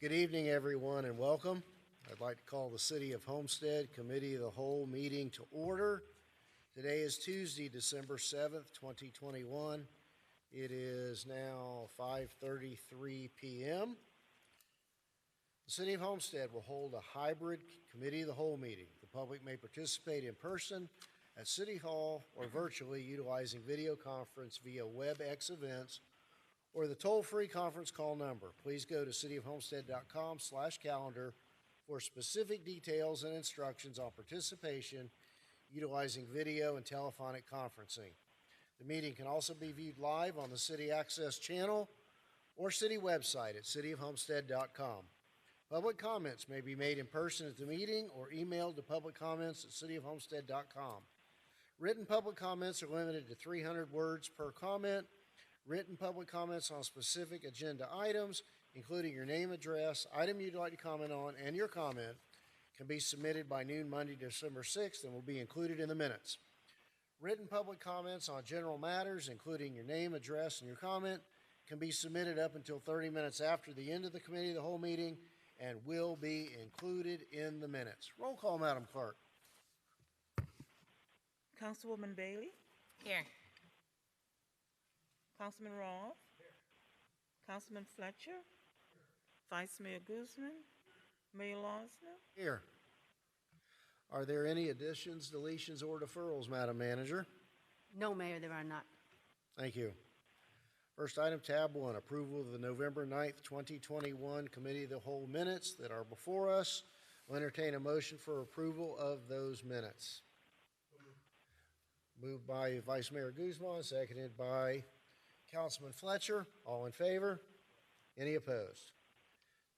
Good evening, everyone, and welcome. I'd like to call the City of Homestead Committee of the Whole meeting to order. Today is Tuesday, December 7th, 2021. It is now 5:33 p.m. The City of Homestead will hold a hybrid Committee of the Whole meeting. The public may participate in person at City Hall or virtually utilizing video conference via WebEx events or the toll-free conference call number. Please go to cityofhomestead.com/calendar for specific details and instructions on participation utilizing video and telephonic conferencing. The meeting can also be viewed live on the City Access channel or city website at cityofhomestead.com. Public comments may be made in person at the meeting or emailed to publiccomments@cityofhomestead.com. Written public comments are limited to 300 words per comment. Written public comments on specific agenda items, including your name, address, item you'd like to comment on, and your comment, can be submitted by noon Monday, December 6th, and will be included in the minutes. Written public comments on general matters, including your name, address, and your comment, can be submitted up until 30 minutes after the end of the Committee of the Whole meeting and will be included in the minutes. Roll call, Madam Clerk. Councilwoman Bailey? Here. Councilman Roth? Councilman Fletcher? Vice Mayor Guzman? Mayor Losner? Here. Are there any additions, deletions, or deferrals, Madam Manager? No, Mayor, there are not. Thank you. First item, tab 1, approval of the November 9th, 2021 Committee of the Whole minutes that are before us. We'll entertain a motion for approval of those minutes. Moved by Vice Mayor Guzman, seconded by Councilman Fletcher. All in favor? Any opposed?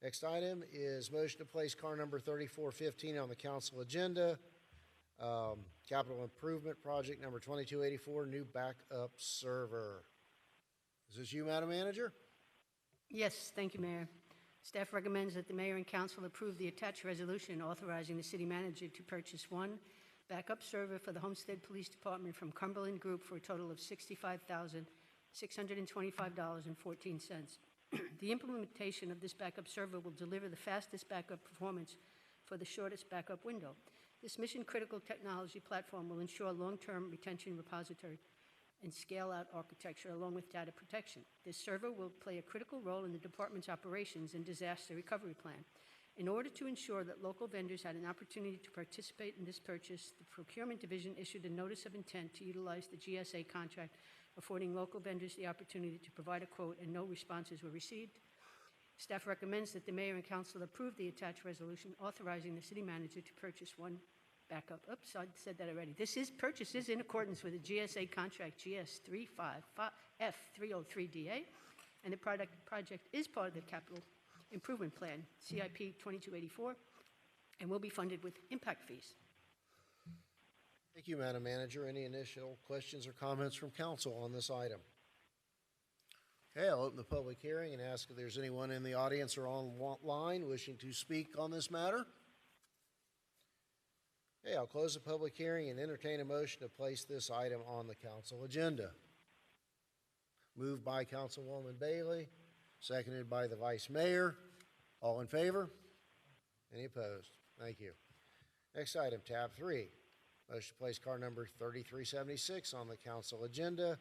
Next item is motion to place car number 3415 on the council agenda. Capital Improvement Project number 2284, new backup server. Is this you, Madam Manager? Yes, thank you, Mayor. Staff recommends that the mayor and council approve the attached resolution authorizing the city manager to purchase one backup server for the Homestead Police Department from Cumberland Group for a total of $65,625.14. The implementation of this backup server will deliver the fastest backup performance for the shortest backup window. This mission-critical technology platform will ensure long-term retention repository and scale-out architecture along with data protection. This server will play a critical role in the department's operations and disaster recovery plan. In order to ensure that local vendors had an opportunity to participate in this purchase, the Procurement Division issued a notice of intent to utilize the GSA contract, affording local vendors the opportunity to provide a quote, and no responses were received. Staff recommends that the mayor and council approve the attached resolution authorizing the city manager to purchase one backup. Oops, I said that already. This purchase is in accordance with the GSA contract GS355F303DA, and the project is part of the Capital Improvement Plan, CIP 2284, and will be funded with impact fees. Thank you, Madam Manager. Any initial questions or comments from council on this item? Okay, I'll open the public hearing and ask if there's anyone in the audience or online wishing to speak on this matter. Okay, I'll close the public hearing and entertain a motion to place this item on the council agenda. Moved by Councilwoman Bailey, seconded by the Vice Mayor. All in favor? Any opposed? Thank you. Next item, tab 3. Motion to place car number 3376 on the council agenda.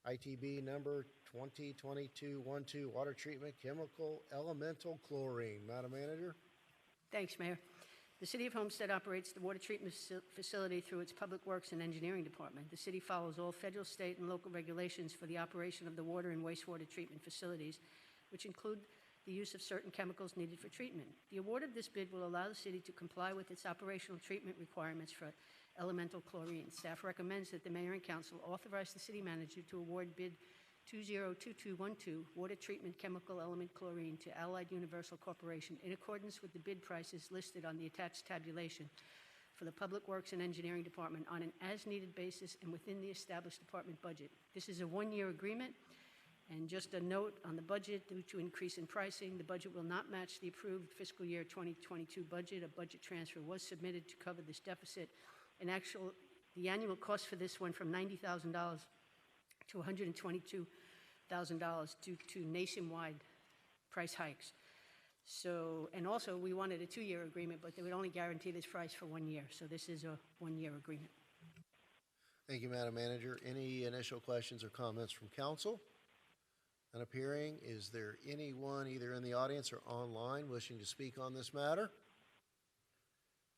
ITB number 2022-12, water treatment chemical elemental chlorine. Madam Manager? Thanks, Mayor. The City of Homestead operates the water treatment facility through its Public Works and Engineering Department. The city follows all federal, state, and local regulations for the operation of the water and wastewater treatment facilities, which include the use of certain chemicals needed for treatment. The award of this bid will allow the city to comply with its operational treatment requirements for elemental chlorine. Staff recommends that the mayor and council authorize the city manager to award bid 202212, water treatment chemical element chlorine, to Allied Universal Corporation in accordance with the bid prices listed on the attached tabulation for the Public Works and Engineering Department on an as-needed basis and within the established department budget. This is a one-year agreement, and just a note on the budget, due to increase in pricing, the budget will not match the approved fiscal year 2022 budget. A budget transfer was submitted to cover this deficit. The annual cost for this went from $90,000 to $122,000 due to nationwide price hikes. So, and also, we wanted a 2-year agreement, but they would only guarantee this price for 1 year. So this is a 1-year agreement. Thank you, Madam Manager. Any initial questions or comments from council? None appearing. Is there anyone either in the audience or online wishing to speak on this matter?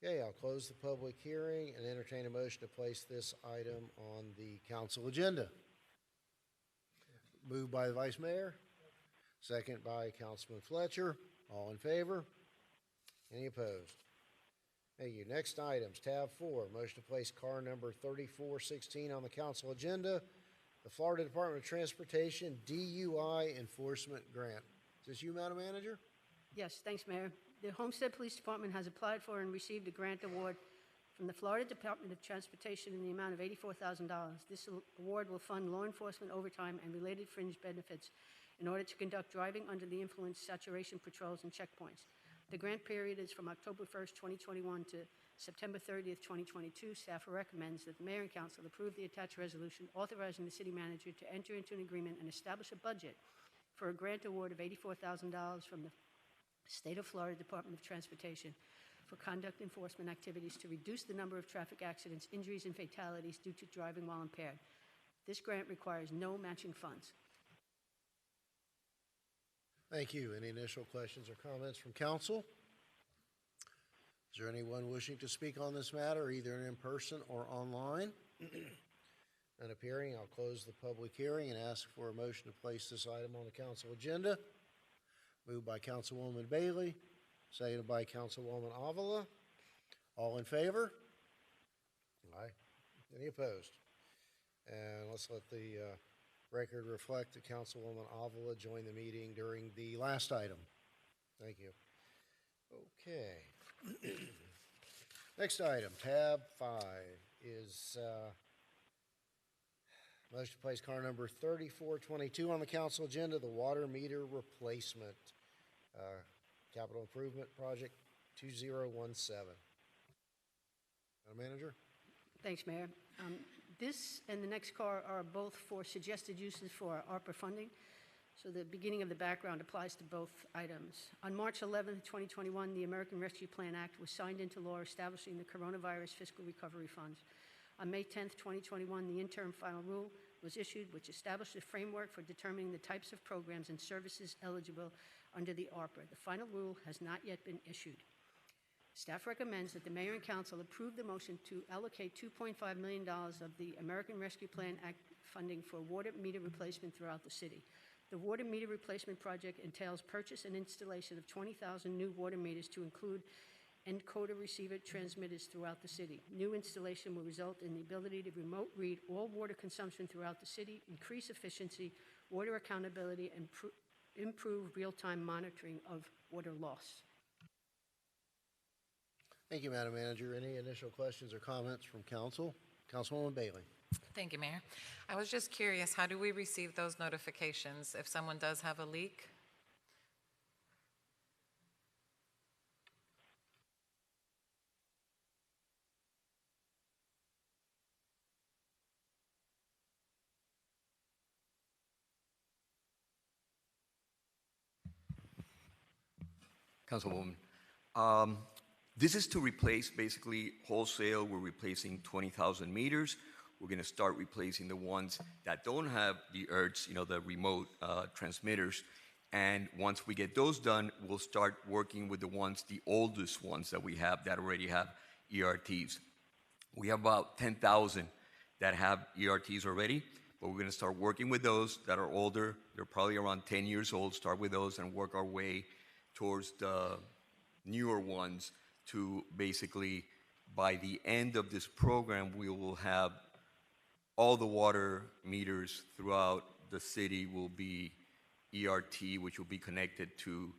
Okay, I'll close the public hearing and entertain a motion to place this item on the council agenda. Moved by the Vice Mayor, second by Councilman Fletcher. All in favor? Any opposed? Thank you. Next items, tab 4, motion to place car number 3416 on the council agenda, the Florida Department of Transportation DUI enforcement grant. Is this you, Madam Manager? Yes, thanks, Mayor. The Homestead Police Department has applied for and received a grant award from the Florida Department of Transportation in the amount of $84,000. This award will fund law enforcement overtime and related fringe benefits in order to conduct driving under the influence saturation patrols and checkpoints. The grant period is from October 1st, 2021 to September 30th, 2022. Staff recommends that the Mayor and Council approve the attached resolution authorizing the City Manager to enter into an agreement and establish a budget for a grant award of $84,000 from the State of Florida Department of Transportation for conduct enforcement activities to reduce the number of traffic accidents, injuries, and fatalities due to driving while impaired. This grant requires no matching funds. Thank you. Any initial questions or comments from council? Is there anyone wishing to speak on this matter, either in person or online? None appearing. I'll close the public hearing and ask for a motion to place this item on the council agenda. Moved by Councilwoman Bailey, seconded by Councilwoman Avila. All in favor? Aye. Any opposed? And let's let the record reflect that Councilwoman Avila joined the meeting during the last item. Thank you. Okay. Next item, tab 5, is motion to place car number 3422 on the council agenda, the water meter replacement capital improvement project 2017. Madam Manager? Thanks, Mayor. This and the next car are both for suggested uses for ARPA funding, so the beginning of the background applies to both items. On March 11, 2021, the American Rescue Plan Act was signed into law establishing the Coronavirus Fiscal Recovery Funds. On May 10, 2021, the interim final rule was issued, which established a framework for determining the types of programs and services eligible under the ARPA. The final rule has not yet been issued. Staff recommends that the Mayor and Council approve the motion to allocate $2.5 million of the American Rescue Plan Act funding for water meter replacement throughout the city. The water meter replacement project entails purchase and installation of 20,000 new water meters to include encoder receiver transmitters throughout the city. New installation will result in the ability to remote read all water consumption throughout the city, increase efficiency, water accountability, and improve real-time monitoring of water loss. Thank you, Madam Manager. Any initial questions or comments from council? Councilwoman Bailey. Thank you, Mayor. I was just curious, how do we receive those notifications if someone does have a leak? Councilwoman, this is to replace basically wholesale. We're replacing 20,000 meters. We're going to start replacing the ones that don't have the ERTs, the remote transmitters. And once we get those done, we'll start working with the oldest ones that we have that already have ERTs. We have about 10,000 that have ERTs already, but we're going to start working with those that are older. They're probably around 10 years old, start with those and work our way towards the newer ones to basically, by the end of this program, we will have all the water meters throughout the city will be ERT, which will be connected to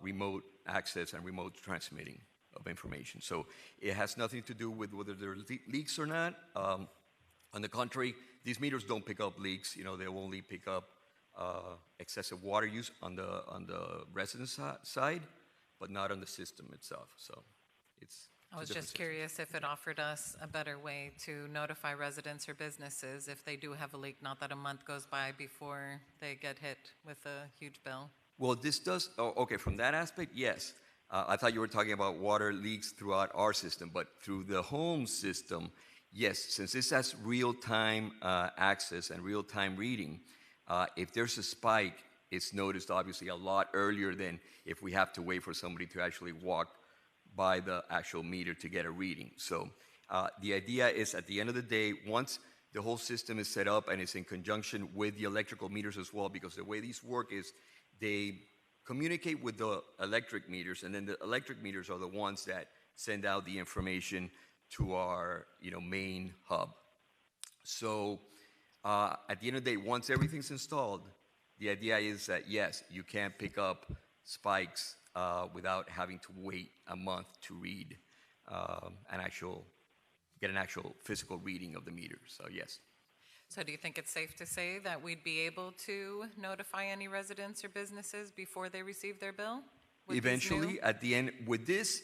remote access and remote transmitting of information. So it has nothing to do with whether there are leaks or not. On the contrary, these meters don't pick up leaks. They only pick up excessive water use on the resident side, but not on the system itself. So I was just curious if it offered us a better way to notify residents or businesses if they do have a leak, not that a month goes by before they get hit with a huge bill. Well, this does, oh, okay, from that aspect, yes. I thought you were talking about water leaks throughout our system, but through the home system, yes, since this has real-time access and real-time reading, if there's a spike, it's noticed obviously a lot earlier than if we have to wait for somebody to actually walk by the actual meter to get a reading. So the idea is at the end of the day, once the whole system is set up and it's in conjunction with the electrical meters as well, because the way these work is they communicate with the electric meters, and then the electric meters are the ones that send out the information to our main hub. So at the end of the day, once everything's installed, the idea is that yes, you can pick up spikes without having to wait a month to read get an actual physical reading of the meter. So yes. So do you think it's safe to say that we'd be able to notify any residents or businesses before they receive their bill? with these Eventually, new- at the end, with this,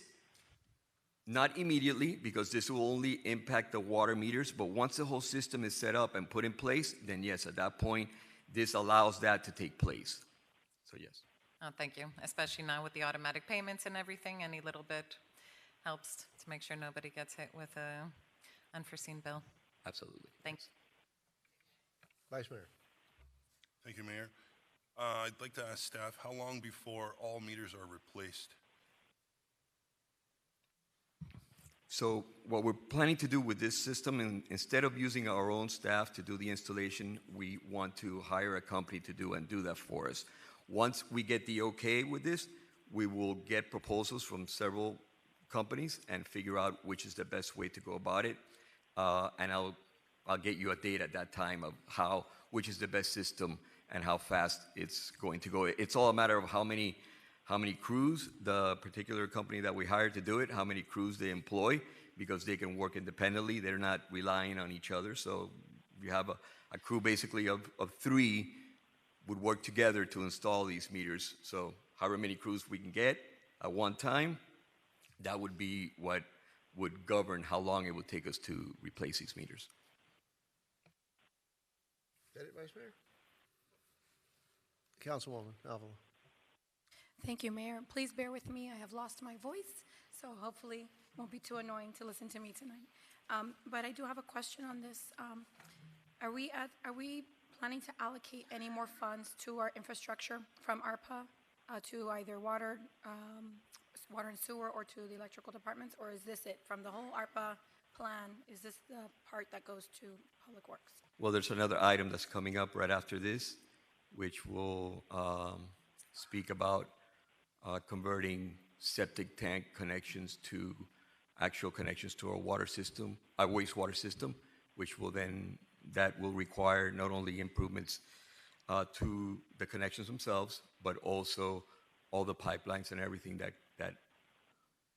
not immediately, because this will only impact the water meters, but once the whole system is set up and put in place, then yes, at that point, this allows that to take place. So yes. Oh, thank you. Especially now with the automatic payments and everything, any little bit helps to make sure nobody gets hit with a unforeseen bill. Absolutely. Thanks. Vice Mayor. Thank you, Mayor. I'd like to ask staff, how long before all meters are replaced? So what we're planning to do with this system, instead of using our own staff to do the installation, we want to hire a company to do that for us. Once we get the okay with this, we will get proposals from several companies and figure out which is the best way to go about it. And I'll get you a date at that time of which is the best system and how fast it's going to go. It's all a matter of how many crews the particular company that we hired to do it, how many crews they employ, because they can work independently. They're not relying on each other. So you have a crew basically of 3 would work together to install these meters. So however many crews we can get at one time, that would be what would govern how long it would take us to replace these meters. Is that it, Vice Mayor? Councilwoman Avila. Thank you, Mayor. Please bear with me. I have lost my voice, so hopefully it won't be too annoying to listen to me tonight. But I do have a question on this. Are we planning to allocate any more funds to our infrastructure from ARPA to either water and sewer, or to the electrical departments, or is this it from the whole ARPA plan? Is this the part that goes to Public Works? Well, there's another item that's coming up right after this, which will speak about converting septic tank connections to actual connections to our water system, our wastewater system, which will then, that will require not only improvements to the connections themselves, but also all the pipelines and everything that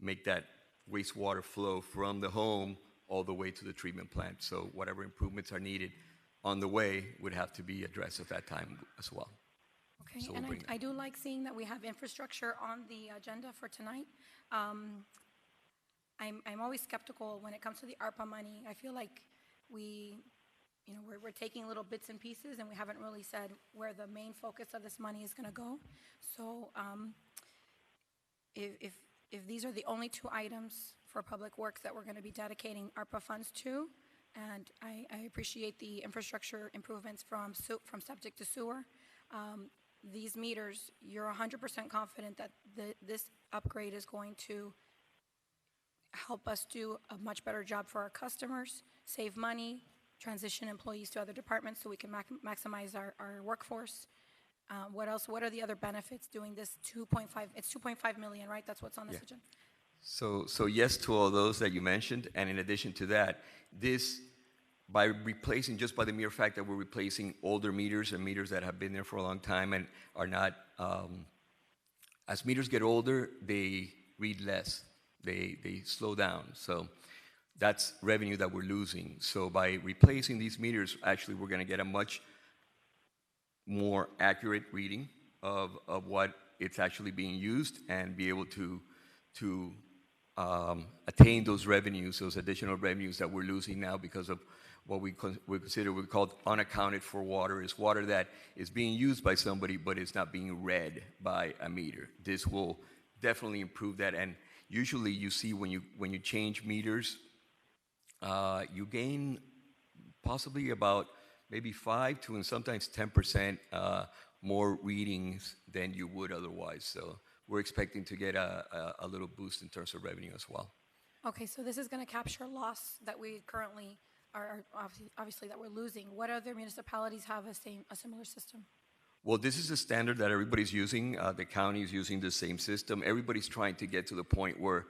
make that wastewater flow from the home all the way to the treatment plant. So whatever improvements are needed on the way would have to be addressed at that time as well. Okay, So we'll and bring I do like seeing that we have infrastructure on the agenda for tonight. I'm always skeptical when it comes to the ARPA money. I feel like we're taking little bits and pieces, and we haven't really said where the main focus of this money is going to go. So if these are the only 2 items for Public Works that we're going to be dedicating ARPA funds to, and I appreciate the infrastructure improvements from septic to sewer, these meters, you're 100% confident that this upgrade is going to help us do a much better job for our customers, save money, transition employees to other departments so we can maximize our workforce. What else? What are the other benefits doing this 2.5? It's 2.5 million, right? That's what's on this agenda. So yes to all those that you mentioned, and in addition to that, this, by replacing, just by the mere fact that we're replacing older meters and meters that have been there for a long time and are not, as meters get older, they read less, they slow down. So that's revenue that we're losing. So by replacing these meters, actually, we're going to get a much more accurate reading of what it's actually being used and be able to attain those revenues, those additional revenues that we're losing now because of what we consider we call unaccounted for water. Is water that is being used by somebody but it's not being read by a meter. This will definitely improve that. And usually you see when you change meters, you gain possibly about maybe 5 to and sometimes 10% more readings than you would otherwise. So we're expecting to get a little boost in terms of revenue as well. Okay, so this is going to capture loss that we currently are obviously that we're losing. What other municipalities have a similar system? Well, this is the standard that everybody's using. The county is using the same system. Everybody's trying to get to the point where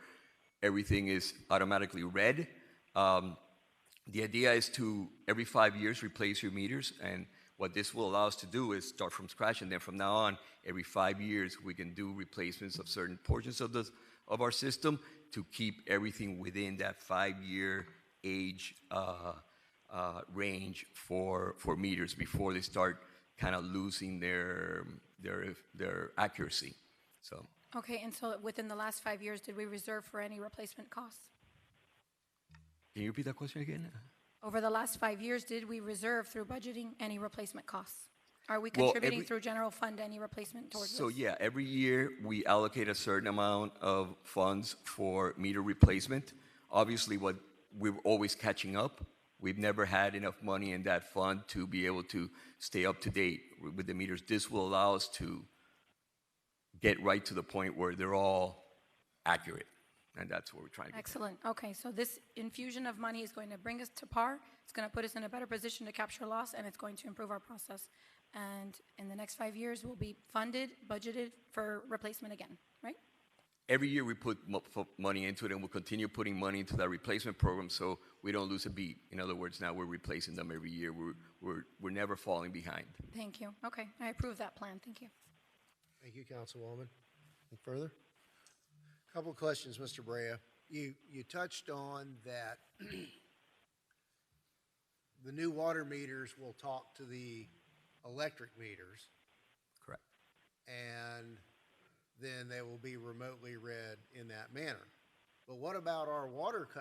everything is automatically read. The idea is to, every 5 years, replace your meters. And what this will allow us to do is start from scratch. And then from now on, every 5 years, we can do replacements of certain portions of our system to keep everything within that 5-year age range for meters before they start kind of losing their accuracy. So. Okay, and so within the last 5 years, did we reserve for any replacement costs? Can you repeat that question again? Over the last 5 years, did we reserve through budgeting any replacement costs? Are we contributing through general fund any replacement towards So this? yeah, every year we allocate a certain amount of funds for meter replacement. Obviously, what we're always catching up. We've never had enough money in that fund to be able to stay up to date with the meters. This will allow us to get right to the point where they're all accurate. And that's what we're trying to do. Excellent. Okay, so this infusion of money is going to bring us to par. It's going to put us in a better position to capture loss, and it's going to improve our process. And in the next 5 years, we'll be funded, budgeted for replacement again, right? Every year we put money into it, and we'll continue putting money into that replacement program so we don't lose a beat. In other words, now we're replacing them every year. We're never falling behind. Thank you. Okay, I approve that plan. Thank you. Thank you, Councilwoman. Any further? Couple of questions, Mr. Brea. You touched on that the new water meters will talk to the electric meters, Correct. and then they will be remotely read in that manner. But what about our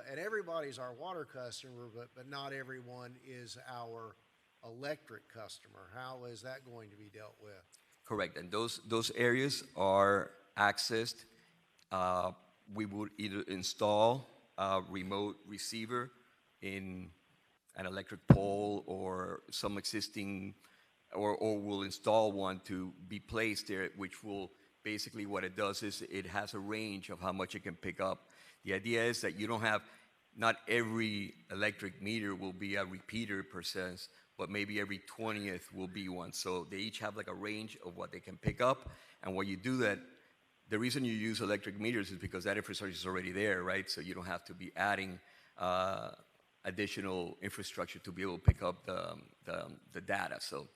and everybody's our water customer, but not everyone is our electric customer. How is that going to be dealt with? Correct. And those areas are accessed. We would either install a remote receiver in an electric pole or some existing, or we'll install one to be placed there, which will basically what it does is it has a range of how much it can pick up. The idea is that you don't have, not every electric meter will be a repeater per se, but maybe every 20th will be one. So they each have like a range of what they can pick up. And when you do that, the reason you use electric meters is because that infrastructure is already there, right? So you don't have to be adding additional infrastructure to be able to pick up the data. So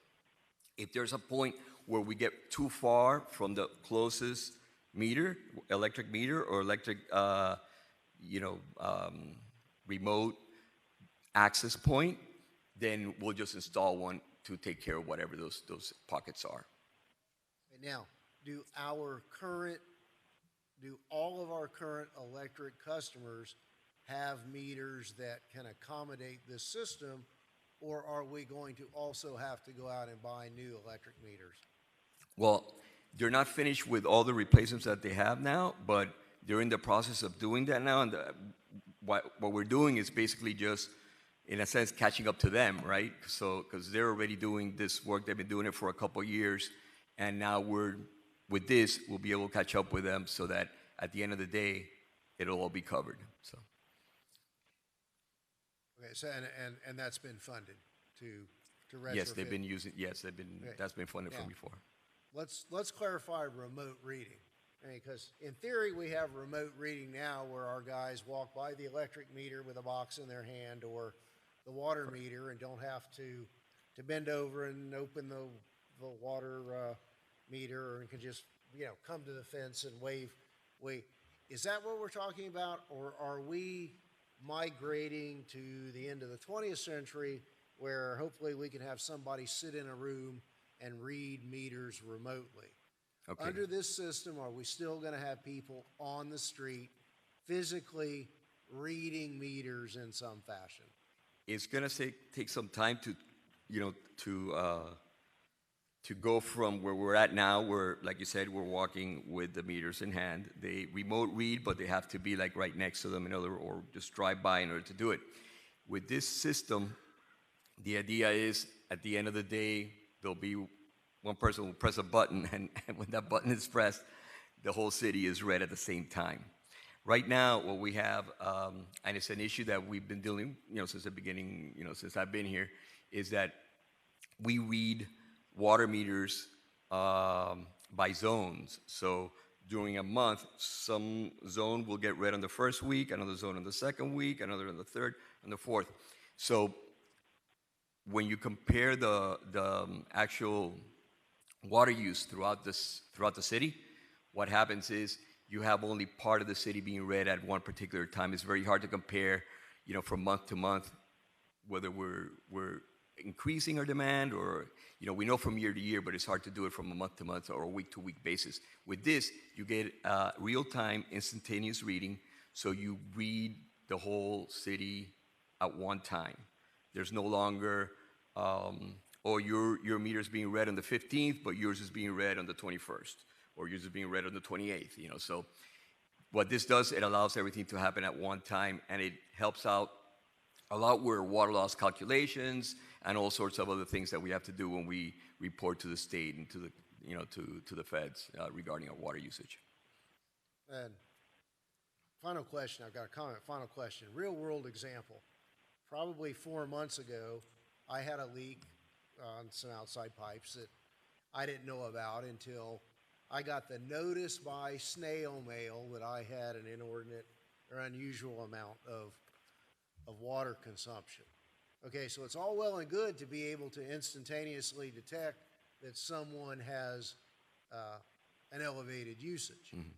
if there's a point where we get too far from the closest meter, electric meter or electric, remote access point, then we'll just install one to take care of whatever those pockets are. And now, do all of our current electric customers have meters that can accommodate this system, or are we going to also have to go out and buy new electric meters? Well, they're not finished with all the replacements that they have now, but they're in the process of doing that now. And what we're doing is basically just, in a sense, catching up to them, right? So, because they're already doing this work, they've been doing it for a couple of years, and now with this, we'll be able to catch up with them so that at the end of the day, it'll all be covered. So. Okay, so and that's been funded to retrofit. Yes, they've been using. Yes, they've been. Okay. That's been funded Yeah. from before. Let's clarify remote reading. Because in theory, we have remote reading now where our guys walk by the electric meter with a box in their hand or the water meter and don't have to bend over and open the water meter, and can just, come to the fence and wave. Is that what we're talking about? Or are we migrating to the end of the 20th century where hopefully we can have somebody sit in a room and read meters remotely? Okay. Under this system, are we still going to have people on the street physically reading meters in some fashion? It's gonna take some time to, you know, to go from where we're at now, where, like you said, we're walking with the meters in hand. They remote read, but they have to be like right next to them or just drive by in order to do it. With this system, the idea is at the end of the day, there'll be one person will press a button, and when that button is pressed, the whole city is read at the same time. Right now, what we have, and it's an issue that we've been dealing, since the beginning, since I've been here, is that we read water meters by zones. So during a month, some zone will get read on the first week, another zone on the second week, another on the third, and the fourth. So when you compare the actual water use throughout the city, what happens is you have only part of the city being read at one particular time. It's very hard to compare, from month to month, whether we're increasing our demand or, we know from year to year, but it's hard to do it from a month to month or a week to week basis. With this, you get real-time, instantaneous reading, so you read the whole city at one time. There's no longer, your meter's being read on the 15th, but yours is being read on the 21st, or yours is being read on the 28th, So what this does, it allows everything to happen at one time, and it helps out a lot with water loss calculations and all sorts of other things that we have to do when we report to the state and to the, to the feds regarding our water usage. And final question, I've got a comment, final question. Real world example. Probably 4 months ago, I had a leak on some outside pipes that I didn't know about until I got the notice by snail mail that I had an inordinate or unusual amount of water consumption. Okay, so it's all well and good to be able to instantaneously detect that someone has an elevated usage. Mm-hmm.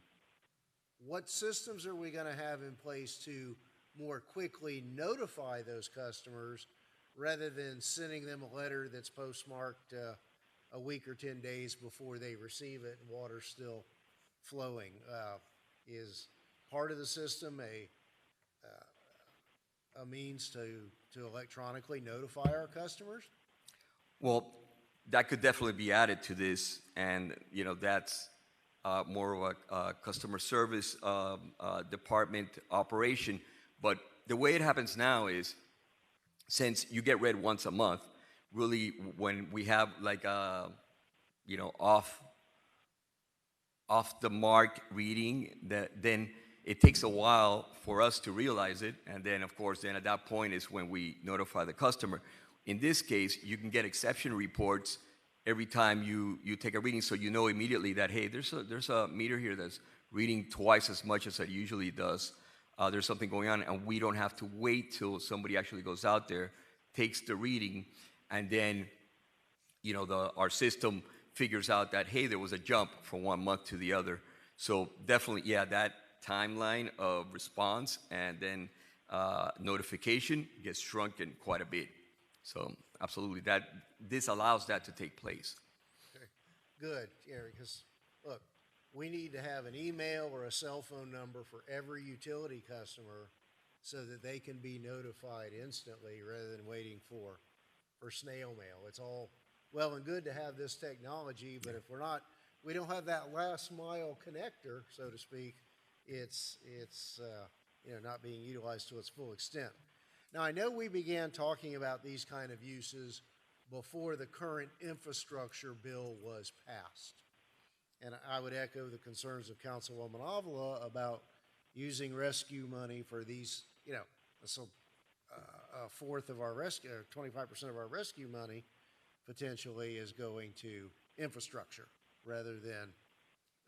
What systems are we going to have in place to more quickly notify those customers rather than sending them a letter that's postmarked a week or 10 days before they receive it and water's still flowing? Is part of the system a means to electronically notify our customers? Well, that could definitely be added to this, and that's more of a customer service department operation. But the way it happens now is, since you get read once a month, really when we have like a off the mark reading, then it takes a while for us to realize it, and then of course at that point is when we notify the customer. In this case, you can get exception reports every time you take a reading, so you know immediately that, hey, there's a meter here that's reading twice as much as it usually does. There's something going on, and we don't have to wait till somebody actually goes out there, takes the reading, and then our system figures out that, hey, there was a jump from 1 month to the other. So definitely, yeah, that timeline of response and then notification gets shrunken quite a bit. So absolutely, this allows that to take place. Okay. Good, Gary, because look, we need to have an email or a cell phone number for every utility customer so that they can be notified instantly rather than waiting for snail mail. It's all well and good to have this technology, but if we don't have that last mile connector, so to speak, it's not being utilized to its full extent. Now, I know we began talking about these kind of uses before the current infrastructure bill was passed. And I would echo the concerns of Councilwoman Avila about using rescue money for these, so a fourth of our rescue, 25% of our rescue money potentially is going to infrastructure rather than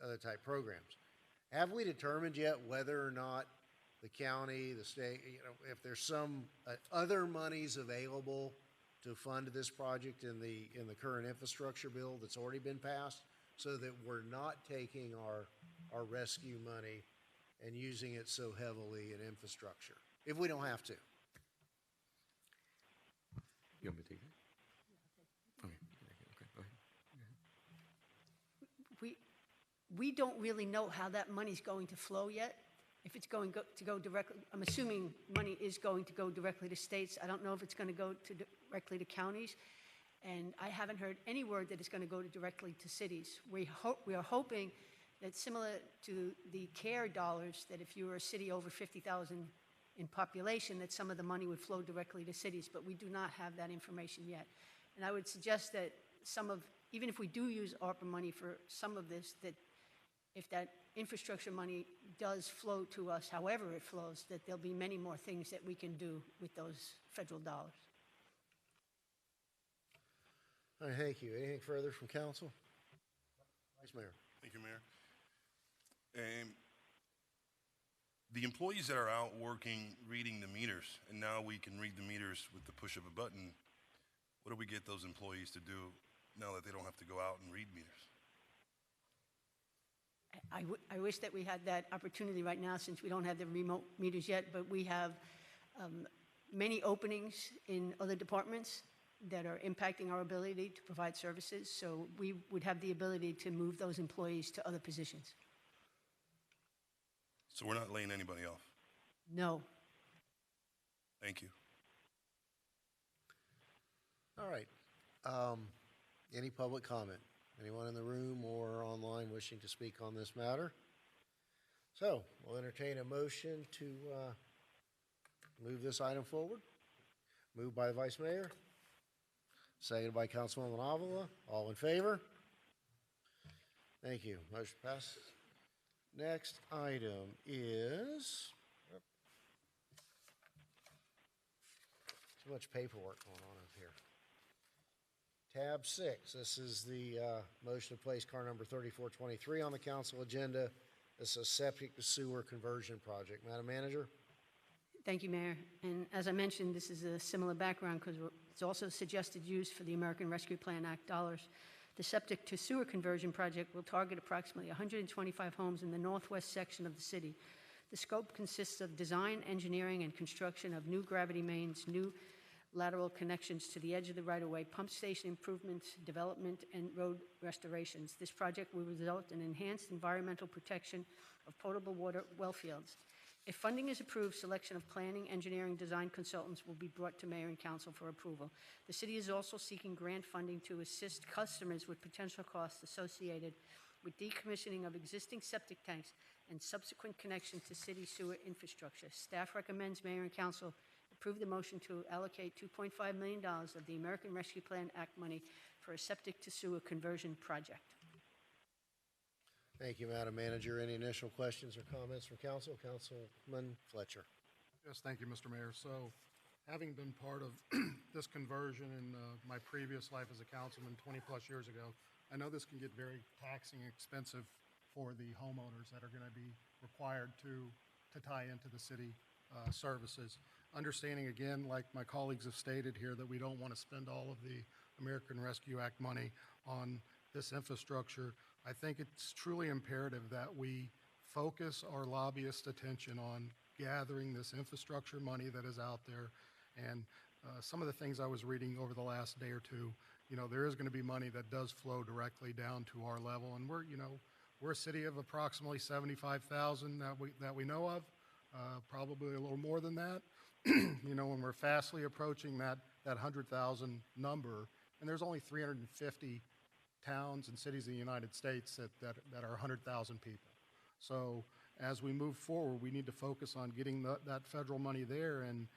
other type programs. Have we determined yet whether or not the county, the state, if there's some other monies available to fund this project in the current infrastructure bill that's already been passed, so that we're not taking our rescue money and using it so heavily in infrastructure, if we don't have to? You want me to take that? Okay, go ahead. We don't really know how that money's going to flow yet. if it's going to go directly, I'm assuming money is going to go directly to states. I don't know if it's going to go directly to counties. And I haven't heard any word that it's going to go directly to cities. We are hoping that similar to the CARE dollars, that if you were a city over 50,000 in population, that some of the money would flow directly to cities, but we do not have that information yet. And I would suggest that even if we do use ARPA money for some of this, that if that infrastructure money does flow to us, however it flows, that there'll be many more things that we can do with those federal dollars. All right, thank you. Anything further from council? Vice Mayor. Thank you, Mayor. The employees that are out working, reading the meters, and now we can read the meters with the push of a button, what do we get those employees to do now that they don't have to go out and read meters? I wish that we had that opportunity right now, since we don't have the remote meters yet, but we have many openings in other departments that are impacting our ability to provide services, so we would have the ability to move those employees to other positions. So we're not laying anybody off. No. Thank you. All right. Any public comment? Anyone in the room or online wishing to speak on this matter? So we'll entertain a motion to move this item forward. Moved by the Vice Mayor. Seconded by Councilwoman Avila. All in favor? Thank you. Motion passes. Next item is, too much paperwork going on up here. Tab 6, this is the motion to place car number 3423 on the council agenda. This is a septic to sewer conversion project. Madam Manager? Thank you, Mayor. And as I mentioned, this is a similar background because it's also suggested use for the American Rescue Plan Act dollars. The septic to sewer conversion project will target approximately 125 homes in the northwest section of the city. The scope consists of design, engineering, and construction of new gravity mains, new lateral connections to the edge of the right-of-way, pump station improvements, development, and road restorations. This project will result in enhanced environmental protection of potable water well fields. If funding is approved, selection of planning, engineering, design consultants will be brought to Mayor and Council for approval. The city is also seeking grant funding to assist customers with potential costs associated with decommissioning of existing septic tanks and subsequent connection to city sewer infrastructure. Staff recommends Mayor and Council approve the motion to allocate $2.5 million of the American Rescue Plan Act money for a septic to sewer conversion project. Thank you, Madam Manager. Any initial questions or comments from council? Councilman Fletcher. Yes, thank you, Mr. Mayor. So, having been part of this conversion in my previous life as a councilman 20-plus years ago, I know this can get very taxing and expensive for the homeowners that are going to be required to tie into the city services. Understanding, again, like my colleagues have stated here, that we don't want to spend all of the American Rescue Act money on this infrastructure, I think it's truly imperative that we focus our lobbyist attention on gathering this infrastructure money that is out there. And some of the things I was reading over the last day or two, there is going to be money that does flow directly down to our level. And we're a city of approximately 75,000 that we know of, probably a little more than that. When we're fastly approaching that 100,000 number, and there's only 350 towns and cities in the United States that are 100,000 people. So as we move forward, we need to focus on getting that federal money there, and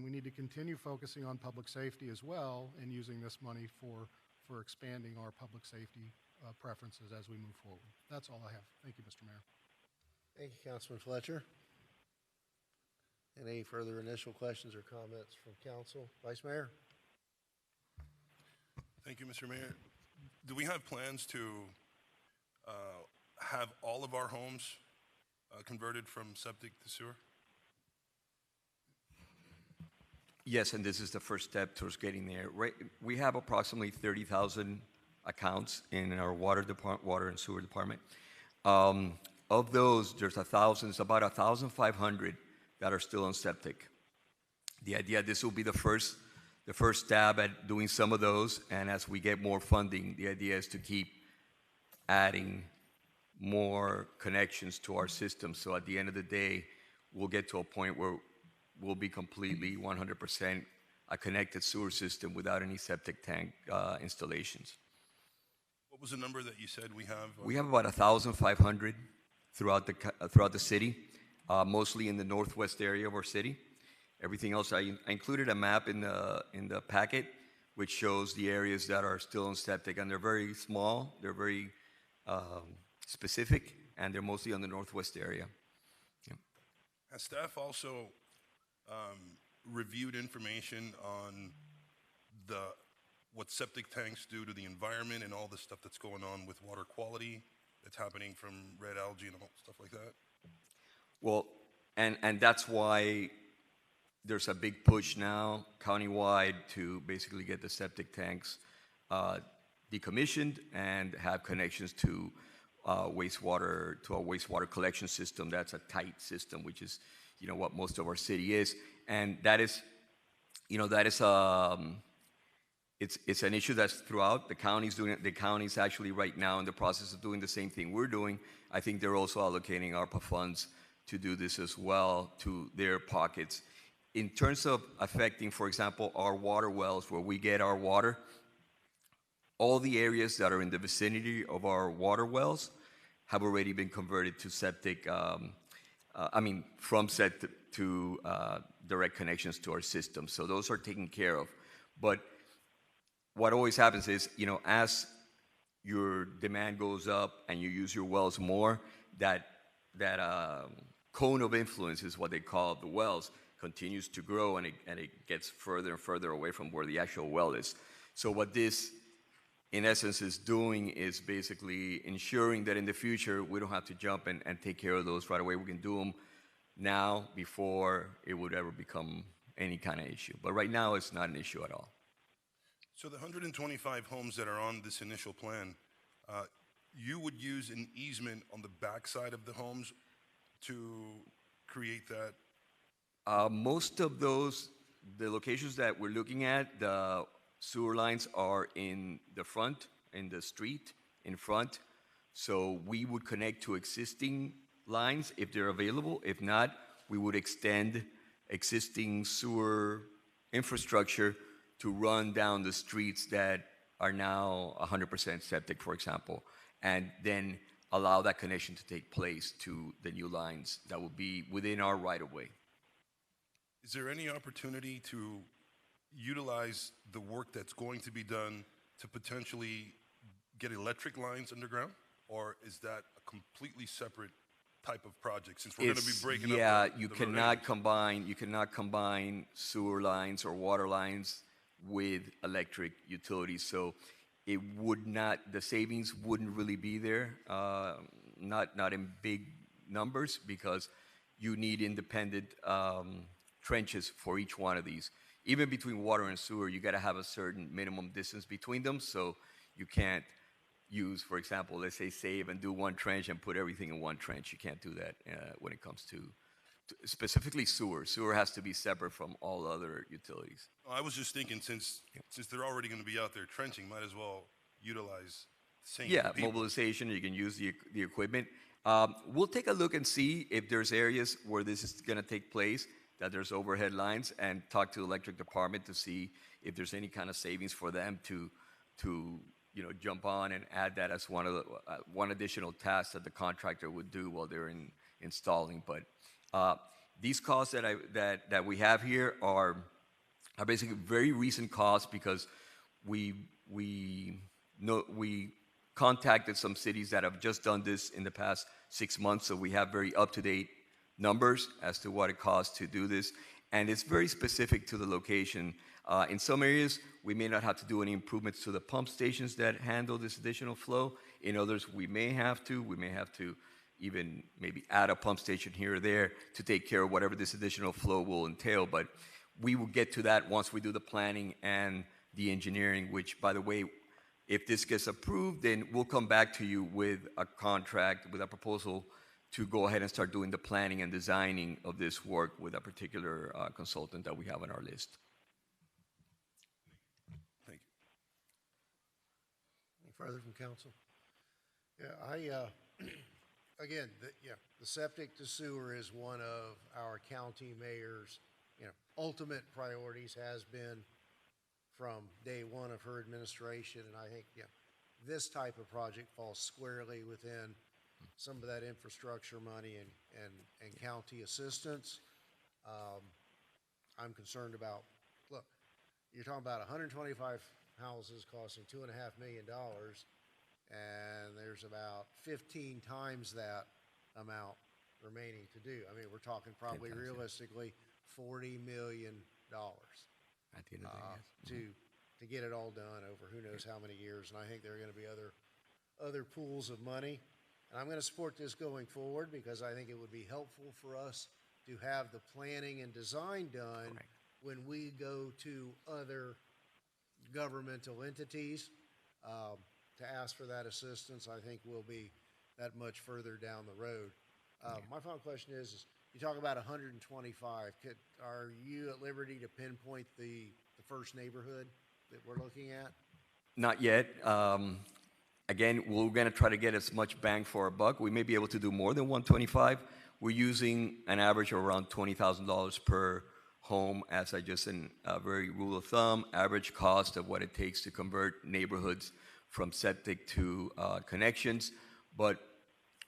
we need to continue focusing on public safety as well, and using this money for expanding our public safety preferences as we move forward. That's all I have. Thank you, Mr. Mayor. Thank you, Councilman Fletcher. Any further initial questions or comments from council? Vice Mayor? Thank you, Mr. Mayor. Do we have plans to have all of our homes converted from septic to sewer? Yes, and this is the first step towards getting there. Right, we have approximately 30,000 accounts in our water and sewer department. Of those, there's about 1,500 that are still on septic. The idea, this will be the first stab at doing some of those, and as we get more funding, the idea is to keep adding more connections to our system. So at the end of the day, we'll get to a point where we'll be completely 100% a connected sewer system without any septic tank installations. What was the number that you said we have? We have about 1,500 throughout the city, mostly in the northwest area of our city. Everything else, I included a map in the packet, which shows the areas that are still in septic, and they're very small, they're very specific, and they're mostly on the northwest area. Yeah. Has staff also reviewed information on what septic tanks do to the environment and all the stuff that's going on with water quality that's happening from red algae and all stuff like that? Well, and that's why there's a big push now countywide to basically get the septic tanks decommissioned and have connections to a wastewater collection system that's a tight system, which is, what most of our city is. And that is, it's an issue that's throughout. The county's doing it. The county's actually right now in the process of doing the same thing we're doing. I think they're also allocating ARPA funds to do this as well to their pockets. In terms of affecting, for example, our water wells where we get our water, all the areas that are in the vicinity of our water wells have already been converted to septic, from septic to direct connections to our system. So those are taken care of. But what always happens is, as your demand goes up and you use your wells more, that cone of influence is what they call the wells, continues to grow, and it gets further and further away from where the actual well is. So what this, in essence, is doing is basically ensuring that in the future, we don't have to jump and take care of those right away. We can do them now before it would ever become any kind of issue. But right now, it's not an issue at all. So the 125 homes that are on this initial plan, you would use an easement on the backside of the homes to create that? Most of those, the locations that we're looking at, the sewer lines are in the front, in the street, in front. So we would connect to existing lines if they're available. If not, we would extend existing sewer infrastructure to run down the streets that are now 100% septic, for example, and then allow that connection to take place to the new lines that will be within our right-of-way. Is there any opportunity to utilize the work that's going to be done to potentially get electric lines underground? Or is that a completely separate type of project since we're going to be breaking up? Yeah, you cannot combine sewer lines or water lines with electric utilities. So it would not, the savings wouldn't really be there, not in big numbers, because you need independent trenches for each one of these. Even between water and sewer, you got to have a certain minimum distance between them. So you can't use, for example, let's say save and do one trench and put everything in one trench. You can't do that when it comes to specifically sewer. Sewer has to be separate from all other utilities. I was just thinking, since they're already going to be out there trenching, might as well utilize the same people. Mobilization, you can use the equipment. We'll take a look and see if there's areas where this is going to take place, that there's overhead lines, and talk to the electric department to see if there's any kind of savings for them to jump on and add that as one additional task that the contractor would do while they're installing. But these costs that we have here are basically very recent costs, because we contacted some cities that have just done this in the past 6 months, so we have very up-to-date numbers as to what it costs to do this, and it's very specific to the location. In some areas, we may not have to do any improvements to the pump stations that handle this additional flow. In others, we may have to. We may have to even maybe add a pump station here or there to take care of whatever this additional flow will entail. But we will get to that once we do the planning and the engineering, which, by the way, if this gets approved, then we'll come back to you with a contract, with a proposal to go ahead and start doing the planning and designing of this work with a particular consultant that we have on our list. Thank you. Any further from council? Yeah, again, the septic to sewer is one of our county mayor's, ultimate priorities, has been from day one of her administration, and I think, this type of project falls squarely within some of that infrastructure money and county assistance. I'm concerned about, look, you're talking about 125 houses costing $2.5 million, and there's about 15 times that amount remaining to do. I mean, we're talking probably 10 times, yeah. realistically $40 million At the end of the day, yes. to get it all done over who knows how many years. And I think there are going to be other pools of money. And I'm going to support this going forward because I think it would be helpful for us to have the planning and design done Correct. when we go to other governmental entities to ask for that assistance. I think we'll be that much further down the road. My final question is you talk about 125. Are you at liberty to pinpoint the first neighborhood that we're looking at? Not yet. Again, we're going to try to get as much bang for our buck. We may be able to do more than 125. We're using an average of around $20,000 per home as just a very rule of thumb, average cost of what it takes to convert neighborhoods from septic to connections. But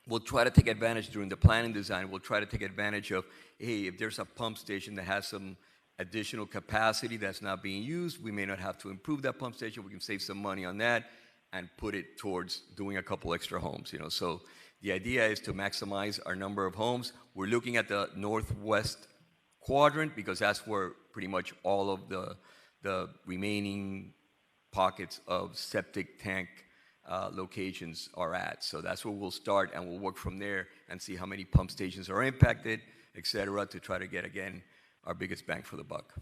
we'll try to take advantage during the planning design. We'll try to take advantage of, hey, if there's a pump station that has some additional capacity that's not being used, we may not have to improve that pump station. We can save some money on that and put it towards doing a couple extra homes, So the idea is to maximize our number of homes. We're looking at the northwest quadrant because that's where pretty much all of the remaining pockets of septic tank locations are at. So that's where we'll start, and we'll work from there and see how many pump stations are impacted, et cetera, to try to get, again, our biggest bang for the buck.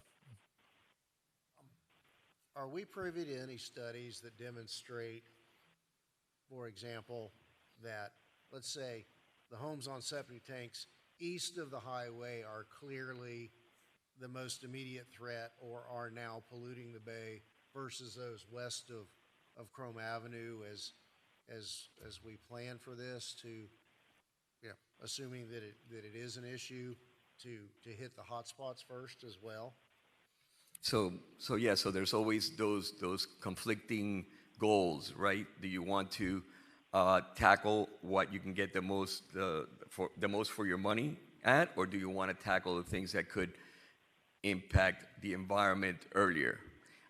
Are we privy to any studies that demonstrate, for example, that, let's say, the homes on septic tanks east of the highway are clearly the most immediate threat or are now polluting the bay versus those west of Chrome Avenue as we plan for this to, assuming that it is an issue, to hit the hot spots first as well? So there's always those conflicting goals, right? Do you want to tackle what you can get the most for your money at, or do you want to tackle the things that could impact the environment earlier?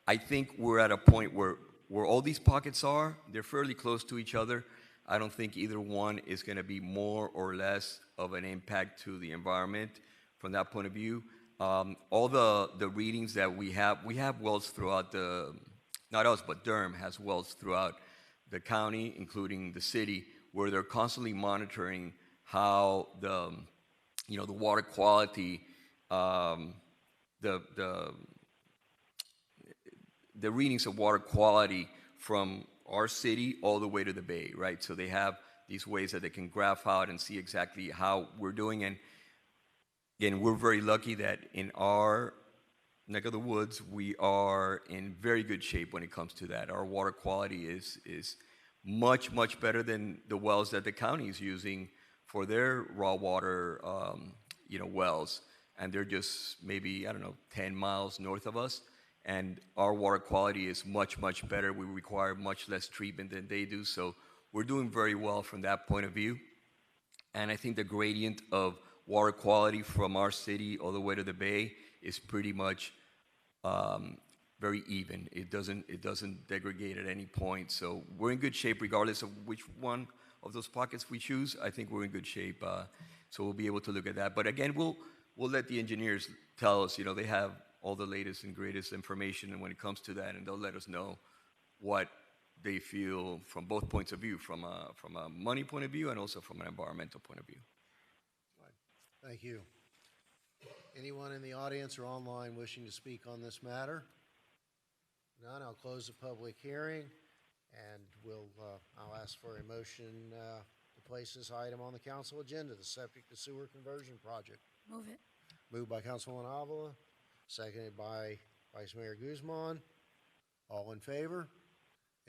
I think we're at a point where all these pockets are, they're fairly close to each other. I don't think either one is going to be more or less of an impact to the environment from that point of view. All the readings that we have wells throughout not us, but Durham has wells throughout the county, including the city, where they're constantly monitoring how the water quality, the readings of water quality from our city all the way to the bay, right? So they have these ways that they can graph out and see exactly how we're doing. And again, we're very lucky that in our neck of the woods, we are in very good shape when it comes to that. Our water quality is much, much better than the wells that the county is using for their raw water, wells. And they're just maybe, 10 miles north of us. And our water quality is much, much better. We require much less treatment than they do. So we're doing very well from that point of view. And I think the gradient of water quality from our city all the way to the bay is pretty much very even. It doesn't degrade at any point. So we're in good shape regardless of which one of those pockets we choose. I think we're in good shape. So we'll be able to look at that. But again, we'll let the engineers tell us. They have all the latest and greatest information, and when it comes to that, and they'll let us know what they feel from both points of view, from a money point of view and also from an environmental point of view. Thank you. Anyone in the audience or online wishing to speak on this matter? None. I'll close the public hearing, and I'll ask for a motion to place this item on the council agenda, the septic to sewer conversion project. Move it. Moved by Councilwoman Avila, seconded by Vice Mayor Guzman. All in favor?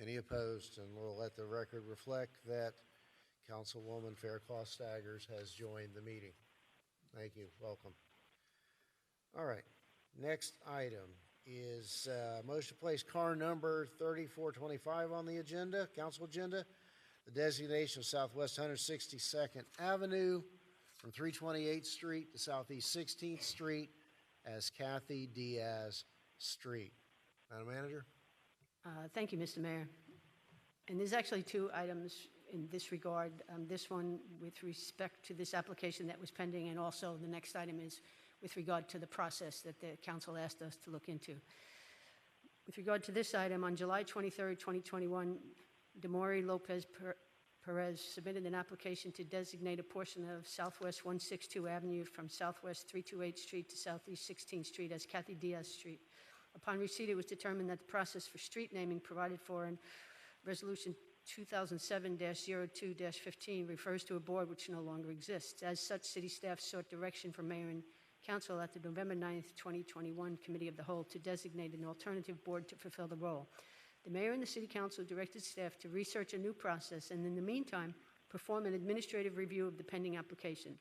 Any opposed? And we'll let the record reflect that Councilwoman Faircloth Staggers has joined the meeting. Thank you, welcome. All right, next item is motion to place car number 3425 on the agenda, council agenda, the designation of Southwest 162nd Avenue from 328th Street to Southeast 16th Street as Kathy Diaz Street. Madam Manager? Thank you, Mr. Mayor. And there's actually two items in this regard. This one with respect to this application that was pending, and also the next item is with regard to the process that the council asked us to look into. With regard to this item, on July 23rd, 2021, Demori Lopez Perez submitted an application to designate a portion of Southwest 162 Avenue from Southwest 328th Street to Southeast 16th Street as Kathy Diaz Street. Upon receipt, it was determined that the process for street naming provided for in Resolution 2007-02-15 refers to a board which no longer exists. As such, city staff sought direction from mayor and council at the November 9th, 2021 Committee of the Whole to designate an alternative board to fulfill the role. The mayor and the city council directed staff to research a new process and, in the meantime, perform an administrative review of the pending application.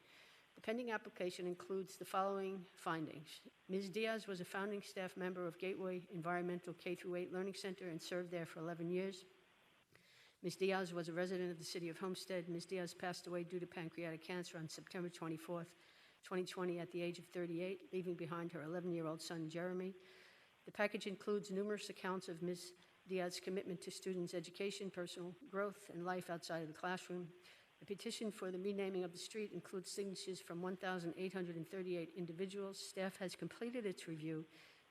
The pending application includes the following findings. Ms. Diaz was a founding staff member of Gateway Environmental K-8 Learning Center and served there for 11 years. Ms. Diaz was a resident of the city of Homestead. Ms. Diaz passed away due to pancreatic cancer on September 24th, 2020 at the age of 38, leaving behind her 11-year-old son, Jeremy. The package includes numerous accounts of Ms. Diaz's commitment to students' education, personal growth, and life outside of the classroom. The petition for the renaming of the street includes signatures from 1,838 individuals. Staff has completed its review,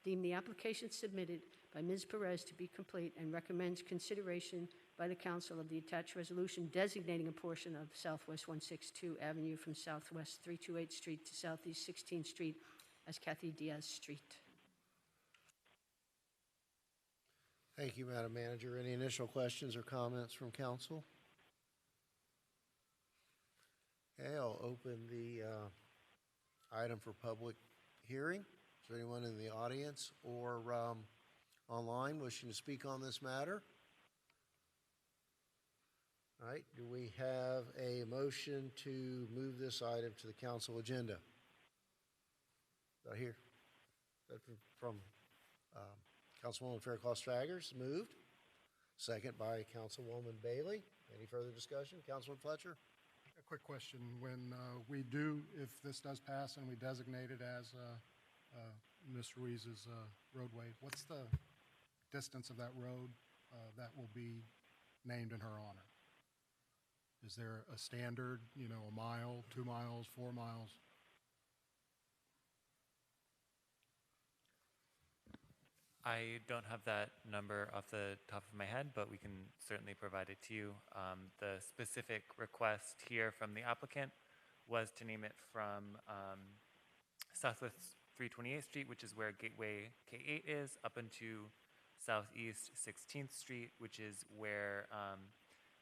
deemed the application submitted by Ms. Perez to be complete, and recommends consideration by the council of the attached resolution designating a portion of Southwest 162 Avenue from Southwest 328th Street to Southeast 16th Street as Kathy Diaz Street. Thank you, Madam Manager. Any initial questions or comments from council? Okay, I'll open the item for public hearing. Is there anyone in the audience or online wishing to speak on this matter? All right, do we have a motion to move this item to the council agenda? Right here. That from Councilwoman Faircloth Straggers, moved. Second by Councilwoman Bailey. Any further discussion? Councilman Fletcher? A quick question. When we do, if this does pass and we designate it as Ms. Ruiz's roadway, what's the distance of that road that will be named in her honor? Is there a standard, a mile, 2 miles, 4 miles? I don't have that number off the top of my head, but we can certainly provide it to you. The specific request here from the applicant was to name it from Southwest 328th Street, which is where Gateway K-8 is, up into Southeast 16th Street, which is where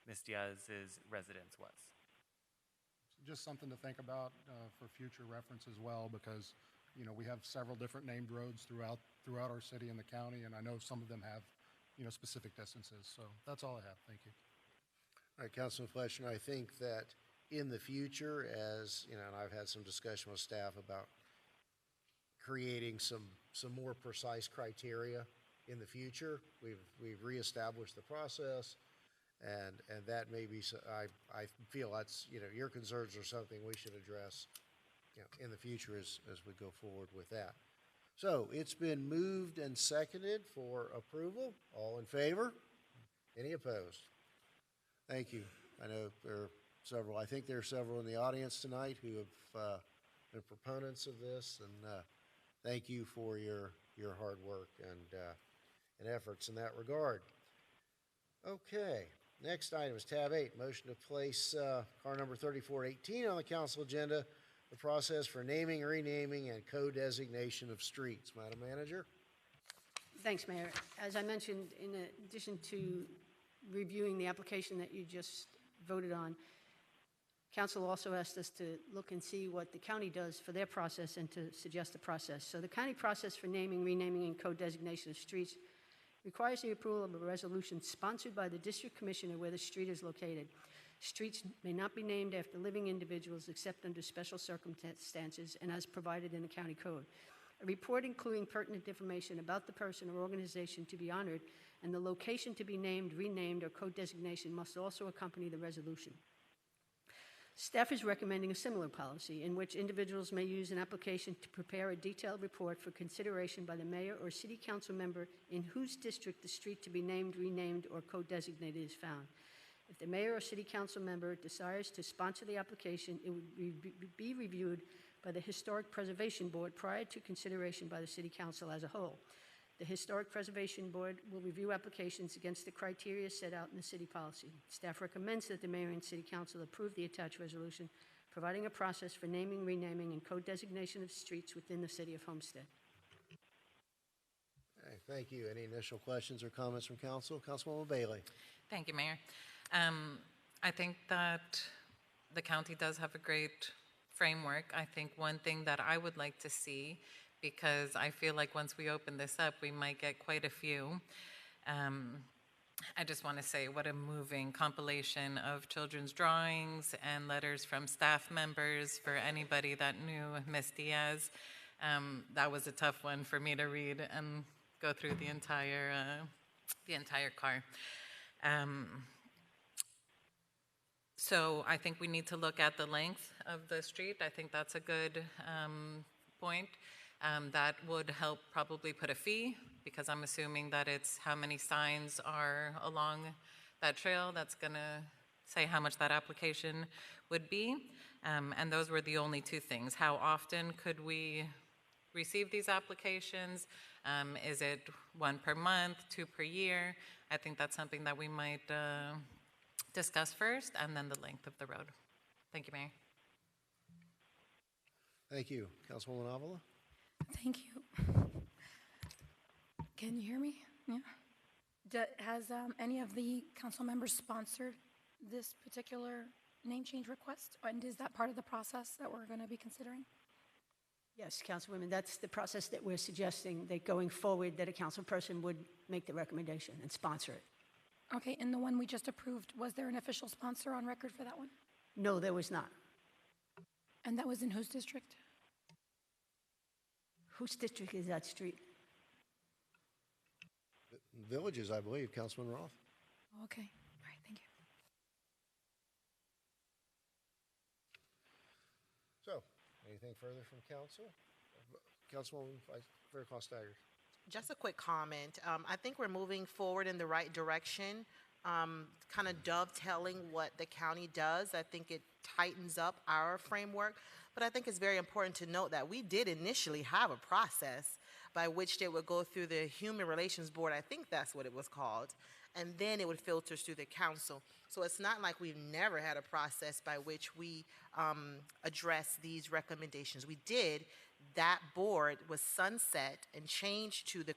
Ms. Diaz's residence was. Just something to think about for future reference as well, because we have several different named roads throughout our city and the county, and I know some of them have specific distances. So that's all I have. Thank you. All right, Councilman Fletcher, I think that in the future, as and I've had some discussion with staff about creating some more precise criteria in the future. We've reestablished the process. And that may be, I feel that's, your concerns are something we should address, in the future as we go forward with that. So it's been moved and seconded for approval. All in favor? Any opposed? Thank you. I know I think there are several in the audience tonight who have been proponents of this, and thank you for your hard work and efforts in that regard. Okay. Next item is tab 8, motion to place car number 3418 on the council agenda, the process for naming, renaming, and co-designation of streets. Madam Manager? Thanks, Mayor. As I mentioned, in addition to reviewing the application that you just voted on, council also asked us to look and see what the county does for their process and to suggest a process. So the county process for naming, renaming, and co-designation of streets requires the approval of a resolution sponsored by the district commissioner where the street is located. Streets may not be named after living individuals except under special circumstances and as provided in the county code. A report including pertinent information about the person or organization to be honored and the location to be named, renamed, or code designation must also accompany the resolution. Staff is recommending a similar policy in which individuals may use an application to prepare a detailed report for consideration by the mayor or city council member in whose district the street to be named, renamed, or code designated is found. If the mayor or city council member desires to sponsor the application, it would be reviewed by the Historic Preservation Board prior to consideration by the city council as a whole. The Historic Preservation Board will review applications against the criteria set out in the city policy. Staff recommends that the mayor and city council approve the attached resolution, providing a process for naming, renaming, and code designation of streets within the city of Homestead. Okay, thank you. Any initial questions or comments from council? Councilwoman Bailey. Thank you, Mayor. I think that the county does have a great framework. I think one thing that I would like to see, because I feel like once we open this up, we might get quite a few. I just want to say what a moving compilation of children's drawings and letters from staff members. For anybody that knew Miss Diaz, that was a tough one for me to read and go through the entire car. So I think we need to look at the length of the street. I think that's a good point. That would help probably put a fee, because I'm assuming that it's how many signs are along that trail that's going to say how much that application would be. And those were the only two things. How often could we receive these applications? Is it 1 per month, 2 per year? I think that's something that we might discuss first, and then the length of the road. Thank you, Mayor. Thank you. Councilwoman Avila. Thank you. Can you hear me? Yeah. Has any of the council members sponsored this particular name change request? And is that part of the process that we're going to be considering? Yes, Councilwoman, that's the process that we're suggesting, that going forward, that a council person would make the recommendation and sponsor it. Okay, and the one we just approved, was there an official sponsor on record for that one? No, there was not. And that was in whose district? Whose district is that street? Villages, I believe, Councilman Roth. Okay, all right, thank you. So, anything further from council? Councilwoman Fairclough-Staggers. Just a quick comment. I think we're moving forward in the right direction, kind of dovetailing what the county does. I think it tightens up our framework, but I think it's very important to note that we did initially have a process by which they would go through the Human Relations Board, I think that's what it was called, and then it would filter through the council. So it's not like we've never had a process by which we address these recommendations. We did. That board was sunset and changed to the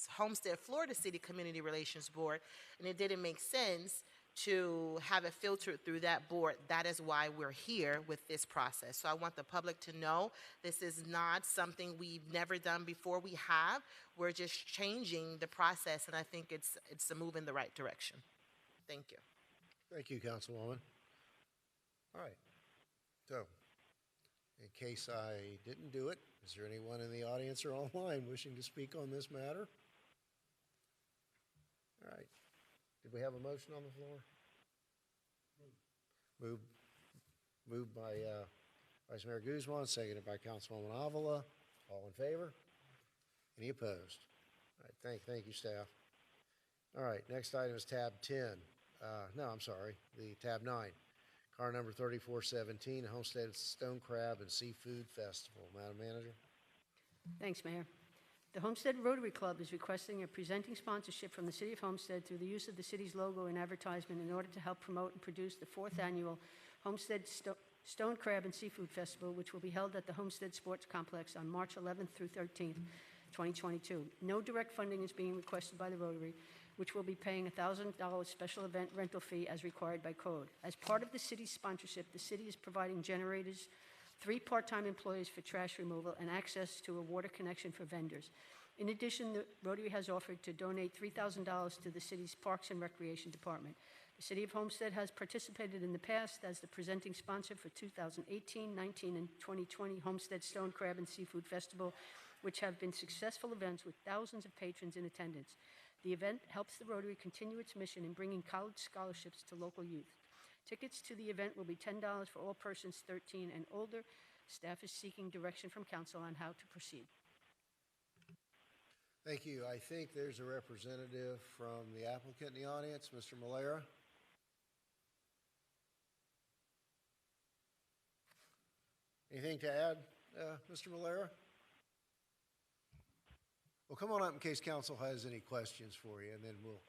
Homestead, Florida City Community Relations Board, and it didn't make sense to have it filtered through that board. That is why we're here with this process. So I want the public to know this is not something we've never done before. We have. We're just changing the process, and I think it's a move in the right direction. Thank you. Thank you, Councilwoman. All right. So, in case I didn't do it, is there anyone in the audience or online wishing to speak on this matter? All right. Did we have a motion on the floor? Moved by Vice Mayor Guzman, seconded by Councilwoman Avila. All in favor? Any opposed? All right, thank you, staff. All right, next item is tab 10. No, I'm sorry, the tab 9. Car number 3417, Homestead Stone Crab and Seafood Festival. Madam Manager. Thanks, Mayor. The Homestead Rotary Club is requesting a presenting sponsorship from the City of Homestead through the use of the city's logo and advertisement in order to help promote and produce the 4th annual Homestead Stone Crab and Seafood Festival, which will be held at the Homestead Sports Complex on March 11th through 13th, 2022. No direct funding is being requested by the Rotary, which will be paying a $1,000 special event rental fee as required by code. As part of the city's sponsorship, the city is providing generators, 3 part-time employees for trash removal, and access to a water connection for vendors. In addition, the Rotary has offered to donate $3,000 to the city's Parks and Recreation Department. The City of Homestead has participated in the past as the presenting sponsor for 2018, 19, and 2020 Homestead Stone Crab and Seafood Festival, which have been successful events with thousands of patrons in attendance. The event helps the Rotary continue its mission in bringing college scholarships to local youth. Tickets to the event will be $10 for all persons 13 and older. Staff is seeking direction from council on how to proceed. Thank you. I think there's a representative from the applicant in the audience, Mr. Malera. Anything to add, Mr. Malera? Well, come on up in case council has any questions for you, and then we'll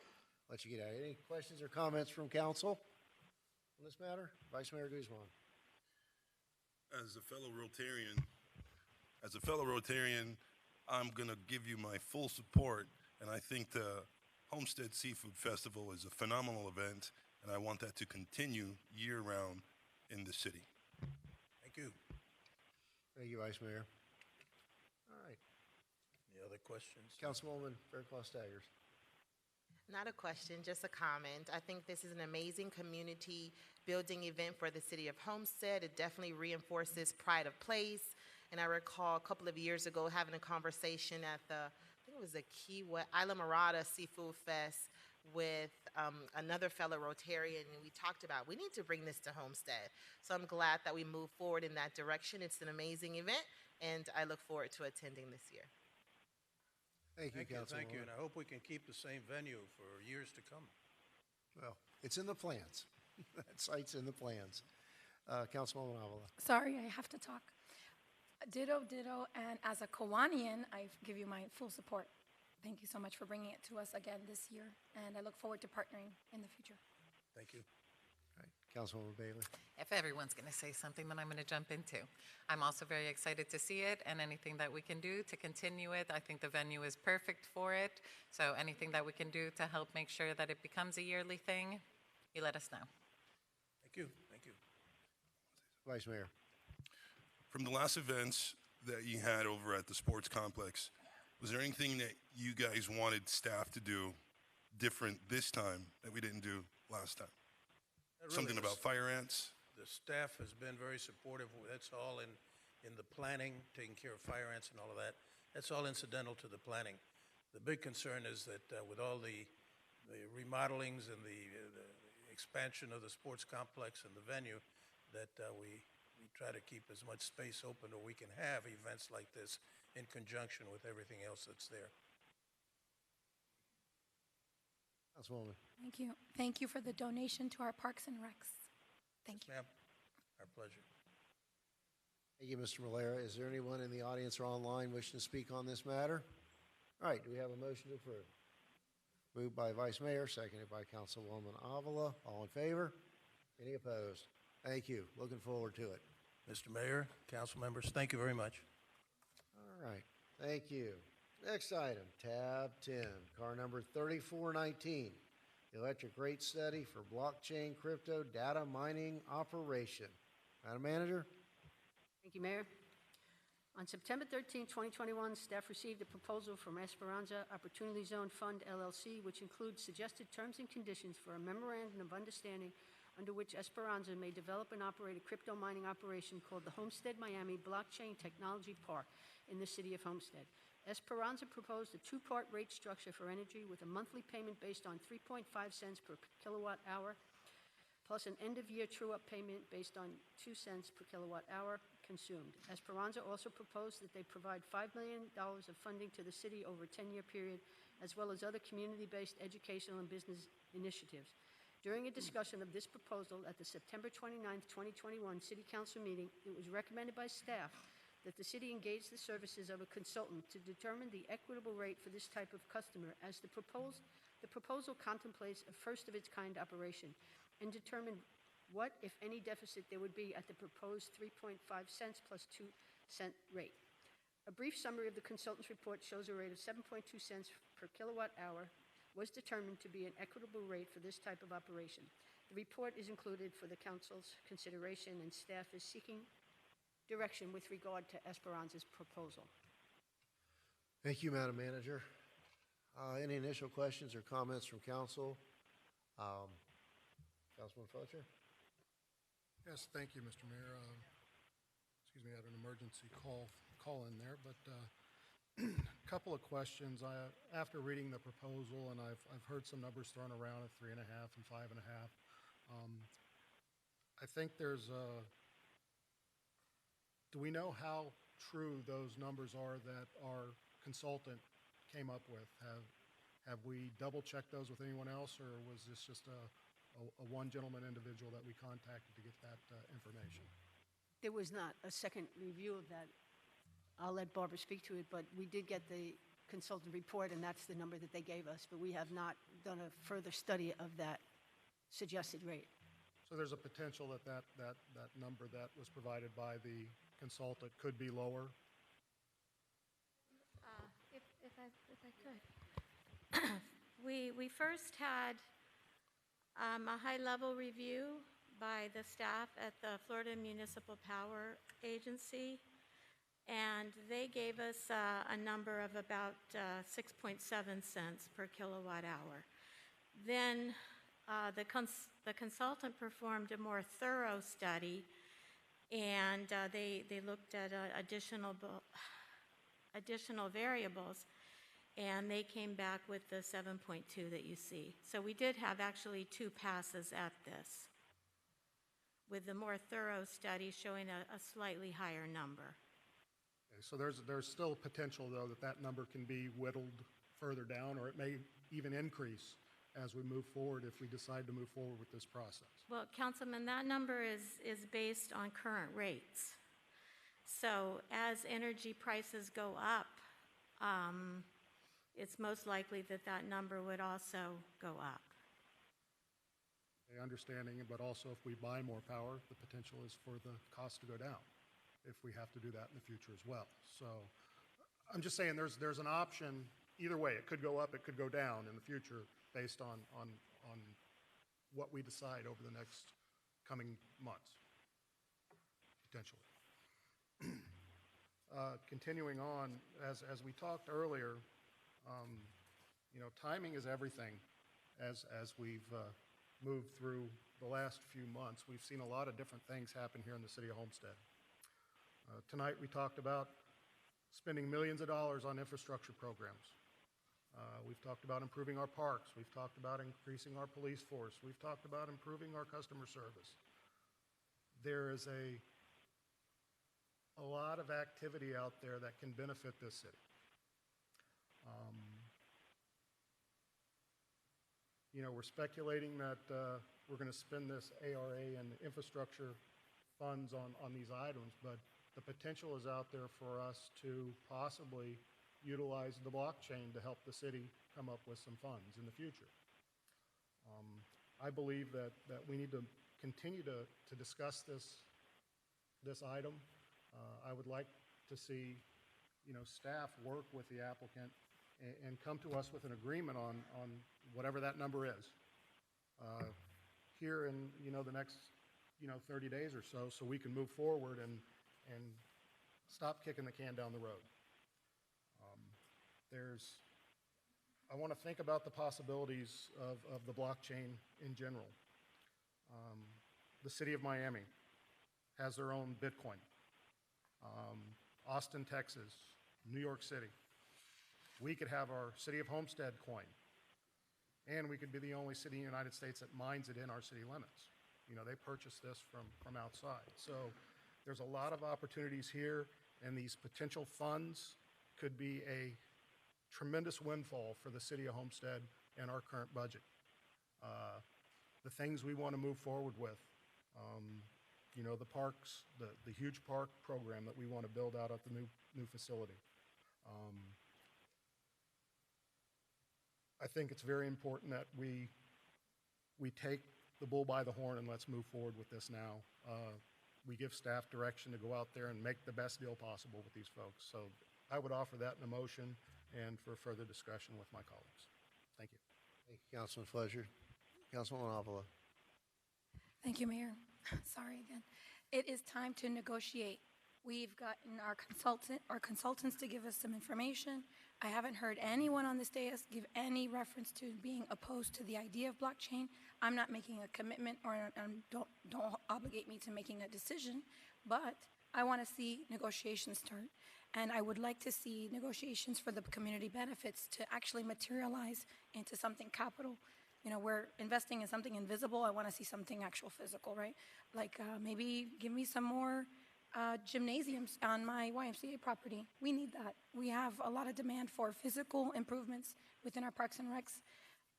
let you get out. Any questions or comments from council on this matter? Vice Mayor Guzman. As a fellow Rotarian, I'm going to give you my full support, and I think the Homestead Seafood Festival is a phenomenal event, and I want that to continue year-round in the city. Thank you. Thank you, Vice Mayor. All right. Any other questions? Councilwoman Fairclough Staggers. Not a question, just a comment. I think this is an amazing community building event for the city of Homestead. It definitely reinforces pride of place. And I recall a couple of years ago having a conversation at I think it was the Key West, Isla Mirada Seafood Fest with another fellow Rotarian, and we talked about we need to bring this to Homestead. So I'm glad that we move forward in that direction. It's an amazing event, and I look forward to attending this year. Thank you, Councilwoman. Thank you, and I hope we can keep the same venue for years to come. Well, it's in the plans. That site's in the plans. Councilwoman Avila. Sorry, I have to talk. Ditto, and as a Kawanian, I give you my full support. Thank you so much for bringing it to us again this year, and I look forward to partnering in the future. Thank you. All right. Councilwoman Bailey. If everyone's going to say something, then I'm going to jump into. I'm also very excited to see it, and anything that we can do to continue it. I think the venue is perfect for it. So anything that we can do to help make sure that it becomes a yearly thing, you let us know. Thank you. Thank you. Vice Mayor. From the last events that you had over at the sports complex, was there anything that you guys wanted staff to do different this time that we didn't do last time? Something about fire ants? The staff has been very supportive. That's all in the planning, taking care of fire ants and all of that. That's all incidental to the planning. The big concern is that with all the remodelings and the expansion of the sports complex and the venue, that we try to keep as much space open or we can have events like this in conjunction with everything else that's there. Councilwoman. Thank you. Thank you for the donation to our Parks and Recs. Thank you. Ma'am, our pleasure. Thank you, Mr. Malera. Is there anyone in the audience or online wishing to speak on this matter? All right, do we have a motion to approve? Moved by Vice Mayor, seconded by Councilwoman Avila. All in favor? Any opposed? Thank you. Looking forward to it. Mr. Mayor, council members, thank you very much. All right, thank you. Next item, tab 10, car number 3419, electric rate study for blockchain crypto data mining operation. Madam Manager? Thank you, Mayor. On September 13, 2021, staff received a proposal from Esperanza Opportunity Zone Fund, LLC, which includes suggested terms and conditions for a memorandum of understanding under which Esperanza may develop and operate a crypto mining operation called the Homestead Miami Blockchain Technology Park in the city of Homestead. Esperanza proposed a two-part rate structure for energy with a monthly payment based on 3.5 cents per kilowatt hour, plus an end-of-year true-up payment based on 2 cents per kilowatt hour consumed. Esperanza also proposed that they provide $5 million of funding to the city over a 10-year period, as well as other community-based educational and business initiatives. During a discussion of this proposal at the September 29, 2021 City Council meeting, it was recommended by staff that the city engage the services of a consultant to determine the equitable rate for this type of customer, as the proposal contemplates a first-of-its-kind operation, and determine what, if any, deficit there would be at the proposed 3.5 cents plus 2 cent rate. A brief summary of the consultant's report shows a rate of 7.2 cents per kilowatt hour was determined to be an equitable rate for this type of operation. The report is included for the council's consideration, and staff is seeking direction with regard to Esperanza's proposal. Thank you, Madam Manager. Any initial questions or comments from council? Councilman Fletcher? Yes, thank you, Mr. Mayor. Excuse me, I had an emergency call in there, but a couple of questions. After reading the proposal, and I've heard some numbers thrown around at 3.5 and 5.5. I think do we know how true those numbers are that our consultant came up with? Have we double-checked those with anyone else, or was this just a one gentleman individual that we contacted to get that information? There was not a second review of that. I'll let Barbara speak to it, but we did get the consultant report, and that's the number that they gave us, but we have not done a further study of that suggested rate. So there's a potential that number that was provided by the consultant could be lower? If I could. We first had a high-level review by the staff at the Florida Municipal Power Agency, and they gave us a number of about 6.7 cents per kilowatt hour. Then the consultant performed a more thorough study, and they looked at additional variables, and they came back with the 7.2 that you see. So we did have actually two passes at this, with the more thorough study showing a slightly higher number. Okay, so there's still potential, though, that number can be whittled further down, or it may even increase as we move forward if we decide to move forward with this process. Well, Councilman, that number is based on current rates. So as energy prices go up, it's most likely that number would also go up. Okay, understanding, but also if we buy more power, the potential is for the cost to go down if we have to do that in the future as well. So I'm just saying there's an option either way. It could go up, it could go down in the future based on what we decide over the next coming months, potentially. Continuing on, as we talked earlier, timing is everything. As we've moved through the last few months, we've seen a lot of different things happen here in the city of Homestead. Tonight we talked about spending millions of dollars on infrastructure programs. We've talked about improving our parks. We've talked about increasing our police force. We've talked about improving our customer service. There is a lot of activity out there that can benefit this city. We're speculating that we're going to spend this ARA and infrastructure funds on these items, but the potential is out there for us to possibly utilize the blockchain to help the city come up with some funds in the future. I believe that we need to continue to discuss this item. I would like to see staff work with the applicant and come to us with an agreement on whatever that number is here in the next 30 days or so we can move forward and stop kicking the can down the road. I want to think about the possibilities of the blockchain in general. The city of Miami has their own Bitcoin. Austin, Texas, New York City. We could have our City of Homestead coin, and we could be the only city in the United States that mines it in our city limits. They purchase this from outside. So there's a lot of opportunities here, and these potential funds could be a tremendous windfall for the city of Homestead and our current budget. The things we want to move forward with, the parks, the huge park program that we want to build out at the new facility. I think it's very important that we take the bull by the horn and let's move forward with this now. We give staff direction to go out there and make the best deal possible with these folks. So I would offer that in a motion and for further discussion with my colleagues. Thank you. Thank you, Councilman Fletcher. Councilwoman Avila. Thank you, Mayor. Sorry again. It is time to negotiate We've gotten our consultants to give us some information. I haven't heard anyone on this dais give any reference to being opposed to the idea of blockchain. I'm not making a commitment, or don't obligate me to making a decision, but I want to see negotiations start. And I would like to see negotiations for the community benefits to actually materialize into something capital. You know, we're investing in something invisible. I want to see something actual physical, right? Like maybe give me some more gymnasiums on my YMCA property. We need that. We have a lot of demand for physical improvements within our parks and recs.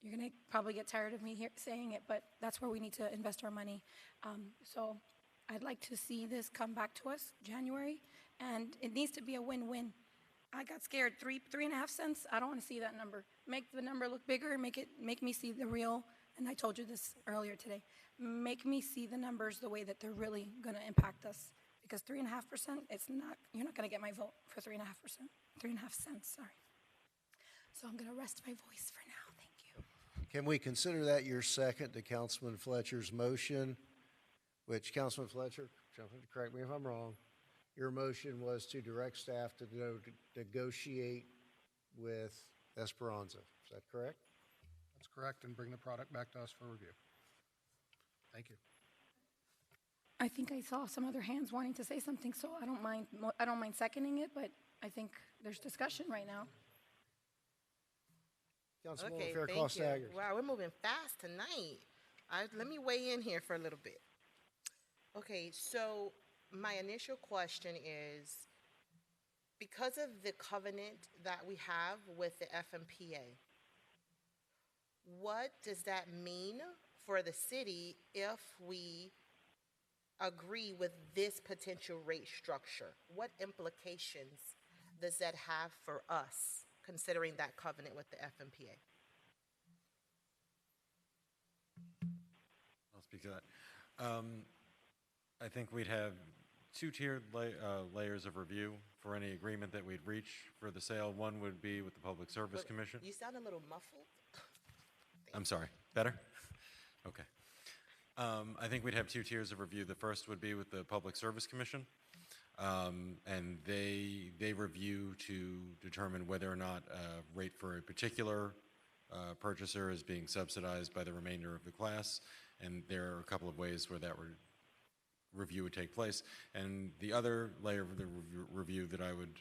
You're going to probably get tired of me here saying it, but that's where we need to invest our money. So I'd like to see this come back to us January, and it needs to be a win-win. I got scared. 3.5 cents. I don't want to see that number. Make the number look bigger. Make me see the real. And I told you this earlier today. Make me see the numbers the way that they're really going to impact us. Because 3.5%, it's not. You're not going to get my vote for 3.5%. 3.5 cents. Sorry. So I'm going to rest my voice for now. Thank you. Can we consider that your second to Councilman Fletcher's motion, which Councilman Fletcher, correct me if I'm wrong, your motion was to direct staff to negotiate with Esperanza. Is that correct? That's correct, and bring the product back to us for review. Thank you. I think I saw some other hands wanting to say something, so I don't mind seconding it, but I think there's discussion right now. Councilwoman Okay, Fairclough thank you. Staggers. Wow, we're moving fast tonight. Let me weigh in here for a little bit. Okay, so my initial question is, because of the covenant that we have with the FMPA, what does that mean for the city if we agree with this potential rate structure? What implications does that have for us, considering that covenant with the FMPA? I'll speak to that. I think we'd have two-tiered layers of review for any agreement that we'd reach for the sale. One would be with the Public Service But Commission. You sound a little muffled. I'm sorry. Better? Okay. I think we'd have two tiers of review. The first would be with the Public Service Commission, and they review to determine whether or not a rate for a particular purchaser is being subsidized by the remainder of the class, and there are a couple of ways where that review would take place. And the other layer of the review that I would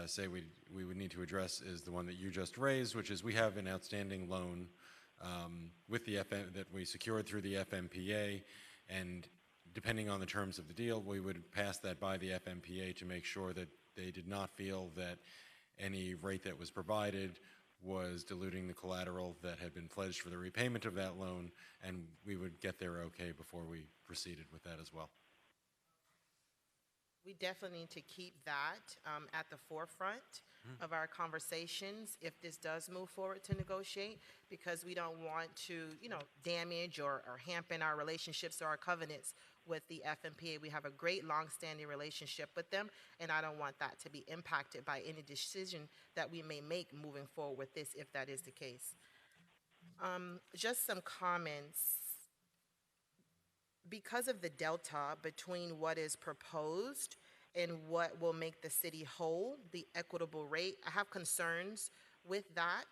say we would need to address is the one that you just raised, which is we have an outstanding loan with the that we secured through the FMPA, and depending on the terms of the deal, we would pass that by the FMPA to make sure that they did not feel that any rate that was provided was diluting the collateral that had been pledged for the repayment of that loan, and we would get their okay before we proceeded with that as well. We definitely need to keep that at the forefront of our conversations if this does move forward to negotiate, because we don't want to, damage or hamper our relationships or our covenants with the FMPA. We have a great long-standing relationship with them, and I don't want that to be impacted by any decision that we may make moving forward with this, if that is the case. Just some comments. Because of the delta between what is proposed and what will make the city whole, the equitable rate, I have concerns with that.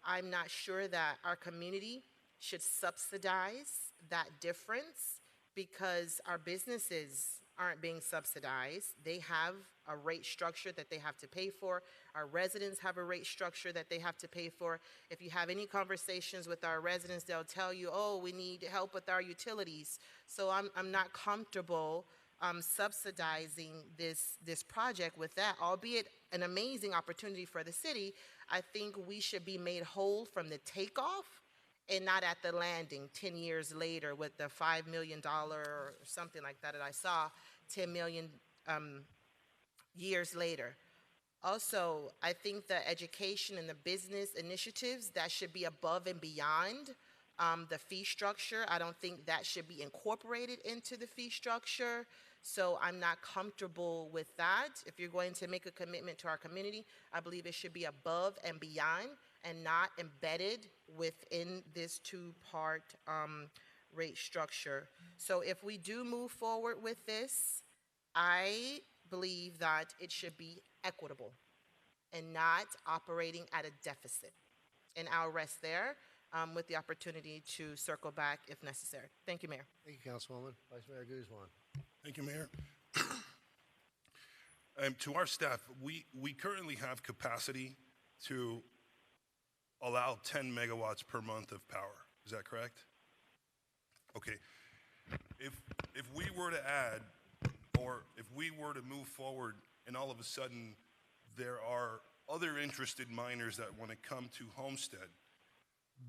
I'm not sure that our community should subsidize that difference, because our businesses aren't being subsidized. They have a rate structure that they have to pay for. Our residents have a rate structure that they have to pay for. If you have any conversations with our residents, they'll tell you, oh, we need help with our utilities. So I'm not comfortable subsidizing this project with that, albeit an amazing opportunity for the city. I think we should be made whole from the takeoff and not at the landing 10 years later with the $5 million or something like that I saw 10 million years later. Also, I think the education and the business initiatives, that should be above and beyond the fee structure. I don't think that should be incorporated into the fee structure. So I'm not comfortable with that. If you're going to make a commitment to our community, I believe it should be above and beyond and not embedded within this two-part rate structure. So if we do move forward with this, I believe that it should be equitable and not operating at a deficit. And I'll rest there with the opportunity to circle back if necessary. Thank you, Mayor. Thank you, Councilwoman. Vice Mayor Guzman. Thank you, Mayor. To our staff, we currently have capacity to allow 10 megawatts per month of power. Is that correct? Okay. If we were to add, or if we were to move forward and all of a sudden there are other interested miners that want to come to Homestead,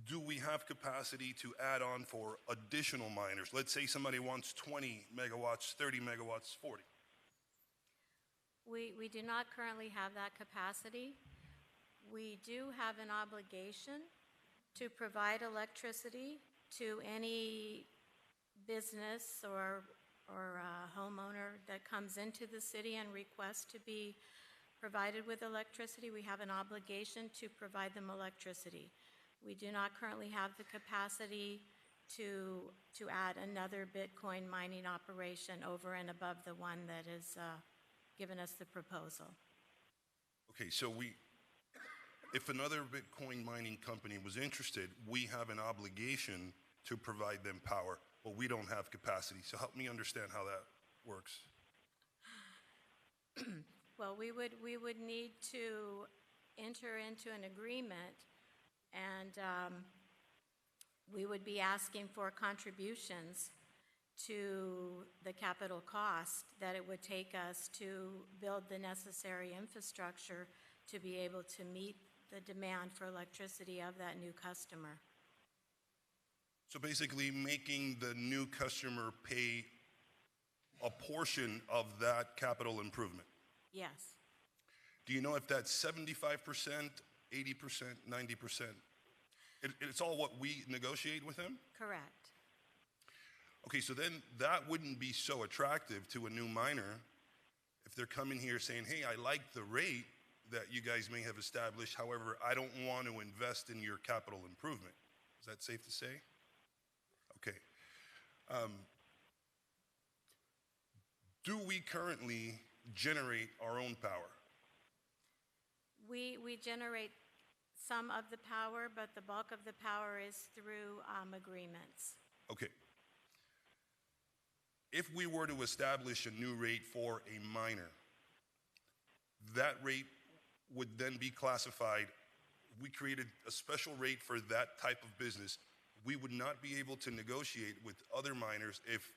do we have capacity to add on for additional miners? Let's say somebody wants 20 megawatts, 30 megawatts, 40. We do not currently have that capacity. We do have an obligation to provide electricity to any business or homeowner that comes into the city and requests to be provided with electricity. We have an obligation to provide them electricity. We do not currently have the capacity to add another Bitcoin mining operation over and above the one that is given us the proposal. Okay, so if another Bitcoin mining company was interested, we have an obligation to provide them power, but we don't have capacity. So help me understand how that works. Well, we would need to enter into an agreement, and we would be asking for contributions to the capital cost that it would take us to build the necessary infrastructure to be able to meet the demand for electricity of that new customer. So basically making the new customer pay a portion of that capital improvement. Yes. Do you know if that's 75%, 80%, 90%? It's all what we negotiate with them? Correct. Okay, so then that wouldn't be so attractive to a new miner if they're coming here saying, hey, I like the rate that you guys may have established, however, I don't want to invest in your capital improvement. Is that safe to say? Okay. Do we currently generate our own power? We generate some of the power, but the bulk of the power is through agreements. Okay. If we were to establish a new rate for a miner, that rate would then be classified. We created a special rate for that type of business. We would not be able to negotiate with other miners if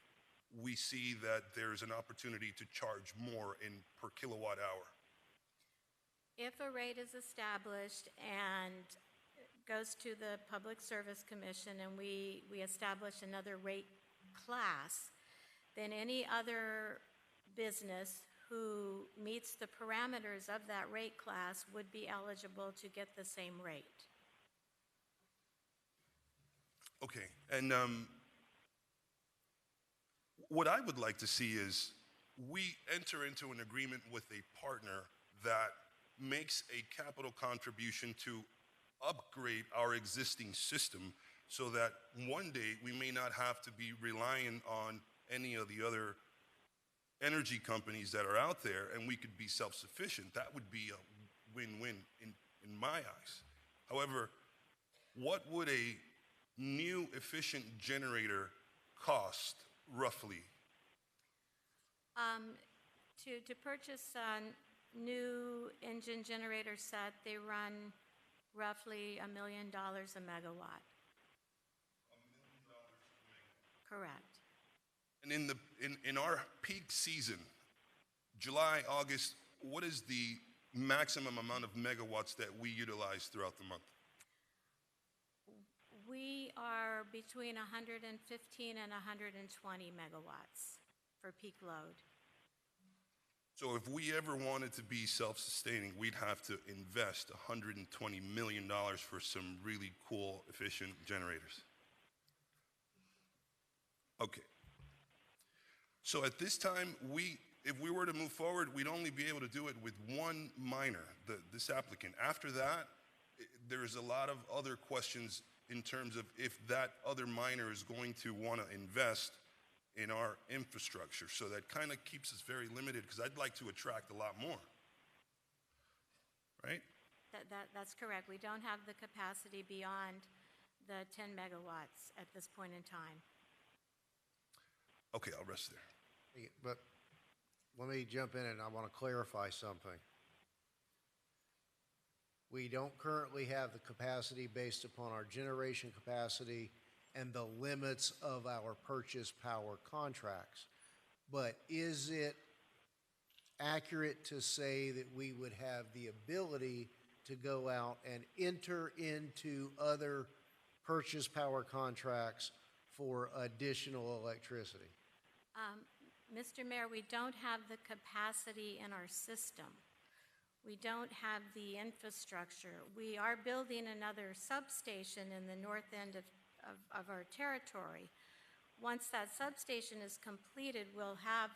we see that there's an opportunity to charge more in per kilowatt hour. If a rate is established and goes to the Public Service Commission and we establish another rate class, then any other business who meets the parameters of that rate class would be eligible to get the same rate. Okay, and what I would like to see is we enter into an agreement with a partner that makes a capital contribution to upgrade our existing system so that one day we may not have to be relying on any of the other energy companies that are out there and we could be self-sufficient. That would be a win-win in my eyes. However, what would a new efficient generator cost roughly? To purchase a new engine generator set, they run roughly $1 million a megawatt. $1 million a megawatt. Correct. And in our peak season, July, August, what is the maximum amount of megawatts that we utilize throughout the month? We are between 115 and 120 megawatts for peak load. So if we ever wanted to be self-sustaining, we'd have to invest $120 million for some really cool, efficient generators. Okay. So at this time, if we were to move forward, we'd only be able to do it with one miner, this applicant. After that, there's a lot of other questions in terms of if that other miner is going to want to invest in our infrastructure. So that kind of keeps us very limited because I'd like to attract a lot more. Right? That's correct. We don't have the capacity beyond the 10 megawatts at this point in time. Okay, I'll rest there. But let me jump in and I want to clarify something. We don't currently have the capacity based upon our generation capacity and the limits of our purchase power contracts. But is it accurate to say that we would have the ability to go out and enter into other purchase power contracts for additional electricity? Mr. Mayor, we don't have the capacity in our system. We don't have the infrastructure. We are building another substation in the north end of our territory. Once that substation is completed, we'll have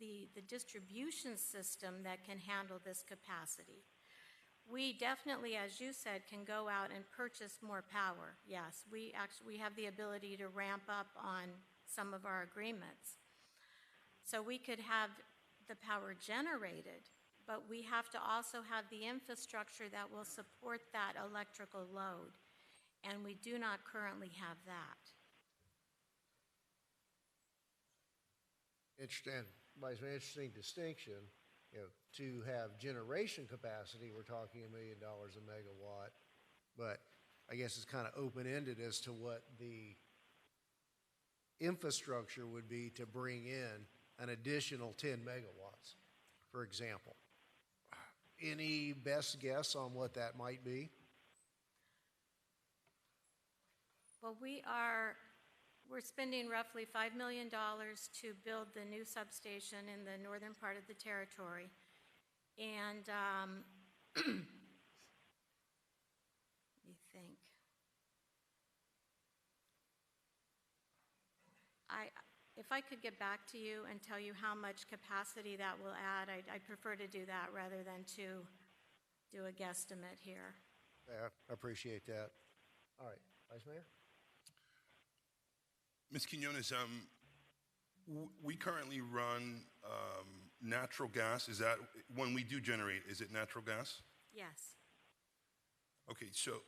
the distribution system that can handle this capacity. We definitely, as you said, can go out and purchase more power. Yes, we have the ability to ramp up on some of our agreements. So we could have the power generated, but we have to also have the infrastructure that will support that electrical load, and we do not currently have that. Interesting, by an interesting distinction, to have generation capacity, we're talking $1 million a megawatt, but I guess it's kind of open-ended as to what the infrastructure would be to bring in an additional 10 megawatts, for example. Any best guess on what that might be? Well, we're spending roughly $5 million to build the new substation in the northern part of the territory. And let me think. If I could get back to you and tell you how much capacity that will add, I'd prefer to do that rather than to do a guesstimate here. Yeah, I appreciate that. All right, Vice Mayor? Ms. Quinones, we currently run natural gas. Is that, when we do generate, is it natural gas? Yes. Okay, so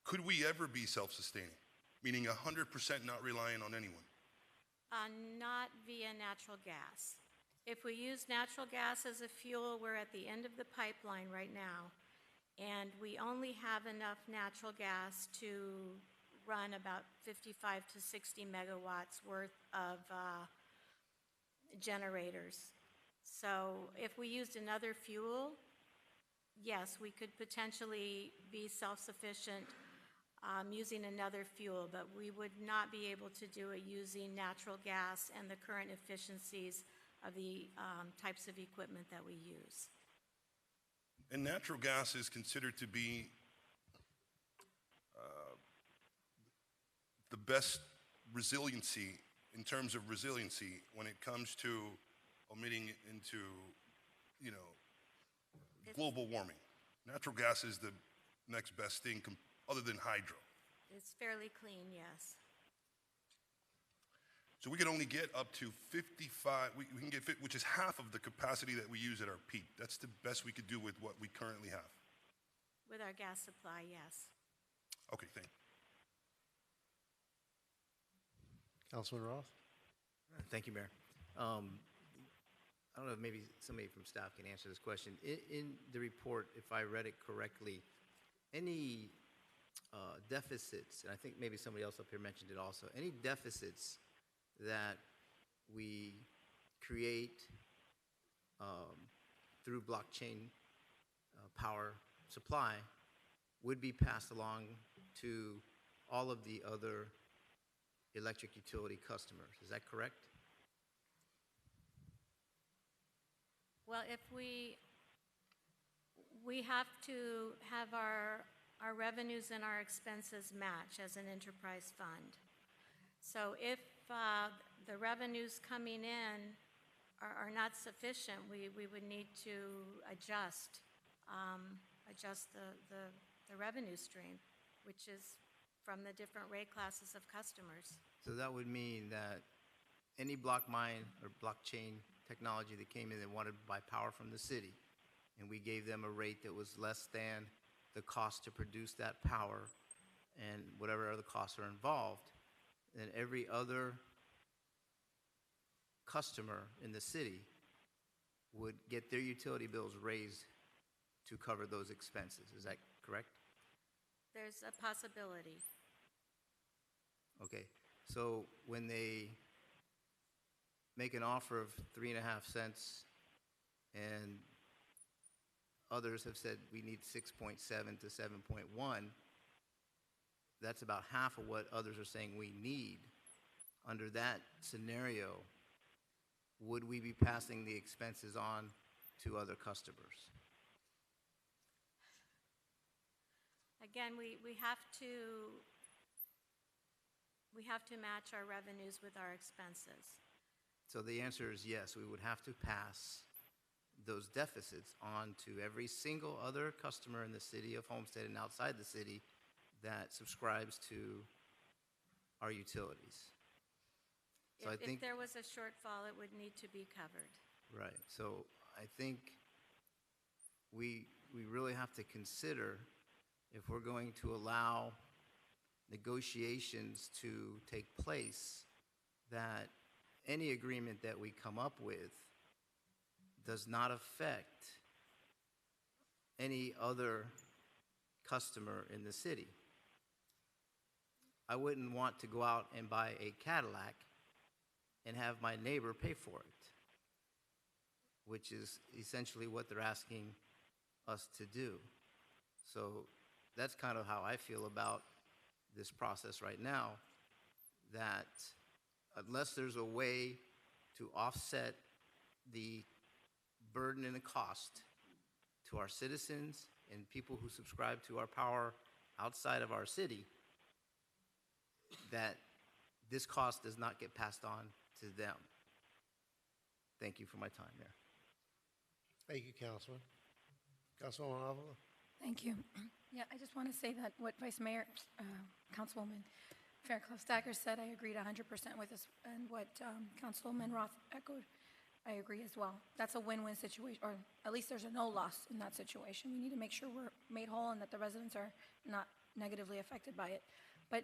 could we ever be self-sustaining, meaning 100% not relying on anyone? Not via natural gas. If we use natural gas as a fuel, we're at the end of the pipeline right now, and we only have enough natural gas to run about 55 to 60 megawatts worth of generators. So if we used another fuel, yes, we could potentially be self-sufficient using another fuel, but we would not be able to do it using natural gas and the current efficiencies of the types of equipment that we use. And natural gas is considered to be the best resiliency in terms of resiliency when it comes to omitting into, global warming. Natural gas is the next best thing other than hydro. It's fairly clean, yes. So we can only get up to 55, we can get, which is half of the capacity that we use at our peak. That's the best we could do with what we currently have. With our gas supply, yes. Okay, thank you. Councilman Roth? Thank you, Mayor. I don't know if maybe somebody from staff can answer this question. In the report, if I read it correctly, any deficits, and I think maybe somebody else up here mentioned it also, any deficits that we create through blockchain power supply would be passed along to all of the other electric utility customers. Is that correct? Well, if we have to have our revenues and our expenses match as an enterprise fund. So if the revenues coming in are not sufficient, we would need to adjust the revenue stream, which is from the different rate classes of customers. So that would mean that any block mine or blockchain technology that came in and wanted to buy power from the city, and we gave them a rate that was less than the cost to produce that power and whatever other costs are involved, then every other customer in the city would get their utility bills raised to cover those expenses. Is that correct? There's a possibility. Okay, so when they make an offer of 3.5 cents and others have said we need 6.7 to 7.1, that's about half of what others are saying we need. Under that scenario, would we be passing the expenses on to other customers? Again, we have to match our revenues with our expenses. So the answer is yes, we would have to pass those deficits on to every single other customer in the city of Homestead and outside the city that subscribes to our utilities. So I think If there was a shortfall, it would need to be covered. right. So I think we really have to consider if we're going to allow negotiations to take place, that any agreement that we come up with does not affect any other customer in the city. I wouldn't want to go out and buy a Cadillac and have my neighbor pay for it, which is essentially what they're asking us to do. So that's kind of how I feel about this process right now, that unless there's a way to offset the burden and the cost to our citizens and people who subscribe to our power outside of our city, that this cost does not get passed on to them. Thank you for my time, Mayor. Thank you, Councilman. Councilwoman Avila? Thank you. Yeah, I just want to say that what Vice Mayor, Councilwoman Fairclough-Stacker said, I agreed 100% with this, and what Councilwoman Roth echoed, I agree as well. That's a win-win situation, or at least there's a no loss in that situation. We need to make sure we're made whole and that the residents are not negatively affected by it. But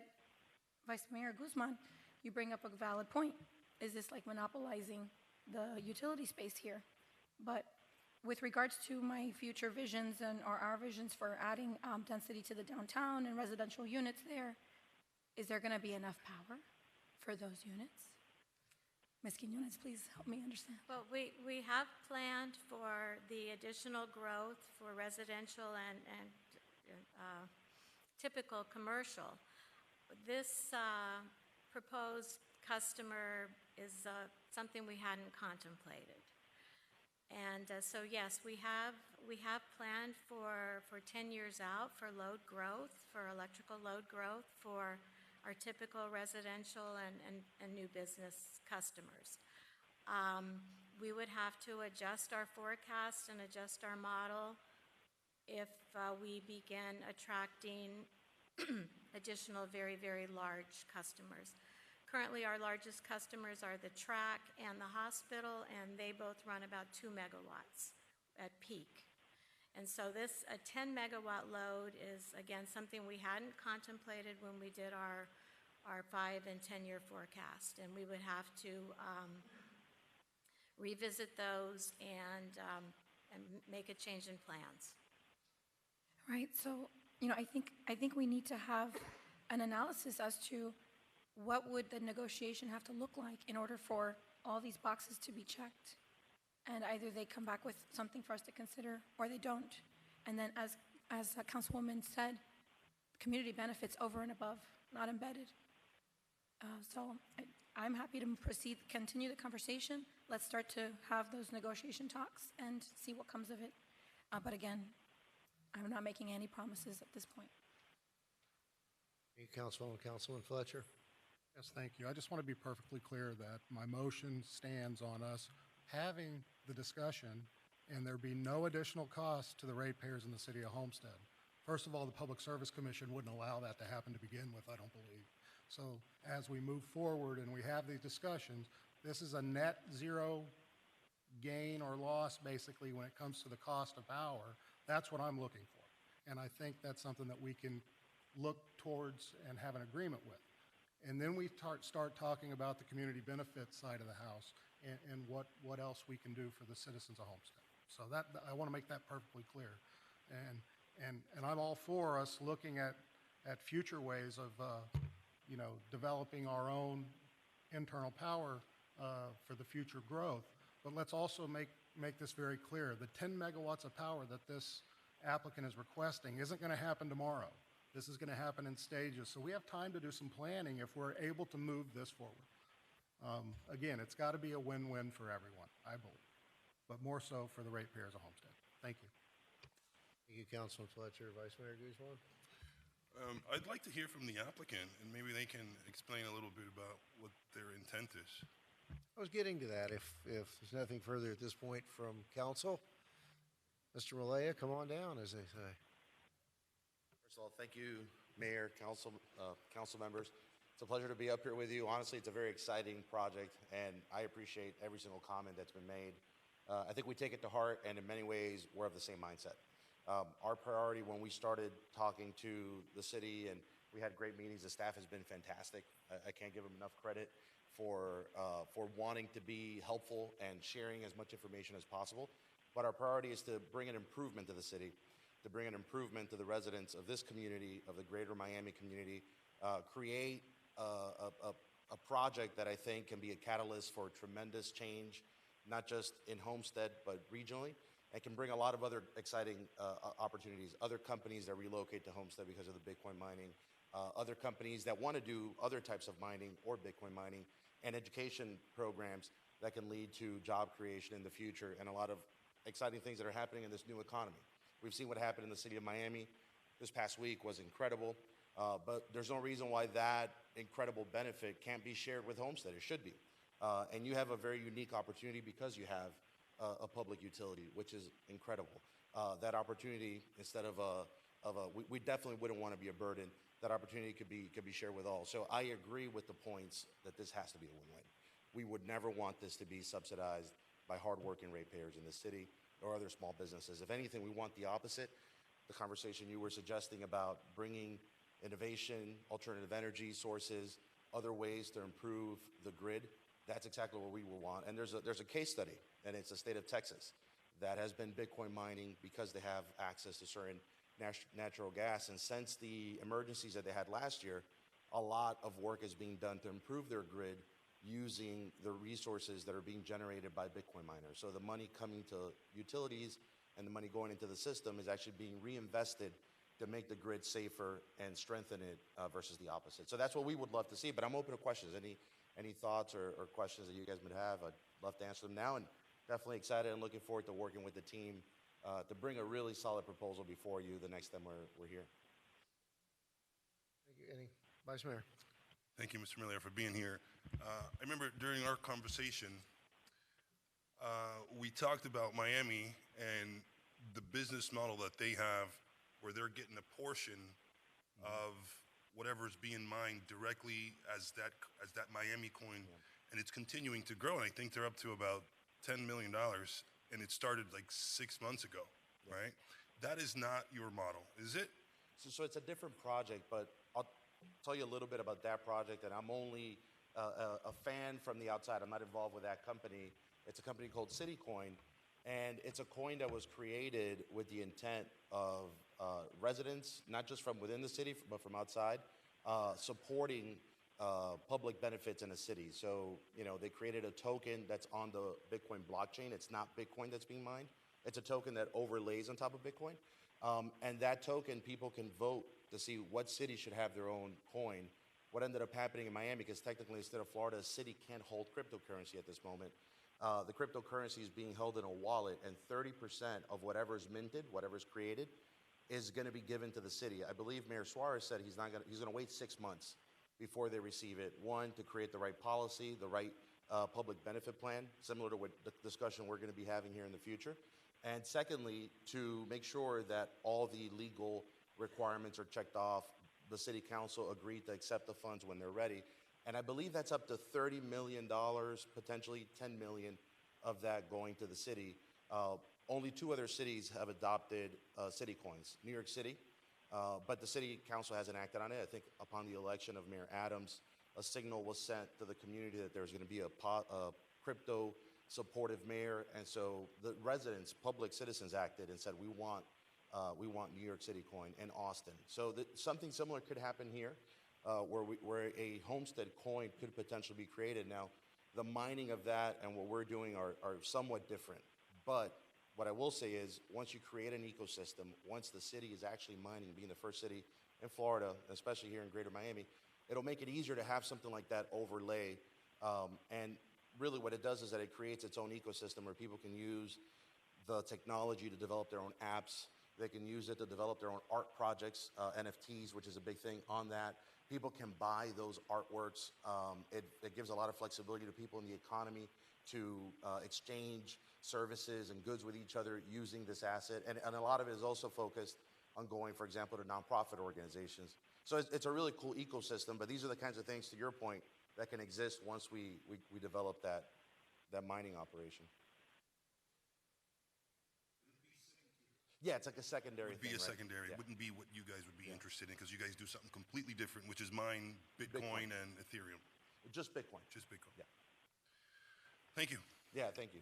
Vice Mayor Guzman, you bring up a valid point. Is this like monopolizing the utility space here? But with regards to my future visions or our visions for adding density to the downtown and residential units there, is there going to be enough power for those units? Ms. Quinones, please help me understand. Well, we have planned for the additional growth for residential and typical commercial. This proposed customer is something we hadn't contemplated. And so yes, we have planned for 10 years out for load growth, for electrical load growth for our typical residential and new business customers. We would have to adjust our forecast and adjust our model if we begin attracting additional very, very large customers. Currently, our largest customers are the track and the hospital, and they both run about 2 megawatts at peak. And so this, a 10 megawatt load is, again, something we hadn't contemplated when we did our 5 and 10-year forecast. And we would have to revisit those and make a change in plans. Right, so, I think we need to have an analysis as to what would the negotiation have to look like in order for all these boxes to be checked? And either they come back with something for us to consider or they don't. And then as Councilwoman said, community benefits over and above, not embedded. So I'm happy to continue the conversation. Let's start to have those negotiation talks and see what comes of it. But again, I'm not making any promises at this point. Thank you, Councilwoman. Councilman Fletcher? Yes, thank you. I just want to be perfectly clear that my motion stands on us having the discussion and there be no additional cost to the ratepayers in the city of Homestead. First of all, the Public Service Commission wouldn't allow that to happen to begin with, I don't believe. So as we move forward and we have these discussions, This is a net zero gain or loss, basically, when it comes to the cost of power. That's what I'm looking for. And I think that's something that we can look towards and have an agreement with. And then we start talking about the community benefits side of the house and what else we can do for the citizens of Homestead. So that, I want to make that perfectly clear. And I'm all for us looking at future ways of, developing our own internal power for the future growth. But let's also make this very clear. The 10 megawatts of power that this applicant is requesting isn't going to happen tomorrow. This is going to happen in stages. So we have time to do some planning if we're able to move this forward. Again, it's got to be a win-win for everyone, I believe, but more so for the ratepayers of Homestead. Thank you. Thank you, Councilman Fletcher. Vice Mayor Guzman? I'd like to hear from the applicant, and maybe they can explain a little bit about what their intent is. I was getting to that. If there's nothing further at this point from council, Mr. Malaya, come on down, as they say. First of all, thank you, Mayor, council members. It's a pleasure to be up here with you. Honestly, it's a very exciting project, and I appreciate every single comment that's been made. I think we take it to heart, and in many ways, we're of the same mindset. Our priority when we started talking to the city, and we had great meetings, the staff has been fantastic. I can't give them enough credit for wanting to be helpful and sharing as much information as possible. But our priority is to bring an improvement to the city, to bring an improvement to the residents of this community, of the greater Miami community, create a project that I think can be a catalyst for tremendous change, not just in Homestead, but regionally, and can bring a lot of other exciting opportunities, other companies that relocate to Homestead because of the Bitcoin mining, other companies that want to do other types of mining or Bitcoin mining, and education programs that can lead to job creation in the future, and a lot of exciting things that are happening in this new economy. We've seen what happened in the city of Miami this past week was incredible, but there's no reason why that incredible benefit can't be shared with Homestead. It should be. And you have a very unique opportunity because you have a public utility, which is incredible. That opportunity, instead of we definitely wouldn't want to be a burden. That opportunity could be shared with all. So I agree with the points that this has to be a win-win. We would never want this to be subsidized by hardworking ratepayers in the city or other small businesses. If anything, we want the opposite. The conversation you were suggesting about bringing innovation, alternative energy sources, other ways to improve the grid, that's exactly what we would want. And there's a case study, and it's the state of Texas that has been Bitcoin mining because they have access to certain natural gas. And since the emergencies that they had last year, a lot of work is being done to improve their grid using the resources that are being generated by Bitcoin miners. So the money coming to utilities and the money going into the system is actually being reinvested to make the grid safer and strengthen it versus the opposite. So that's what we would love to see, but I'm open to questions. Any thoughts or questions that you guys would have, I'd love to answer them now, and definitely excited and looking forward to working with the team to bring a really solid proposal before you the next time we're here. Thank you. Any Vice Mayor? Thank you, Mr. Miller, for being here. I remember during our conversation, we talked about Miami and the business model that they have where they're getting a portion of whatever's being mined directly as that Miami coin, and it's continuing to grow. And I think they're up to about $10 million, and it started like 6 months ago, right? That is not your model, is it? So it's a different project, but I'll tell you a little bit about that project, and I'm only a fan from the outside. I'm not involved with that company. It's a company called CityCoin, and it's a coin that was created with the intent of residents, not just from within the city, but from outside, supporting public benefits in a city. So, they created a token that's on the Bitcoin blockchain. It's not Bitcoin that's being mined. It's a token that overlays on top of Bitcoin. And that token, people can vote to see what city should have their own coin. What ended up happening in Miami, because technically instead of Florida, a city can't hold cryptocurrency at this moment. The cryptocurrency is being held in a wallet, and 30% of whatever's minted, whatever's created, is going to be given to the city. I believe Mayor Suarez said he's going to wait 6 months before they receive it. One, to create the right policy, the right public benefit plan, similar to what the discussion we're going to be having here in the future. And secondly, to make sure that all the legal requirements are checked off. The city council agreed to accept the funds when they're ready. And I believe that's up to $30 million, potentially $10 million of that going to the city. Only 2 other cities have adopted city coins, New York City, but the city council hasn't acted on it. I think upon the election of Mayor Adams, a signal was sent to the community that there's going to be a crypto supportive mayor, and so the residents, public citizens acted and said, we want New York City coin in Austin. So something similar could happen here, where a homestead coin could potentially be created. Now, the mining of that and what we're doing are somewhat different, but what I will say is, once you create an ecosystem, once the city is actually mining, being the first city in Florida, especially here in Greater Miami, it'll make it easier to have something like that overlay. And really what it does is that it creates its own ecosystem where people can use the technology to develop their own apps. They can use it to develop their own art projects, NFTs, which is a big thing on that. People can buy those artworks. It gives a lot of flexibility to people in the economy to exchange services and goods with each other using this asset. And a lot of it is also focused on going, for example, to nonprofit organizations. So it's a really cool ecosystem, but these are the kinds of things, to your point, that can exist once we develop that mining operation. Yeah, it's like a secondary Would be thing, a right? secondary. Yeah. It wouldn't be what you guys would be interested in, because you guys do something completely different, which is mine Bitcoin and Ethereum. Just Bitcoin. Just Bitcoin. Yeah. Thank you. Yeah, thank you.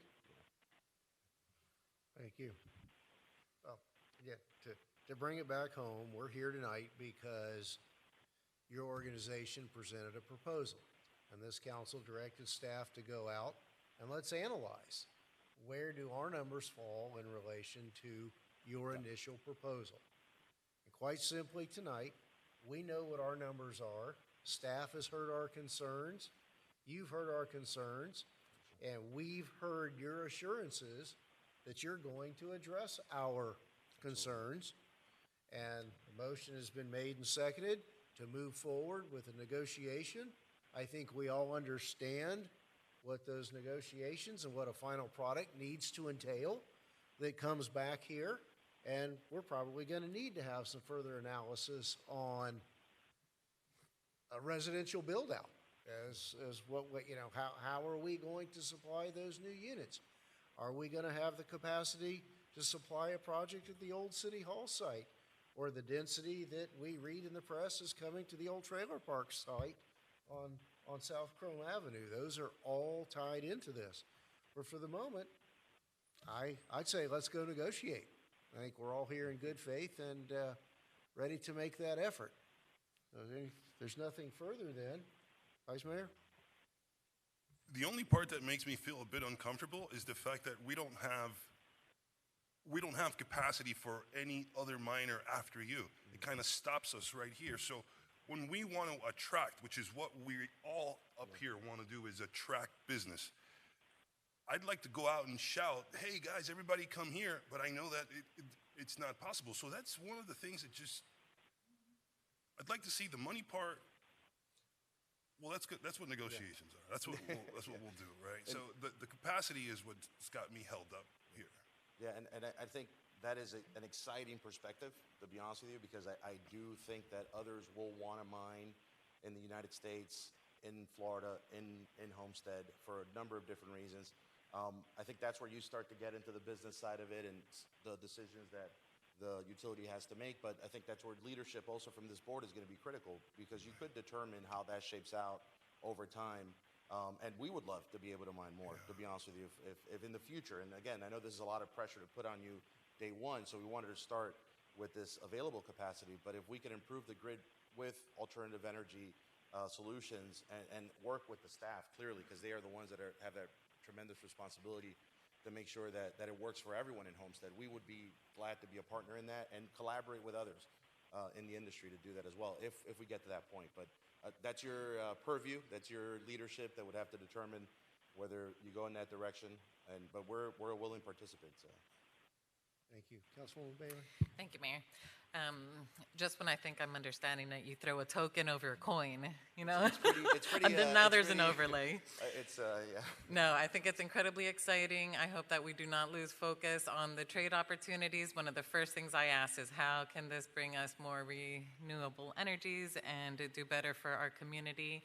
Thank you. Well, yeah, to bring it back home, we're here tonight because your organization presented a proposal, and this council directed staff to go out and let's analyze, where do our numbers fall in relation to your initial proposal? And quite simply tonight, we know what our numbers are. Staff has heard our concerns. You've heard our concerns. And we've heard your assurances that you're going to address our concerns. And the motion has been made and seconded to move forward with a negotiation. I think we all understand what those negotiations and what a final product needs to entail that comes back here. And we're probably going to need to have some further analysis on a residential build out as what, you know, how are we going to supply those new units? Are we going to have the capacity to supply a project at the old City Hall site, or the density that we read in the press is coming to the old trailer park site on South Chrome Avenue? Those are all tied into this. But for the moment, I'd say let's go negotiate. I think we're all here in good faith and ready to make that effort. So there's nothing further then. Vice Mayor? The only part that makes me feel a bit uncomfortable is the fact that we don't have capacity for any other miner after you. It kind of stops us right here. So when we want to attract, which is what we all up here want to do, is attract business. I'd like to go out and shout, hey guys, everybody come here, but I know that it's not possible. So that's one of the things that I'd like to see the money part. Well, that's good. That's what negotiations are. That's what we'll do, right? So the capacity is what's got me held up here. Yeah, and I think that is an exciting perspective, to be honest with you, because I do think that others will want to mine in the United States, in Florida, in Homestead, for a number of different reasons. I think that's where you start to get into the business side of it and the decisions that the utility has to make, but I think that's where leadership also from this board is going to be critical, because you could determine how that shapes out over time. And we would love to be able to mine more, to be honest with you, if in the future, and again, I know this is a lot of pressure to put on you day one, so we wanted to start with this available capacity, but if we can improve the grid with alternative energy solutions and work with the staff, clearly, because they are the ones that have that tremendous responsibility to make sure that it works for everyone in Homestead. We would be glad to be a partner in that and collaborate with others in the industry to do that as well, if we get to that point. But that's your purview, that's your leadership that would have to determine whether you go in that direction. But we're a willing participant. So. Thank you. Councilwoman Bailey? Thank you, Mayor. Just when I think I'm understanding it, you throw a token over a coin, you know? It's pretty, and then now there's an overlay. Yeah. No, I think it's incredibly exciting. I hope that we do not lose focus on the trade opportunities. One of the first things I ask is, how can this bring us more renewable energies and do better for our community?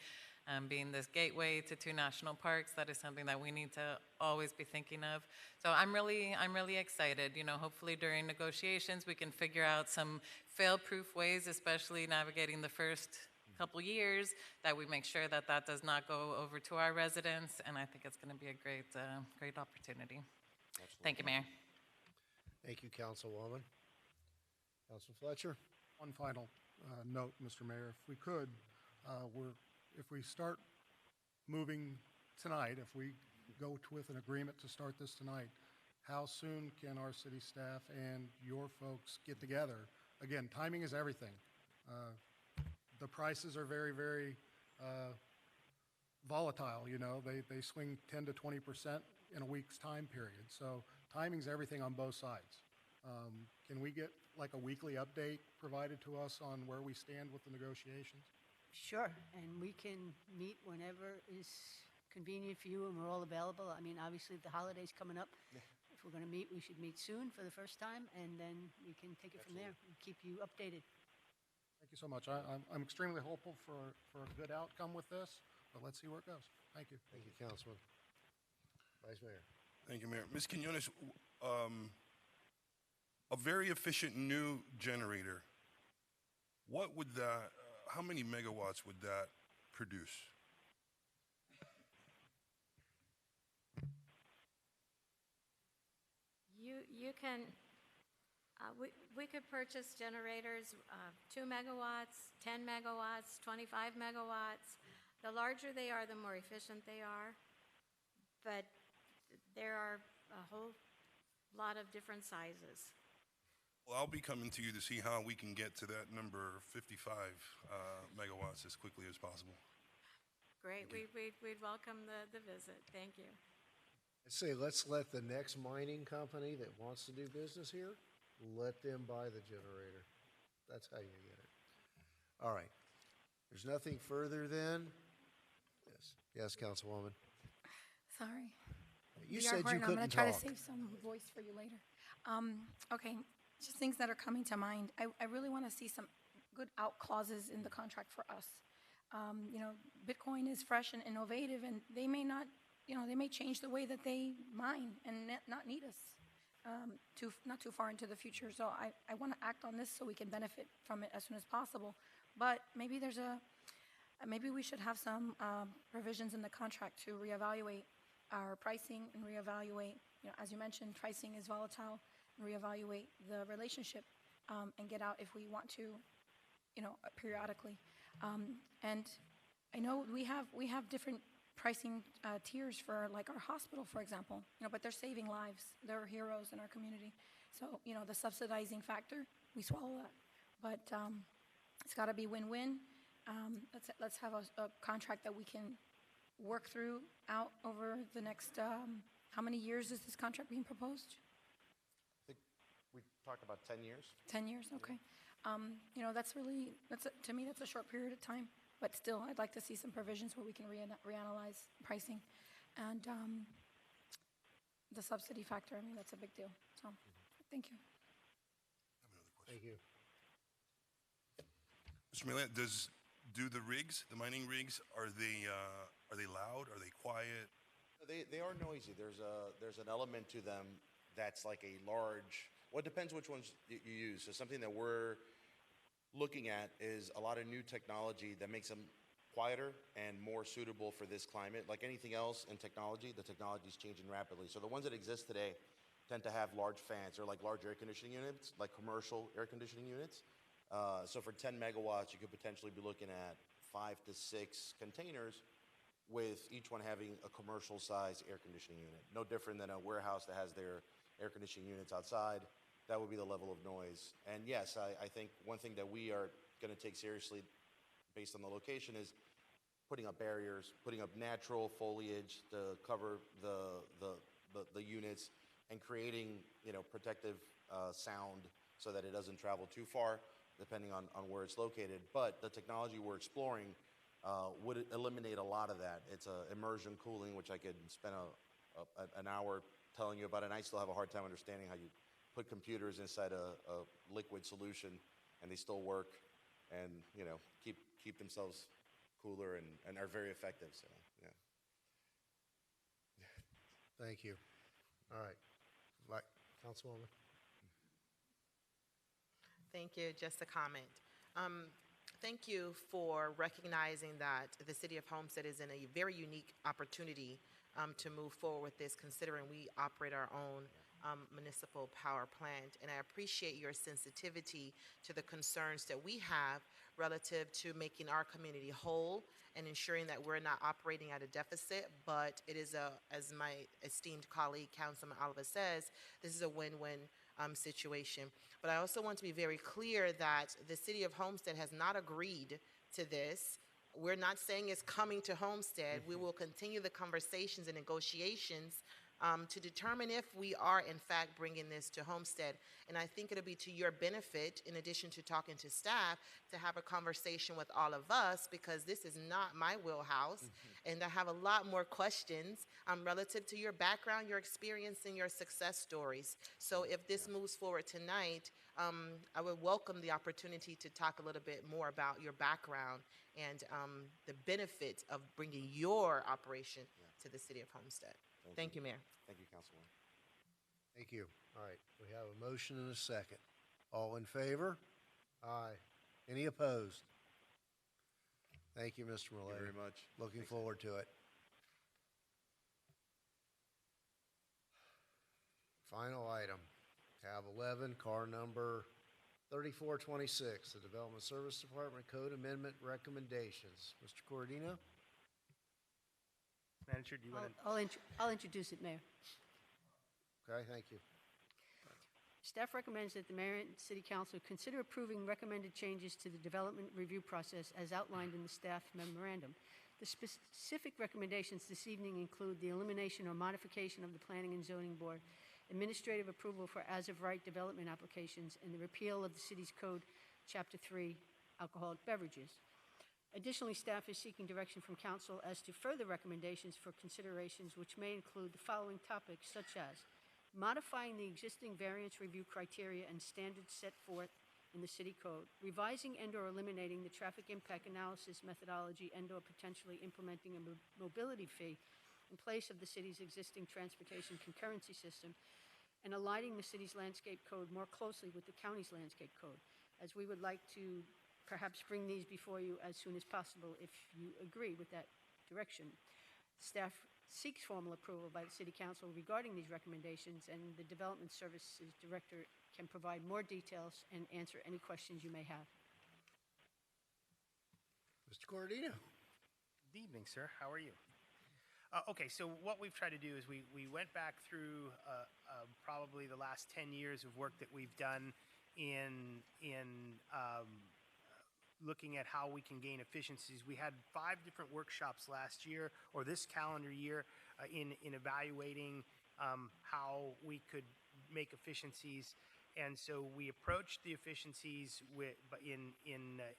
being this gateway to two national parks, that is something that we need to always be thinking of. So I'm really excited. You know, hopefully during negotiations, we can figure out some fail-proof ways, especially navigating the first couple years, that we make sure that that does not go over to our residents, and I think it's going to be a great opportunity. Thank you, Mayor. Thank you, Councilwoman. Councilman Fletcher? One final note, Mr. Mayor, if we could, if we start moving tonight, if we go with an agreement to start this tonight, how soon can our city staff and your folks get together? Again, timing is everything. The prices are very, very volatile, you know. They swing 10 to 20% in a week's time period. So timing's everything on both sides. Can we get like a weekly update provided to us on where we stand with the negotiations? Sure, and we can meet whenever is convenient for you, and we're all available. I mean, obviously, the holiday's coming up. If we're going to meet, we should meet soon for the first time, and then we can take it from there and keep you updated. Thank you so much. I'm extremely hopeful for a good outcome with this, but let's see where it goes. Thank you. Thank you, Councilman. Vice Mayor? Thank you, Mayor. Ms. Quinones, a very efficient new generator, what would that, how many megawatts would that produce? You can, we could purchase generators, 2 megawatts, 10 megawatts, 25 megawatts. The larger they are, the more efficient they are. But there are a whole lot of different sizes. Well, I'll be coming to you to see how we can get to that number 55 megawatts as quickly as possible. Great, we'd welcome the visit. Thank you. I say let's let the next mining company that wants to do business here, let them buy the generator. That's how you get it. All right. There's nothing further then? Yes. Yes, Councilwoman. Sorry. You We are said hard, you and I'm couldn't going to try to talk. save some voice for you later. Okay, just things that are coming to mind. I really want to see some good out clauses in the contract for us. You know, Bitcoin is fresh and innovative, and they may not, you know, they may change the way that they mine and not need us not too far into the future. So I want to act on this so we can benefit from it as soon as possible. But maybe maybe we should have some provisions in the contract to reevaluate our pricing and reevaluate, you know, as you mentioned, pricing is volatile, and reevaluate the relationship and get out if we want to, you know, periodically. And I know we have different pricing tiers for like our hospital, for example, you know, but they're saving lives. They're heroes in our community. So, you know, the subsidizing factor, we swallow that. But it's got to be win-win. Let's have a contract that we can work through out over the next, how many years is this contract being proposed? I think we talked about 10 years. 10 years, okay. You know, to me, that's a short period of time. But still, I'd like to see some provisions where we can reanalyze pricing. And the subsidy factor, I mean, that's a big deal. So, thank you. Thank you. Mr. Millet, do the rigs, the mining rigs, are they loud? Are they quiet? They are noisy. There's an element to them that's like a large, well, it depends which ones you use. So something that we're looking at is a lot of new technology that makes them quieter and more suitable for this climate. Like anything else in technology, the technology is changing rapidly. So the ones that exist today tend to have large fans or like large air conditioning units, like commercial air conditioning units. So for 10 megawatts, you could potentially be looking at 5 to 6 containers with each one having a commercial size air conditioning unit. No different than a warehouse that has their air conditioning units outside. That would be the level of noise. And yes, I think one thing that we are going to take seriously based on the location is putting up barriers, putting up natural foliage to cover the units and creating, you know, protective sound so that it doesn't travel too far depending on where it's located. But the technology we're exploring would eliminate a lot of that. It's immersion cooling, which I could spend an hour telling you about, and I still have a hard time understanding how you put computers inside a liquid solution and they still work and, you know, keep themselves cooler and are very effective, so, yeah. Thank you. All right. Like, Councilwoman? Thank you. Just a comment. Thank you for recognizing that the City of Homestead is in a very unique opportunity to move forward with this, considering we operate our own municipal power plant. And I appreciate your sensitivity to the concerns that we have relative to making our community whole and ensuring that we're not operating at a deficit, but it is as my esteemed colleague, Councilman Oliver says, this is a win-win situation. But I also want to be very clear that the City of Homestead has not agreed to this. We're not saying it's coming to Homestead. We will continue the conversations and negotiations to determine if we are, in fact, bringing this to Homestead. And I think it'll be to your benefit, in addition to talking to staff, to have a conversation with all of us, because this is not my wheelhouse. And I have a lot more questions relative to your background, your experience, and your success stories. So if this moves forward tonight, I would welcome the opportunity to talk a little bit more about your background and the benefits of bringing your operation to the City of Homestead. Thank you, Mayor. Thank you, Councilwoman. Thank you. All right, we have a motion and a second. All in favor? Aye. Any opposed? Thank you, Mr. Malay. Thank you very much. Looking forward to it. Final item, tab 11, car number 3426, the Development Service Department Code Amendment Recommendations. Mr. Cordino? Manager, do you want to? I'll introduce it, Mayor. Okay, thank you. Staff recommends that the mayor and city council consider approving recommended changes to the development review process as outlined in the staff memorandum. The specific recommendations this evening include the elimination or modification of the Planning and Zoning Board, administrative approval for as-of-right development applications, and the repeal of the city's code, Chapter 3, alcoholic beverages. Additionally, staff is seeking direction from council as to further recommendations for considerations, which may include the following topics, such as modifying the existing variance review criteria and standards set forth in the city code, revising and/or eliminating the traffic impact analysis methodology and/or potentially implementing a mobility fee in place of the city's existing transportation concurrency system, and aligning the city's landscape code more closely with the county's landscape code, as we would like to perhaps bring these before you as soon as possible if you agree with that direction. Staff seeks formal approval by the City Council regarding these recommendations, and the Development Services Director can provide more details and answer any questions you may have. Mr. Cordino? Good evening, sir. How are you? Okay, so what we've tried to do is we went back through probably the last 10 years of work that we've done in looking at how we can gain efficiencies. We had 5 different workshops last year, or this calendar year, in evaluating how we could make efficiencies. And so we approached the efficiencies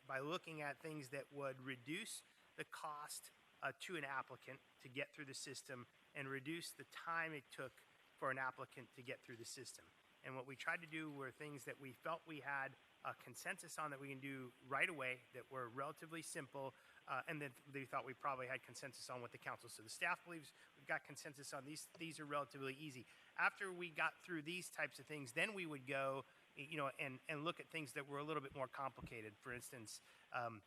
by looking at things that would reduce the cost to an applicant to get through the system and reduce the time it took for an applicant to get through the system. And what we tried to do were things that we felt we had a consensus on that we can do right away, that were relatively simple, and that they thought we probably had consensus on with the council. So the staff believes we've got consensus on these. These are relatively easy. After we got through these types of things, then we would go, and look at things that were a little bit more complicated. For instance, I'm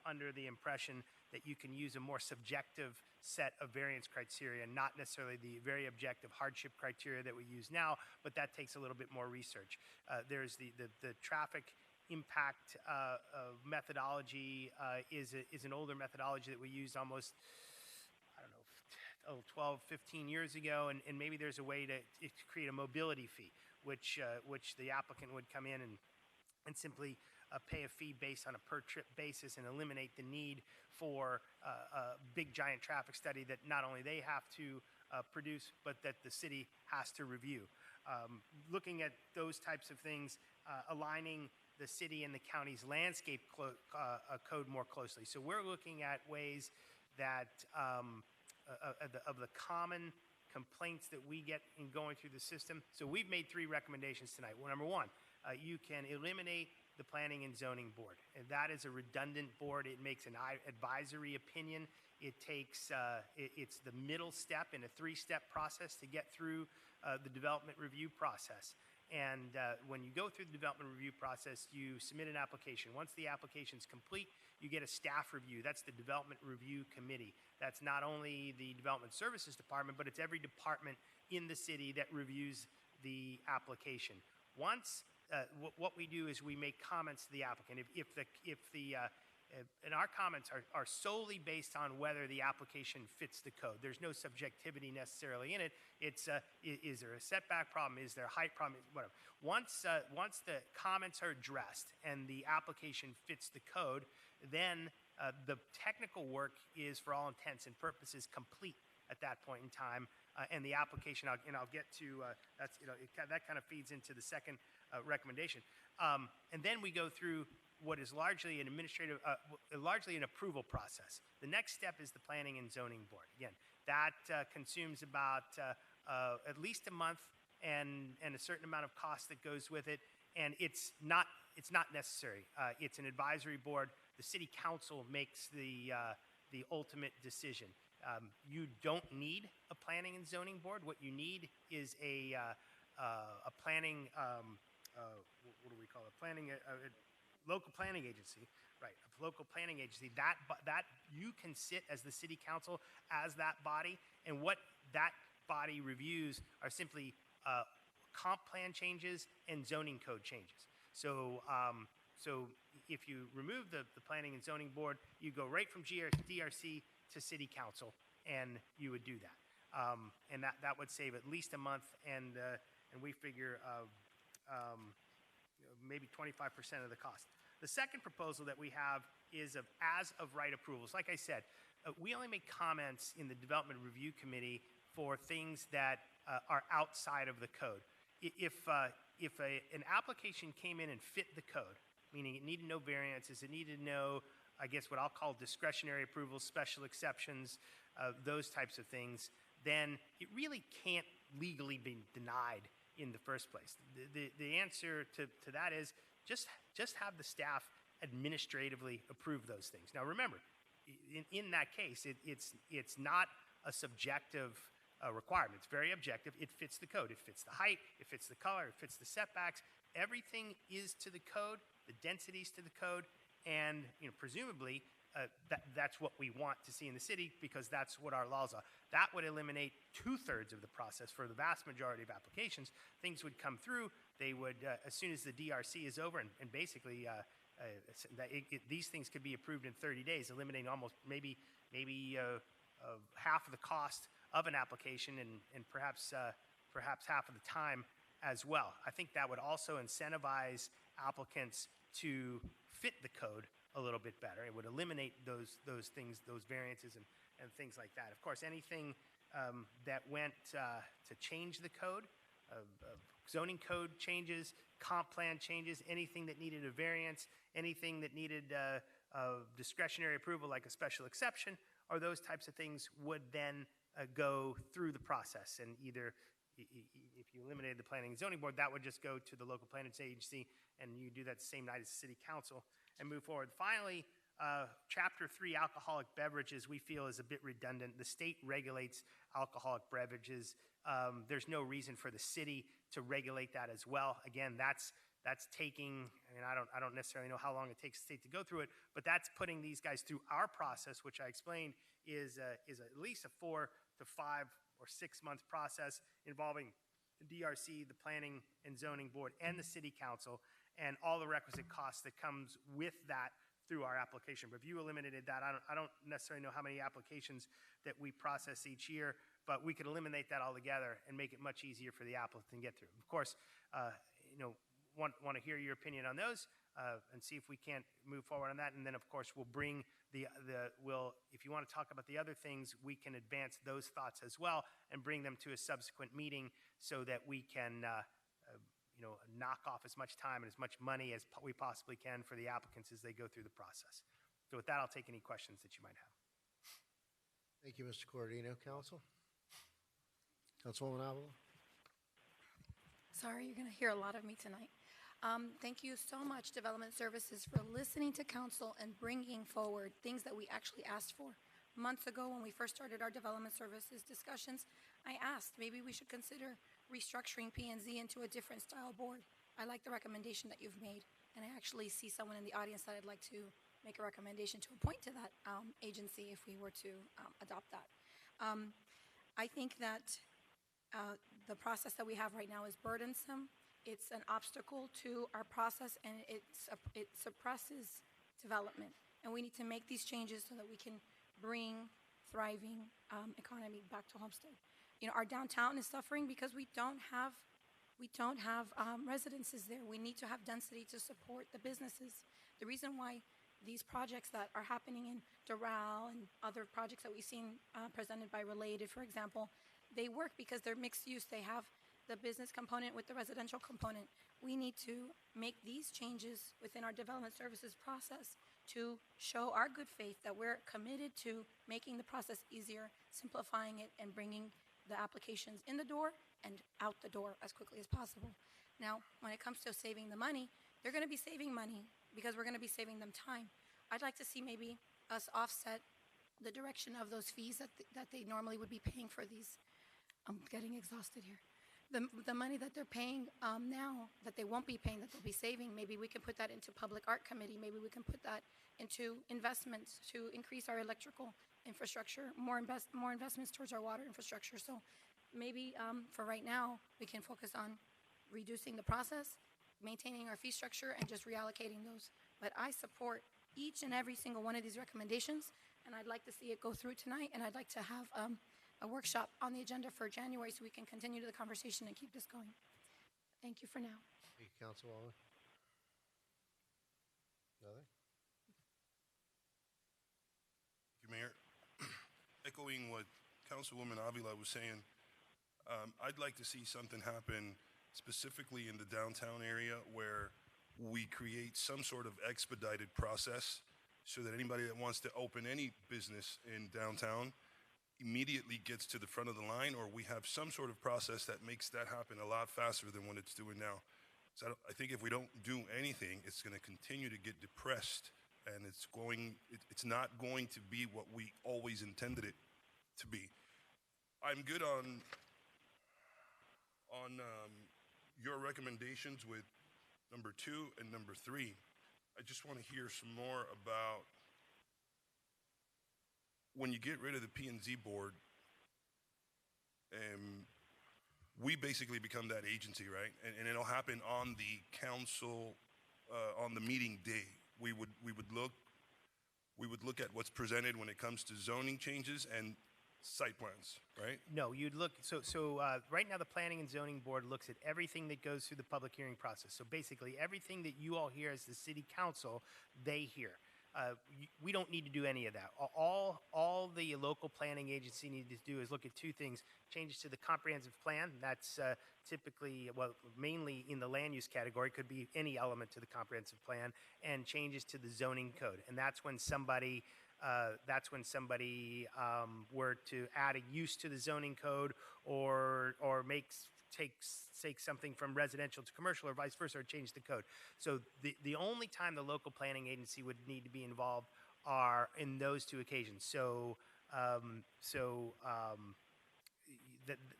under the impression that you can use a more subjective set of variance criteria, not necessarily the very objective hardship criteria that we use now, but that takes a little bit more research. There's the traffic impact methodology is an older methodology that we used almost, 12, 15 years ago, and maybe there's a way to create a mobility fee, which the applicant would come in and simply pay a fee based on a per trip basis and eliminate the need for a big giant traffic study that not only they have to produce, but that the city has to review. Looking at those types of things, aligning the city and the county's landscape code more closely. So we're looking at ways that of the common complaints that we get in going through the system. So we've made 3 recommendations tonight. Well, number 1, you can eliminate the Planning and Zoning Board. And that is a redundant board. It makes an advisory opinion. It takes, it's the middle step in a three-step process to get through the development review process. And when you go through the development review process, you submit an application. Once the application is complete, you get a staff review. That's the Development Review Committee. That's not only the Development Services Department, but it's every department in the city that reviews the application. Once, what we do is we make comments to the applicant. And our comments are solely based on whether the application fits the code. There's no subjectivity necessarily in it. It's, is there a setback problem? Is there a height problem? Whatever. Once the comments are addressed and the application fits the code, then the technical work is, for all intents and purposes, complete at that point in time. And the application, I'll get to, that kind of feeds into the second recommendation. And then we go through what is largely an administrative, largely an approval process. The next step is the Planning and Zoning Board. Again, that consumes about at least a month and a certain amount of cost that goes with it. And it's not necessary. It's an advisory board. The city council makes the ultimate decision. You don't need a Planning and Zoning Board. What you need is a planning, what do we call it? Local planning agency, right? A local planning agency. That you can sit as the city council as that body, and what that body reviews are simply comp plan changes and zoning code changes. So, if you remove the Planning and Zoning Board, you go right from DRC to City Council, and you would do that. And that would save at least a month, and we figure maybe 25% of the cost. The second proposal that we have is of as-of-right approvals. Like I said, we only make comments in the Development Review Committee for things that are outside of the code. If an application came in and fit the code, meaning it needed no variances, it needed no, I guess what I'll call discretionary approvals, special exceptions, those types of things, then it really can't legally be denied in the first place. The answer to that is just have the staff administratively approve those things. Now remember, in that case, it's not a subjective requirement. It's very objective. It fits the code. It fits the height. It fits the color. It fits the setbacks. Everything is to the code. The density's to the code, and presumably that's what we want to see in the city because that's what our laws are. That would eliminate 2/3 of the process for the vast majority of applications. Things would come through. They would, as soon as the DRC is over, and basically these things could be approved in 30 days, eliminating almost maybe half of the cost of an application and perhaps half of the time as well. I think that would also incentivize applicants to fit the code a little bit better. It would eliminate those things, those variances and things like that. Of course, anything that went to change the code, zoning code changes, comp plan changes, anything that needed a variance, anything that needed discretionary approval like a special exception, or those types of things would then go through the process. And either, if you eliminated the Planning and Zoning Board, that would just go to the local planning agency, and you do that the same night as the City Council and move forward. Finally, Chapter 3, alcoholic beverages, we feel is a bit redundant. The state regulates alcoholic beverages. There's no reason for the city to regulate that as well. Again, that's taking, I don't necessarily know how long it takes the state to go through it, but that's putting these guys through our process, which I explained is at least a 4 to 5 or 6 month process involving the DRC, the Planning and Zoning Board, and the City Council, and all the requisite costs that comes with that through our application. But if you eliminated that, I don't necessarily know how many applications that we process each year, but we could eliminate that altogether and make it much easier for the applicant to get through. Of course, want to hear your opinion on those and see if we can't move forward on that. And then, of course, we'll bring if you want to talk about the other things, we can advance those thoughts as well and bring them to a subsequent meeting so that we can knock off as much time and as much money as we possibly can for the applicants as they go through the process. So with that, I'll take any questions that you might have. Thank you, Mr. Cordino. Council? Councilwoman Avila? Sorry, you're going to hear a lot of me tonight. Thank you so much, Development Services, for listening to council and bringing forward things that we actually asked for. Months ago, when we first started our Development Services discussions, I asked maybe we should consider restructuring P&Z into a different style board. I like the recommendation that you've made, and I actually see someone in the audience that I'd like to make a recommendation to appoint to that agency if we were to adopt that. I think that the process that we have right now is burdensome. It's an obstacle to our process, and it suppresses development. And we need to make these changes so that we can bring thriving economy back to Homestead. You know, our downtown is suffering because we don't have residences there. We need to have density to support the businesses. The reason why these projects that are happening in Doral and other projects that we've seen presented by Related, for example, they work because they're mixed use. They have the business component with the residential component. We need to make these changes within our development services process to show our good faith that we're committed to making the process easier, simplifying it, and bringing the applications in the door and out the door as quickly as possible. Now, when it comes to saving the money, they're going to be saving money because we're going to be saving them time. I'd like to see maybe us offset the direction of those fees that they normally would be paying for these. I'm getting exhausted here. The money that they're paying now, that they won't be paying, that they'll be saving, maybe we can put that into Public Art Committee. Maybe we can put that into investments to increase our electrical infrastructure, more investments towards our water infrastructure. So maybe for right now, we can focus on reducing the process, maintaining our fee structure, and just reallocating those. But I support each and every single one of these recommendations, and I'd like to see it go through tonight, and I'd like to have a workshop on the agenda for January so we can continue the conversation and keep this going. Thank you for now. Thank you, Councilwoman. Nothing? Thank you, Mayor. Echoing what Councilwoman Avila was saying, I'd like to see something happen specifically in the downtown area where we create some sort of expedited process so that anybody that wants to open any business in downtown immediately gets to the front of the line, or we have some sort of process that makes that happen a lot faster than what it's doing now. So I think if we don't do anything, it's going to continue to get depressed, and it's not going to be what we always intended it to be. I'm good on your recommendations with number 2 and number 3. I just want to hear some more about when you get rid of the P&Z board, we basically become that agency, right? And it'll happen on the council, on the meeting day. We would look at what's presented when it comes to zoning changes and site plans, right? No, you'd look, right now the Planning and Zoning Board looks at everything that goes through the public hearing process. So basically, everything that you all hear as the city council, they hear. We don't need to do any of that. All the local planning agency needs to do is look at 2 things: changes to the comprehensive plan. That's typically, well, mainly in the land use category, could be any element to the comprehensive plan, and changes to the zoning code. And that's when somebody were to add a use to the zoning code, or take something from residential to commercial, or vice versa, or change the code. So the only time the local planning agency would need to be involved are in those 2 occasions.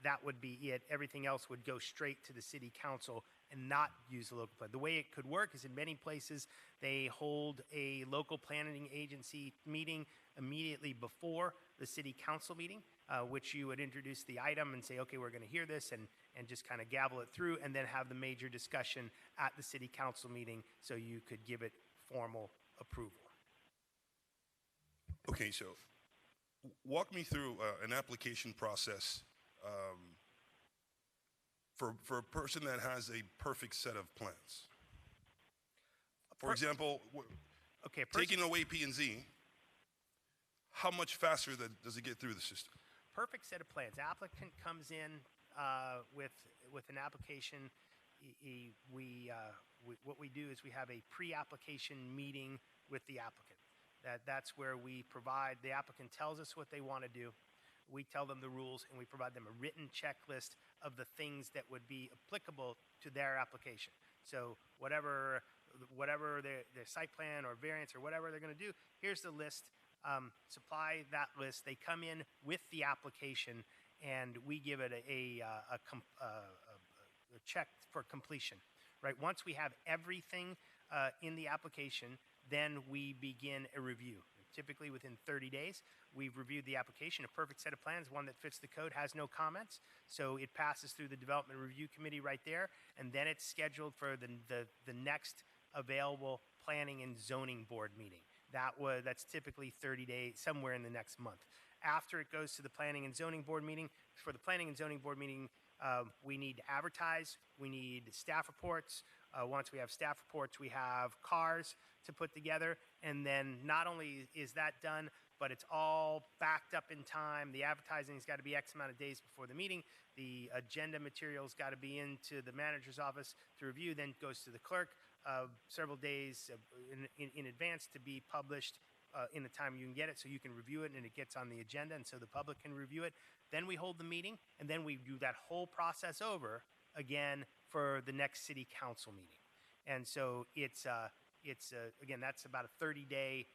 That would be it. Everything else would go straight to the city council and not use the local plan. The way it could work is in many places they hold a local planning agency meeting immediately before the city council meeting, which you would introduce the item and say, okay, we're going to hear this, and just kind of gavel it through, and then have the major discussion at the city council meeting so you could give it formal approval. Okay, so walk me through an application process for a person that has a perfect set of plans. For example, taking away P&Z, how much faster does it get through the system? Perfect set of plans. Applicant comes in with an application. What we do is we have a pre-application meeting with the applicant. That's where we provide, the applicant tells us what they want to do. We tell them the rules, and we provide them a written checklist of the things that would be applicable to their application. So whatever their site plan or variance or whatever they're going to do, here's the list. Supply that list. They come in with the application, and we give it a check for completion. Right. Once we have everything in the application, then we begin a review. Typically within 30 days, we've reviewed the application. A perfect set of plans, one that fits the code, has no comments. So it passes through the Development Review Committee right there, and then it's scheduled for the next available Planning and Zoning Board meeting. That's typically 30 days, somewhere in the next month. After it goes to the Planning and Zoning Board meeting, for the Planning and Zoning Board meeting, we need to advertise, we need staff reports. Once we have staff reports, we have cars to put together, and then not only is that done, but it's all backed up in time. The advertising's got to be X amount of days before the meeting. The agenda material's got to be into the manager's office to review, then goes to the clerk several days in advance to be published in the time you can get it, so you can review it and it gets on the agenda, and so the public can review it. Then we hold the meeting, and then we do that whole process over again for the next city council meeting. And so it's again, that's about a 30-day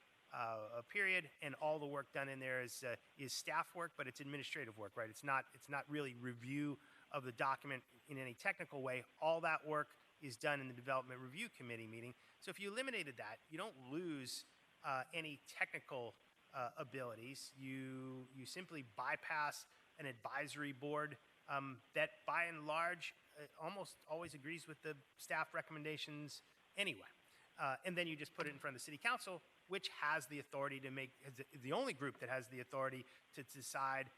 period, and all the work done in there is staff work, but it's administrative work, right? It's not really review of the document in any technical way. All that work is done in the Development Review Committee meeting. So if you eliminated that, you don't lose any technical abilities. You simply bypass an advisory board that, by and large, almost always agrees with the staff recommendations anyway. And then you just put it in front of the city council, which has the authority to make, is the only group that has the authority to decide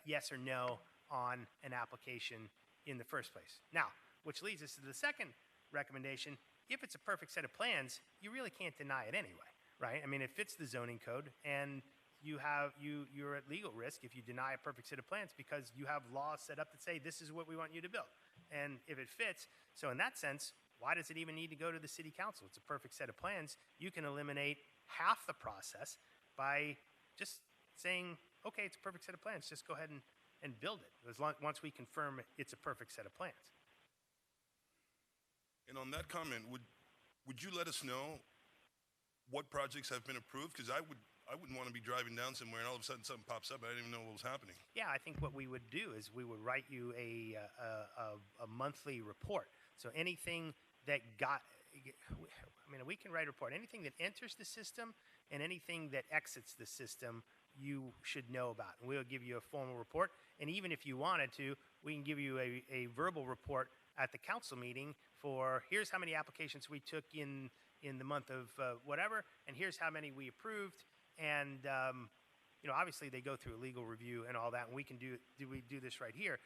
yes or no on an application in the first place. Now, which leads us to the second recommendation. If it's a perfect set of plans, you really can't deny it anyway, right? I mean, it fits the zoning code, and you're at legal risk if you deny a perfect set of plans, because you have laws set up that say this is what we want you to build. And if it fits, so in that sense, why does it even need to go to the city council? It's a perfect set of plans. You can eliminate half the process by just saying, okay, it's a perfect set of plans. Just go ahead and build it once we confirm it's a perfect set of plans. And on that comment, would you let us know what projects have been approved? Because I wouldn't want to be driving down somewhere and all of a sudden something pops up and I didn't even know what was happening. Yeah, I think what we would do is we would write you a monthly report. So anything that we can write a report. Anything that enters the system and anything that exits the system, you should know about. And we'll give you a formal report. And even if you wanted to, we can give you a verbal report at the council meeting for here's how many applications we took in the month of whatever, and here's how many we approved. And obviously they go through a legal review and all that, and we do this right here.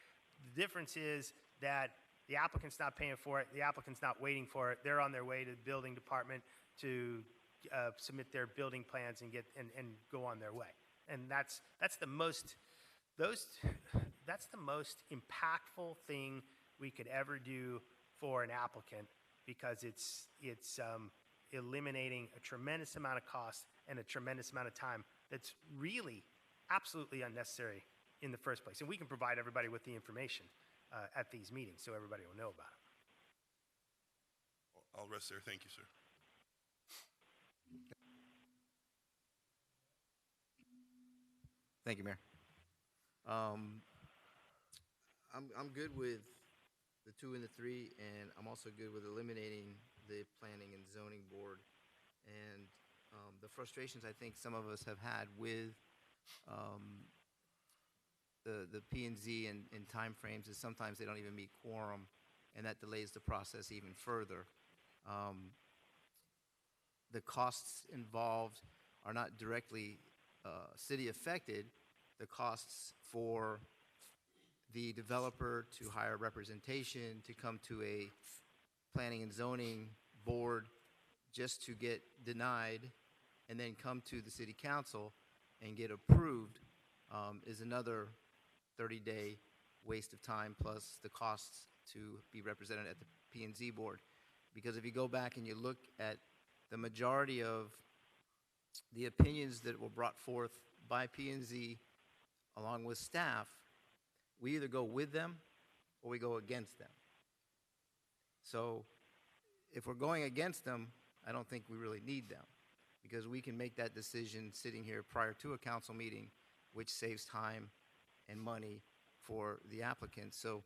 The difference is that the applicant's not paying for it, the applicant's not waiting for it. They're on their way to the building department to submit their building plans and go on their way. And that's the most impactful thing we could ever do for an applicant, because it's eliminating a tremendous amount of cost and a tremendous amount of time that's really absolutely unnecessary in the first place. And we can provide everybody with the information at these meetings so everybody will know about it. I'll rest there. Thank you, sir. Thank you, Mayor. I'm good with the 2 and the 3, and I'm also good with eliminating the Planning and Zoning Board. And the frustrations I think some of us have had with the P&Z and timeframes is sometimes they don't even meet quorum, and that delays the process even further. The costs involved are not directly city affected. The costs for the developer to hire representation, to come to a planning and zoning board just to get denied, and then come to the city council and get approved is another 30-day waste of time, plus the costs to be represented at the P&Z board. Because if you go back and you look at the majority of the opinions that were brought forth by P&Z along with staff, we either go with them or we go against them. So if we're going against them, I don't think we really need them, because we can make that decision sitting here prior to a council meeting, which saves time and money for the applicant. So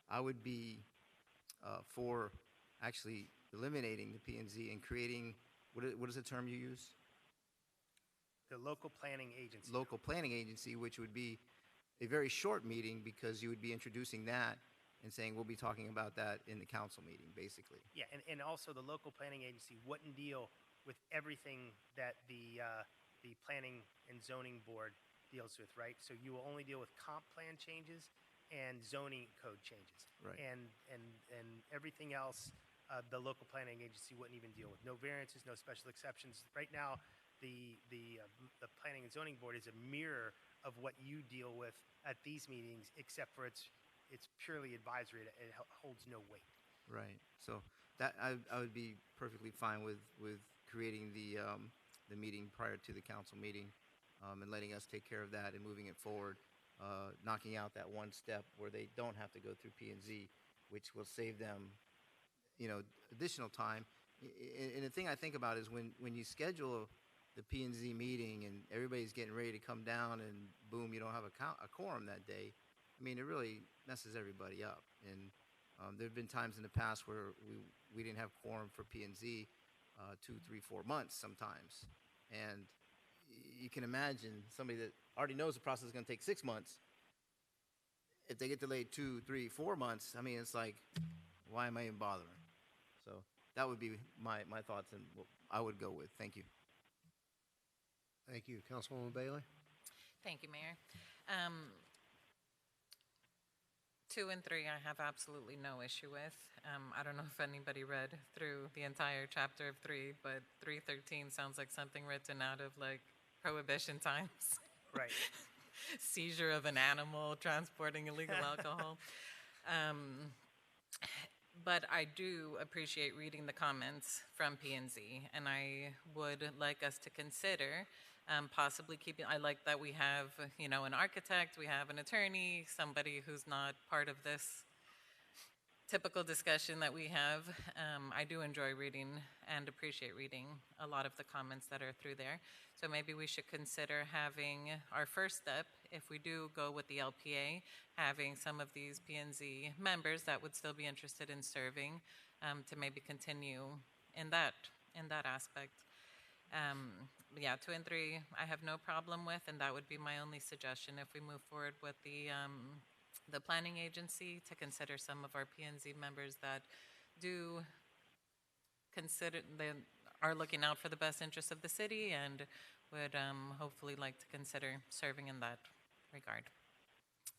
I would be for actually eliminating the P and Z and creating, what is the term you use? The local planning agency. Local planning agency, which would be a very short meeting, because you would be introducing that and saying, we'll be talking about that in the council meeting, basically. Yeah, and also the local planning agency wouldn't deal with everything that the planning and zoning board deals with, right? So you will only deal with comp plan changes and zoning code changes. Right. And everything else, the local planning agency wouldn't even deal with. No variances, no special exceptions. Right now, the planning and zoning board is a mirror of what you deal with at these meetings, except for it's purely advisory. It holds no weight. Right. So that I would be perfectly fine with creating the meeting prior to the council meeting, and letting us take care of that and moving it forward, knocking out that one step where they don't have to go through P and Z, which will save them, additional time. And the thing I think about is when you schedule the P and Z meeting and everybody's getting ready to come down and boom, you don't have a quorum that day. I mean, it really messes everybody up. And there have been times in the past where we didn't have quorum for P and Z 2, 3, 4 months sometimes. And you can imagine somebody that already knows the process is going to take 6 months. If they get delayed 2, 3, 4 months, I mean, it's like, why am I even bothering? So that would be my thoughts and what I would go with. Thank you. Thank you. Councilwoman Bailey? Thank you, Mayor. 2 and 3, I have absolutely no issue with. I don't know if anybody read through the entire chapter of 3, but 313 sounds like something written out of like Prohibition times. Right. Seizure of an animal, transporting illegal alcohol. But I do appreciate reading the comments from P&Z, and I would like us to consider possibly keeping, I like that we have, an architect, we have an attorney, somebody who's not part of this typical discussion that we have. I do enjoy reading and appreciate reading a lot of the comments that are through there. So maybe we should consider having our first step, if we do go with the LPA, having some of these P&Z members that would still be interested in serving to maybe continue in that aspect. Yeah, 2 and 3, I have no problem with, and that would be my only suggestion if we move forward with the planning agency, to consider some of our P&Z members that do consider, they are looking out for the best interests of the city and would hopefully like to consider serving in that regard.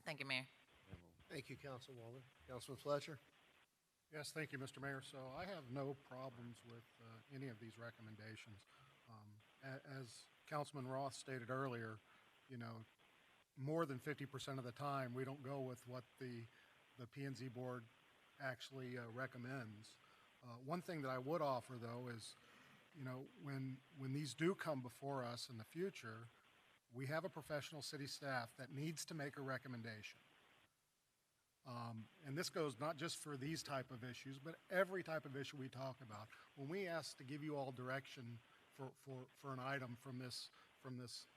Thank you, Mayor. Thank you, Councilwoman. Councilman Fletcher? Yes, thank you, Mr. Mayor. So I have no problems with any of these recommendations. As Councilman Roth stated earlier, more than 50% of the time, we don't go with what the P&Z board actually recommends. One thing that I would offer, though, is, when these do come before us in the future, we have a professional city staff that needs to make a recommendation. And this goes not just for these type of issues, but every type of issue we talk about. When we ask to give you all direction for an item from this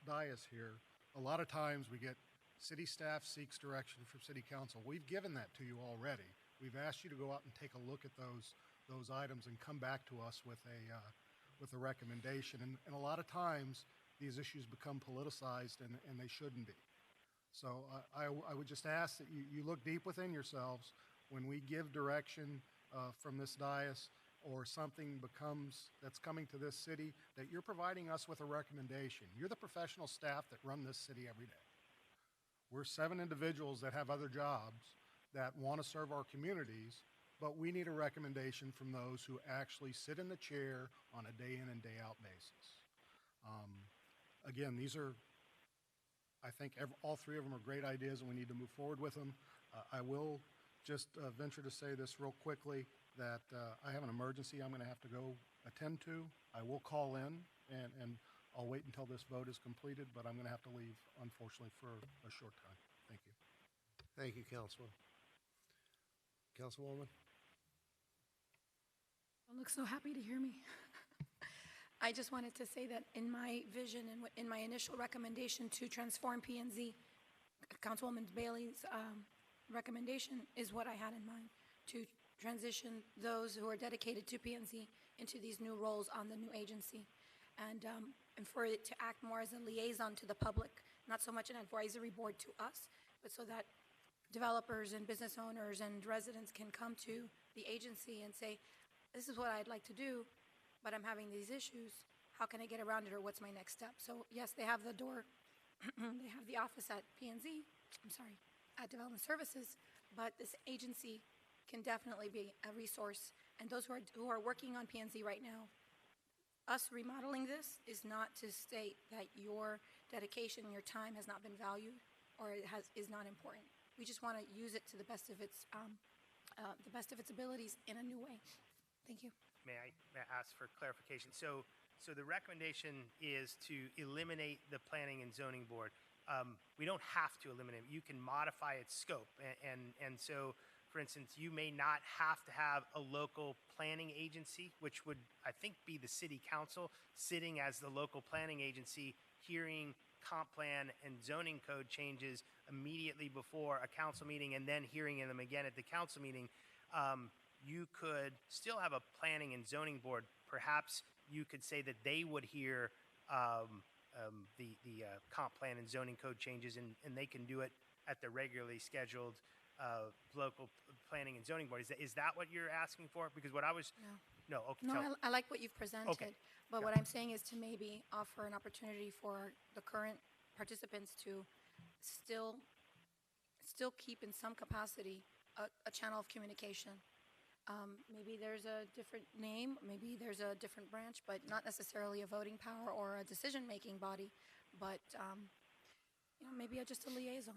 dais here, a lot of times we get city staff seeks direction from city council. We've given that to you already. We've asked you to go out and take a look at those items and come back to us with a recommendation. And a lot of times these issues become politicized and they shouldn't be. So I would just ask that you look deep within yourselves when we give direction from this dais, or something that's coming to this city, that you're providing us with a recommendation. You're the professional staff that run this city every day. We're 7 individuals that have other jobs that want to serve our communities, but we need a recommendation from those who actually sit in the chair on a day in and day out basis. Again, these are, I think all 3 of them are great ideas, and we need to move forward with them. I will just venture to say this real quickly, that I have an emergency I'm going to have to go attend to. I will call in, and I'll wait until this vote is completed, but I'm going to have to leave, unfortunately, for a short time. Thank you. Thank you, Councilman. Councilwoman? Don't look so happy to hear me. I just wanted to say that in my vision and in my initial recommendation to transform P and Z, Councilwoman Bailey's recommendation is what I had in mind, to transition those who are dedicated to P and Z into these new roles on the new agency. And for it to act more as a liaison to the public, not so much an advisory board to us, but so that developers and business owners and residents can come to the agency and say, this is what I'd like to do, but I'm having these issues. How can I get around it, or what's my next step? So yes, they have the door, they have the office at P&Z, at Development Services, but this agency can definitely be a resource. And those who are working on P&Z right now, us remodeling this is not to state that your dedication, your time has not been valued or is not important. We just want to use it to the best of its abilities in a new way. Thank you. May I ask for clarification? So the recommendation is to eliminate the Planning and Zoning Board. We don't have to eliminate it. You can modify its scope. And so, for instance, you may not have to have a local planning agency, which would, I think, be the city council sitting as the local planning agency, hearing comp plan and zoning code changes immediately before a council meeting and then hearing them again at the council meeting. You could still have a planning and zoning board. Perhaps you could say that they would hear the comp plan and zoning code changes, and they can do it at the regularly scheduled local planning and zoning board. Is that what you're asking for? Because what I was... No, okay. No, I like what you've presented. Okay. But what I'm saying is to maybe offer an opportunity for the current participants to still keep in some capacity a channel of communication. Maybe there's a different name, maybe there's a different branch, but not necessarily a voting power or a decision-making body, but maybe just a liaison.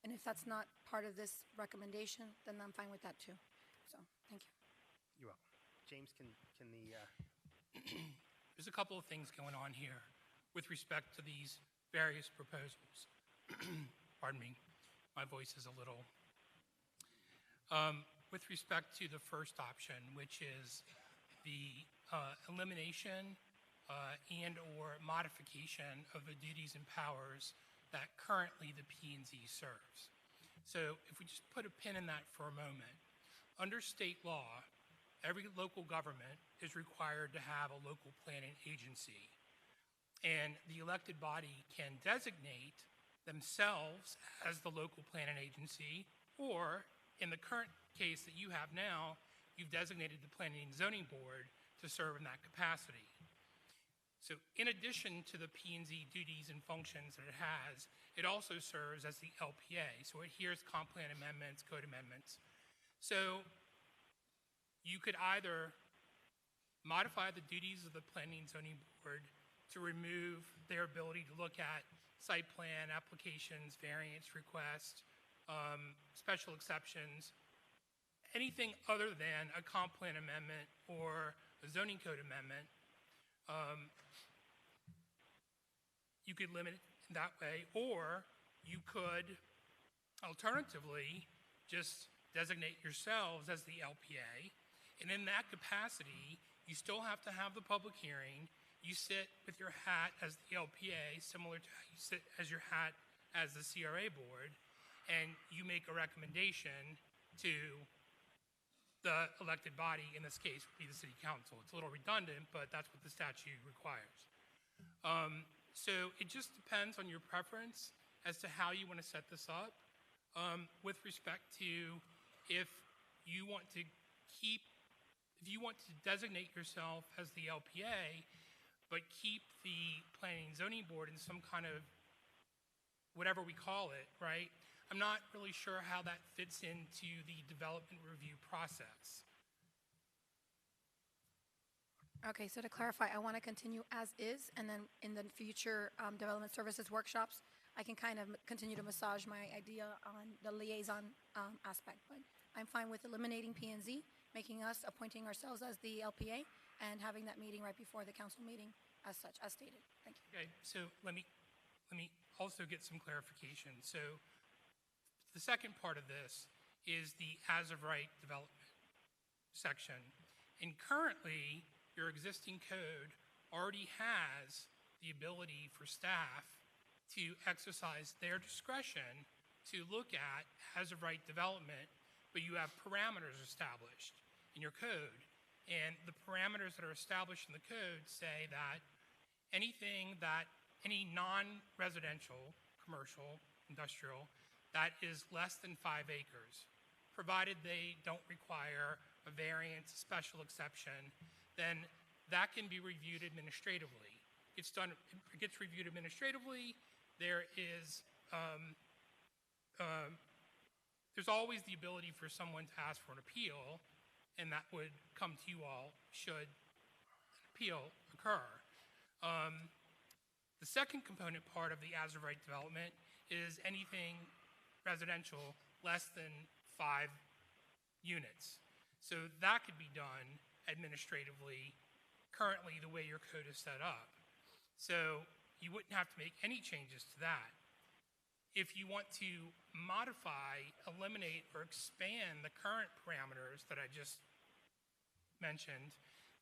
And if that's not part of this recommendation, then I'm fine with that too. So, thank you. You're welcome. James, can the... There's a couple of things going on here with respect to these various proposals. Pardon me, my voice is a little... with respect to the first option, which is the elimination and/or modification of the duties and powers that currently the P&Z serves. So if we just put a pin in that for a moment, under state law, every local government is required to have a local planning agency, and the elected body can designate themselves as the local planning agency, or in the current case that you have now, you've designated the Planning and Zoning Board to serve in that capacity. So in addition to the P&Z duties and functions that it has, it also serves as the LPA. So it hears comp plan amendments, code amendments. So you could either modify the duties of the Planning and Zoning Board to remove their ability to look at site plan applications, variance requests, special exceptions, anything other than a comp plan amendment or a zoning code amendment. You could limit it that way, or you could alternatively just designate yourselves as the LPA, and in that capacity, you still have to have the public hearing. You sit with your hat as the LPA, similar to how you sit as your hat as the CRA board, and you make a recommendation to the elected body, in this case would be the city council. It's a little redundant, but that's what the statute requires. So it just depends on your preference as to how you want to set this up. With respect to if you want to designate yourself as the LPA, but keep the Planning and Zoning Board in some kind of whatever we call it, right? I'm not really sure how that fits into the development review process. Okay, so to clarify, I want to continue as is, and then in the future development services workshops, I can kind of continue to massage my idea on the liaison aspect. But I'm fine with eliminating P&Z, appointing ourselves as the LPA, and having that meeting right before the council meeting as such, as stated. Thank you. Okay, so let me also get some clarification. So the second part of this is the as of right development section. And currently, your existing code already has the ability for staff to exercise their discretion to look at as-of-right development, but you have parameters established in your code. And the parameters that are established in the code say that any non-residential, commercial, industrial, that is less than 5 acres, provided they don't require a variance, a special exception, then that can be reviewed administratively. It gets reviewed administratively. There's always the ability for someone to ask for an appeal, and that would come to you all should an appeal occur. The second component part of the as-of-right development is anything residential less than 5 units. So that could be done administratively currently the way your code is set up. So you wouldn't have to make any changes to that. If you want to modify, eliminate, or expand the current parameters that I just mentioned,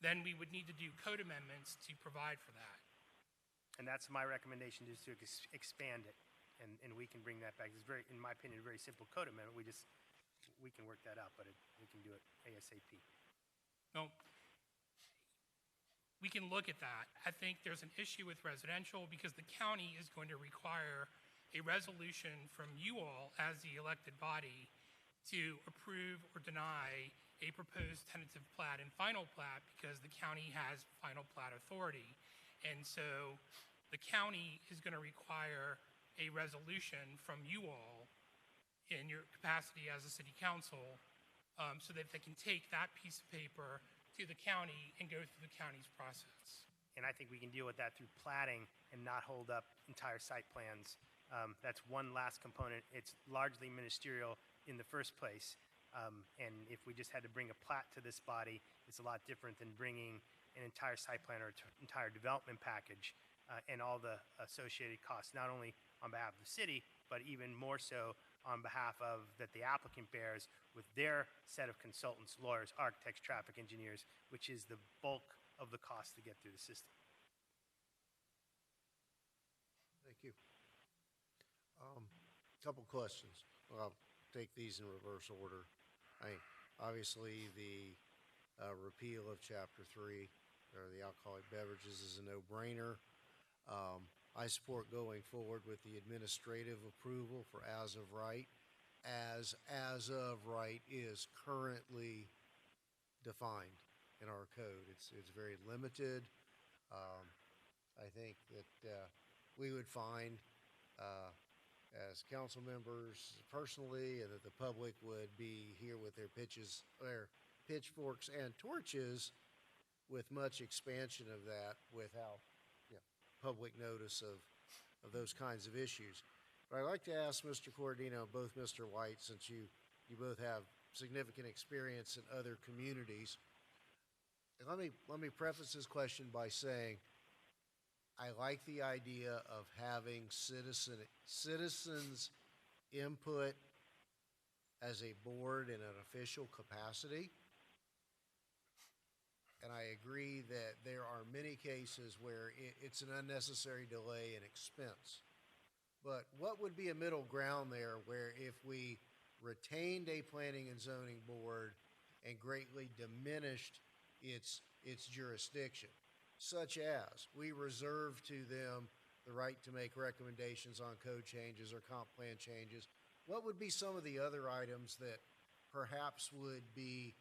then we would need to do code amendments to provide for that. And that's my recommendation, is to expand it, and we can bring that back. It's very, in my opinion, a very simple code amendment. We can work that out, but we can do it ASAP. No, we can look at that. I think there's an issue with residential because the county is going to require a resolution from you all as the elected body to approve or deny a proposed tentative plat and final plat because the county has final plat authority. And so the county is going to require a resolution from you all in your capacity as a city council so that they can take that piece of paper to the county and go through the county's process. And I think we can deal with that through platting and not hold up entire site plans. That's one last component. It's largely ministerial in the first place. And if we just had to bring a plat to this body, it's a lot different than bringing an entire site plan or entire development package and all the associated costs, not only on behalf of the city, but even more so on behalf of that the applicant bears with their set of consultants, lawyers, architects, traffic engineers, which is the bulk of the cost to get through the system. Thank you. Couple questions. Well, I'll take these in reverse order. Obviously, the repeal of Chapter 3, or the alcoholic beverages, is a no-brainer. I support going forward with the administrative approval for as of right, as of right is currently defined in our code. It's very limited. I think that we would find as council members personally, and that the public would be here with their pitchforks and torches with much expansion of that without public notice of those kinds of issues. But I'd like to ask Mr. Cordino, both Mr. White, since you both have significant experience in other communities. And let me preface this question by saying I like the idea of having citizens input as a board in an official capacity. And I agree that there are many cases where it's an unnecessary delay and expense. But what would be a middle ground there where if we retained a planning and zoning board and greatly diminished its jurisdiction, such as we reserve to them the right to make recommendations on code changes or comp plan changes? What would be some of the other items that perhaps would be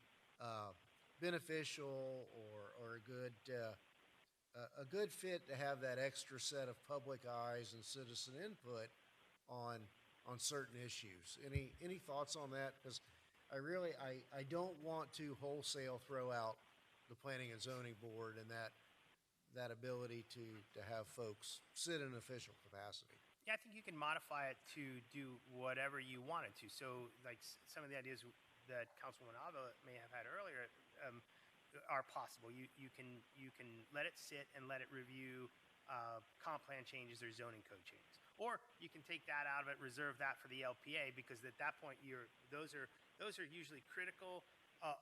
beneficial or a good fit to have that extra set of public eyes and citizen input on certain issues? Any thoughts on that? Because I don't want to wholesale throw out the planning and zoning board and that ability to have folks sit in an official capacity. Yeah, I think you can modify it to do whatever you want it to. So, like some of the ideas that Councilwoman Ava may have had earlier are possible. You can let it sit and let it review comp plan changes or zoning code changes, or you can take that out of it, reserve that for the LPA, because at that point those are usually critical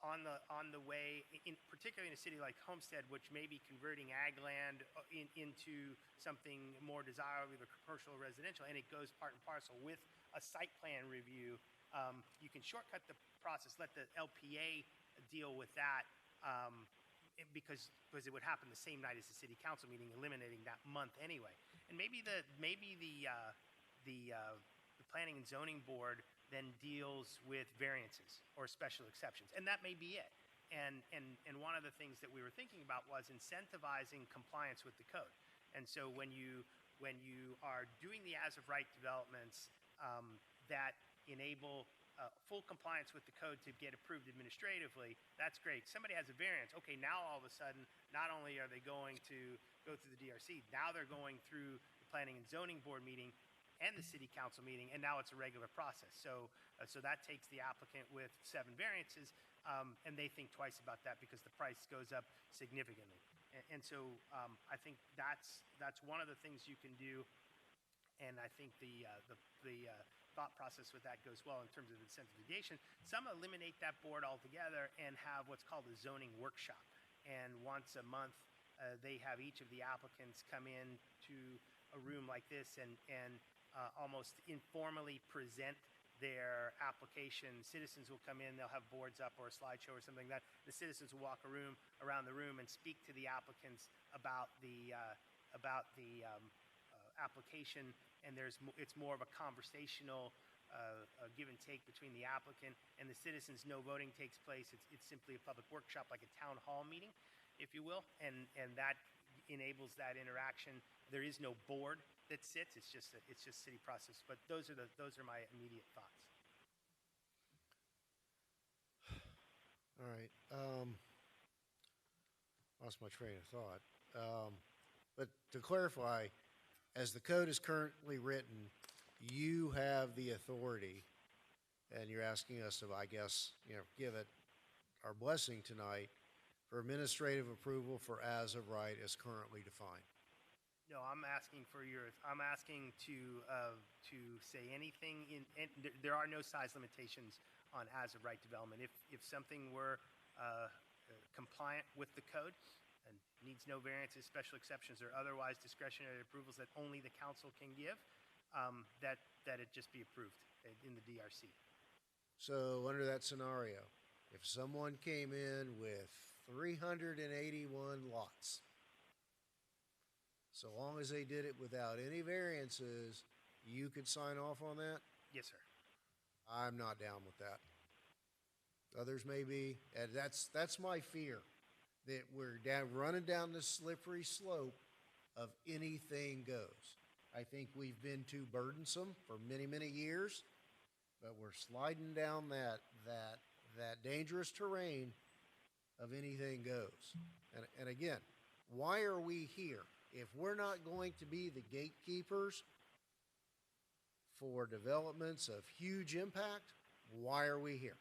on the way, particularly in a city like Homestead, which may be converting ag land into something more desirable, either commercial or residential, and it goes part and parcel with a site plan review. You can shortcut the process, let the LPA deal with that, because it would happen the same night as the city council meeting, eliminating that month anyway. And maybe the planning and zoning board then deals with variances or special exceptions, and that may be it. And one of the things that we were thinking about was incentivizing compliance with the code. And so when you are doing the as of right developments that enable full compliance with the code to get approved administratively, that's great. Somebody has a variance. Okay, now all of a sudden, not only are they going to go through the DRC, now they're going through the planning and zoning board meeting and the city council meeting, and now it's a regular process. So that takes the applicant with 7 variances, and they think twice about that because the price goes up significantly. And so I think that's one of the things you can do, and I think the thought process with that goes well in terms of incentivization. Some eliminate that board altogether and have what's called a zoning workshop, and once a month they have each of the applicants come in to a room like this and almost informally present their application. Citizens will come in, they'll have boards up or a slideshow or something like that. The citizens will walk around the room and speak to the applicants about the application, and it's more of a conversational give and take between the applicant and the citizens. No voting takes place. It's simply a public workshop, like a town hall meeting, if you will, and that enables that interaction. There is no board that sits. It's just city process. But those are my immediate thoughts. All right. Lost my train of thought. But to clarify, as the code is currently written, you have the authority, and you're asking us to, I guess, give it our blessing tonight for administrative approval for as of right as currently defined. No, I'm asking to say anything and there are no size limitations on as of right development. If something were compliant with the code and needs no variances, special exceptions, or otherwise discretionary approvals that only the council can give, that it just be approved in the DRC. So under that scenario, if someone came in with 381 lots, so long as they did it without any variances, you could sign off on that? Yes, sir. I'm not down with that. Others may be, and that's my fear, that we're running down this slippery slope of anything goes. I think we've been too burdensome for many, many years, but we're sliding down that dangerous terrain of anything goes. And again, why are we here? If we're not going to be the gatekeepers for developments of huge impact, why are we here?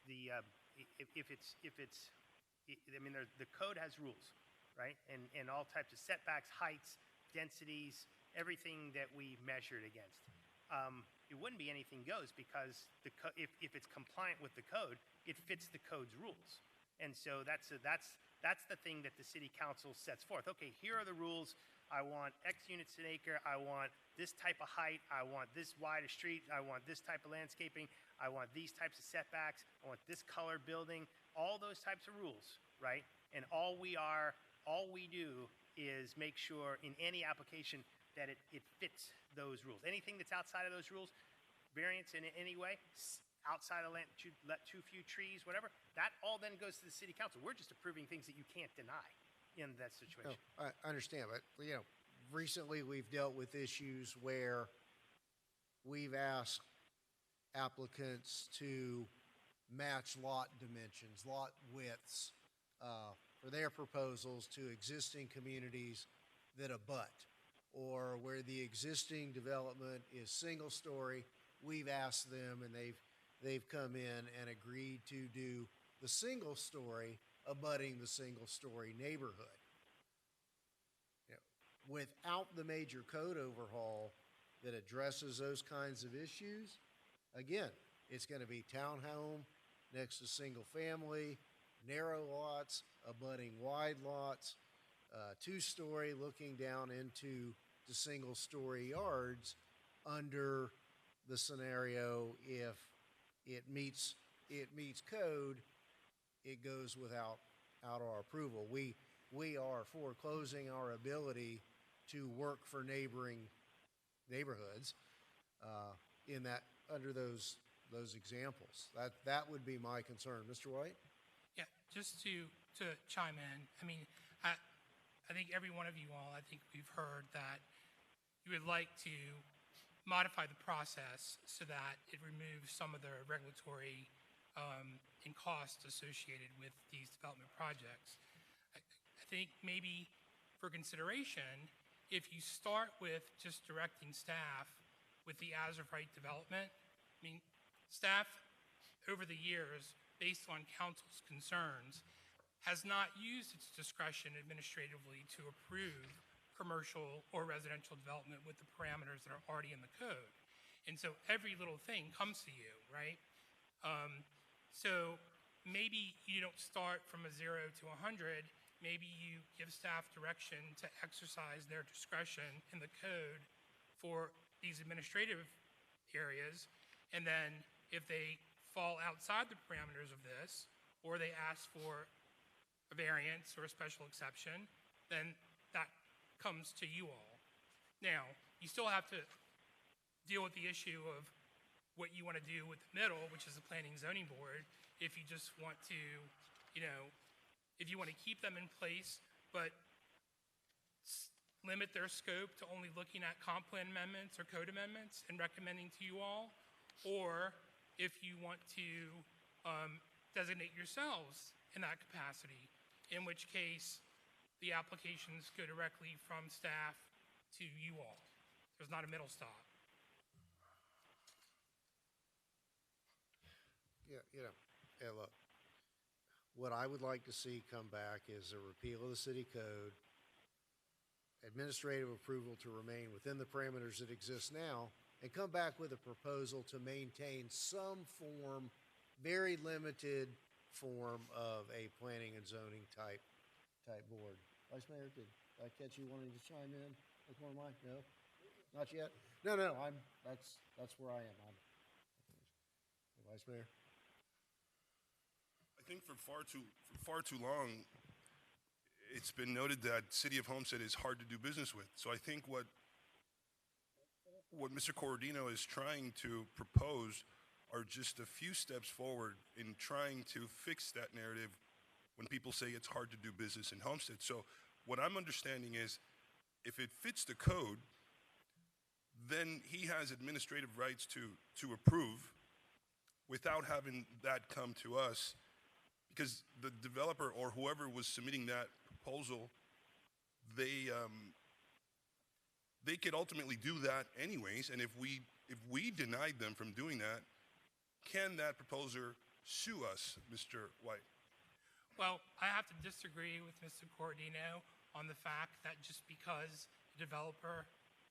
The code has rules, right? And all types of setbacks, heights, densities, everything that we measured against. It wouldn't be anything goes because if it's compliant with the code, it fits the code's rules. And so that's the thing that the city council sets forth. Okay, here are the rules. I want X units an acre. I want this type of height. I want this wide a street. I want this type of landscaping. I want these types of setbacks. I want this color building. All those types of rules, right? And all we do is make sure in any application that it fits those rules. Anything that's outside of those rules, variance in any way, outside of land, too few trees, whatever, that all then goes to the city council. We're just approving things that you can't deny in that situation. No, I understand, but recently we've dealt with issues where we've asked applicants to match lot dimensions, lot widths for their proposals to existing communities that abut, or where the existing development is single story. We've asked them, and they've come in and agreed to do the single story abutting the single story neighborhood. Without the major code overhaul that addresses those kinds of issues, again, it's going to be townhome next to single-family, narrow lots, abutting wide lots, two-story looking down into the single-story yards under the scenario if it meets code, it goes without our approval. We are foreclosing our ability to work for neighboring neighborhoods in that, under those examples. That would be my concern. Mr. White? Yeah, just to chime in, I mean, I think every one of you all, I think we've heard that you would like to modify the process so that it removes some of the regulatory and costs associated with these development projects. I think maybe for consideration, if you start with just directing staff with the as-of-right development, I mean, staff over the years, based on council's concerns, has not used its discretion administratively to approve commercial or residential development with the parameters that are already in the code. And so every little thing comes to you, right? So maybe you don't start from a 0 to 100. Maybe you give staff direction to exercise their discretion in the code for these administrative areas. And then if they fall outside the parameters of this, or they ask for a variance or a special exception, then that comes to you all. Now, you still have to deal with the issue of what you want to do with the middle, which is the Planning and Zoning Board, if you just want to, you know, if you want to keep them in place, but limit their scope to only looking at comp plan amendments or code amendments and recommending to you all, or if you want to designate yourselves in that capacity, in which case the applications go directly from staff to you all. There's not a middle stop. Yeah, look, what I would like to see come back is a repeal of the city code, administrative approval to remain within the parameters that exist now, and come back with a proposal to maintain some form, very limited form of a planning and zoning type board. Vice Mayor, did I catch you wanting to chime in with one of mine? No? Not yet? No, that's where I am. Vice Mayor? I think for far too long, it's been noted that City of Homestead is hard to do business with. So I think what Mr. Corradino is trying to propose are just a few steps forward in trying to fix that narrative when people say it's hard to do business in Homestead. So what I'm understanding is if it fits the code, then he has administrative rights to approve without having that come to us, because the developer or whoever was submitting that proposal, they could ultimately do that anyways. And if we denied them from doing that, can that proposer sue us, Mr. White? Well, I have to disagree with Mr. Corradino on the fact that just because the developer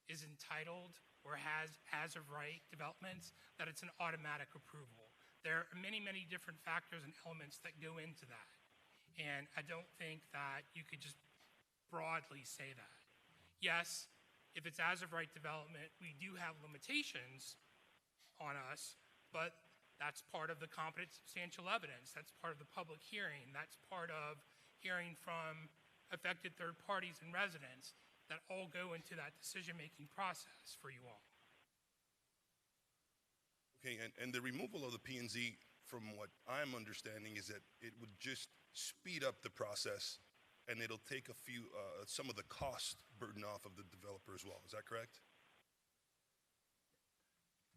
is entitled or has as-of-right developments, that it's an automatic approval. There are many, many different factors and elements that go into that. And I don't think that you could just broadly say that. Yes, if it's as-of-right development, we do have limitations on us, but that's part of the competent substantial evidence. That's part of the public hearing. That's part of hearing from affected third parties and residents that all go into that decision-making process for you all. Okay, and the removal of the P&Z, from what I'm understanding, is that it would just speed up the process, and it'll take some of the cost burden off of the developer as well. Is that correct?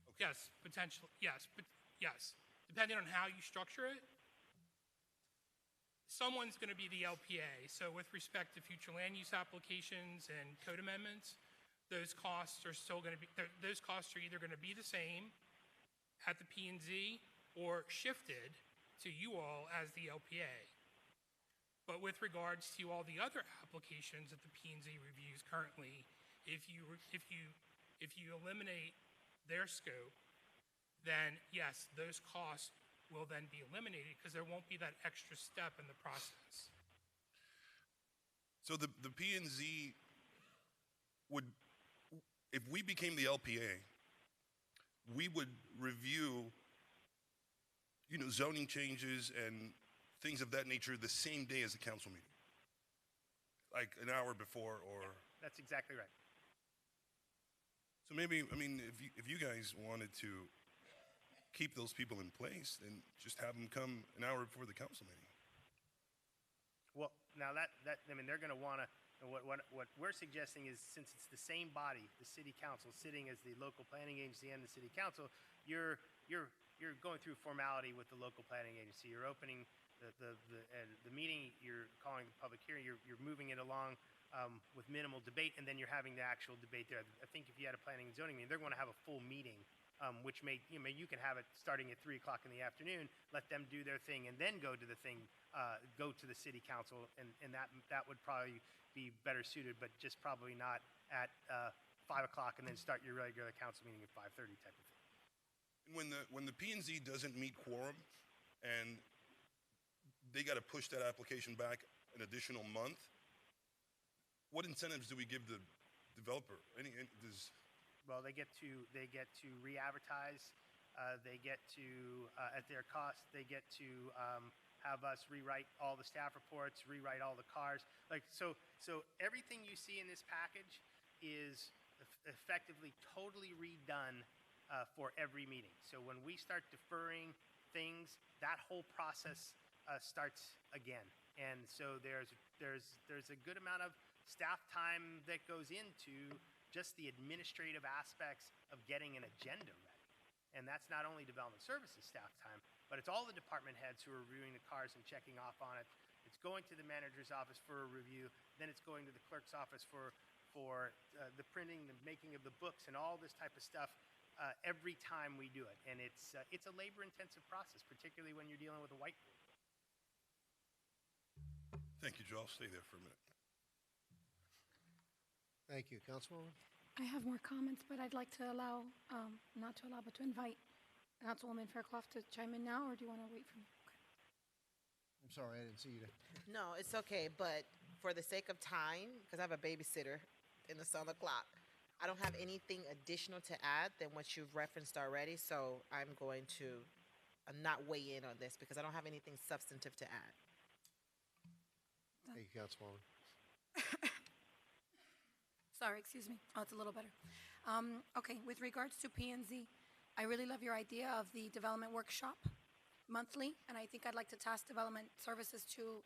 Okay. Yes, potentially. Yes, but yes, depending on how you structure it, someone's going to be the LPA. So with respect to future land use applications and code amendments, those costs are still going to be. Those costs are either going to be the same at the P&Z or shifted to you all as the LPA. But with regards to all the other applications that the P&Z reviews currently, if you eliminate their scope, then yes, those costs will then be eliminated because there won't be that extra step in the process. So the P and Z would, if we became the LPA, we would review, zoning changes and things of that nature the same day as the council meeting, like an hour before, or. That's exactly right. So maybe, if you guys wanted to keep those people in place, then just have them come an hour before the council meeting. Well, now they're going to want to, what we're suggesting is, since it's the same body, the city council, sitting as the local planning agency and the city council, you're going through formality with the local planning agency. You're opening the meeting, you're calling the public hearing, you're moving it along with minimal debate, and then you're having the actual debate there. I think if you had a planning and zoning meeting, they're going to have a full meeting, which you can have it starting at 3 o'clock in the afternoon, let them do their thing, and then go to the thing, go to the city council, and that would probably be better suited, but just probably not at 5 o'clock and then start your regular council meeting at 5:30 type of thing. When the P and Z doesn't meet quorum, and they got to push that application back an additional month, what incentives do we give the developer? Well, they get to re-advertise. They get to, at their cost, they get to have us rewrite all the staff reports, rewrite all the cars. So everything you see in this package is effectively totally redone for every meeting. So when we start deferring things, that whole process starts again. And so there's a good amount of staff time that goes into just the administrative aspects of getting an agenda ready. And that's not only development services staff time, but it's all the department heads who are reviewing the cars and checking off on it. It's going to the manager's office for a review, then it's going to the clerk's office for the printing, the making of the books, and all this type of stuff every time we do it. And it's a labor-intensive process, particularly when you're dealing with a whiteboard. Thank you, Joe. I'll stay there for a minute. Thank you. Councilwoman? I have more comments, but I'd like to allow, not to allow, but to invite Councilwoman Fairclough to chime in now, or do you want to wait for me? Okay. I'm sorry, I didn't see you. No, it's okay, but for the sake of time, because I have a babysitter and it's on the clock, I don't have anything additional to add than what you've referenced already, so I'm going to not weigh in on this because I don't have anything substantive to add. Thank you, Councilwoman. Sorry, excuse me. Oh, it's a little better. Okay, with regards to P&Z, I really love your idea of the development workshop monthly, and I think I'd like to task development services to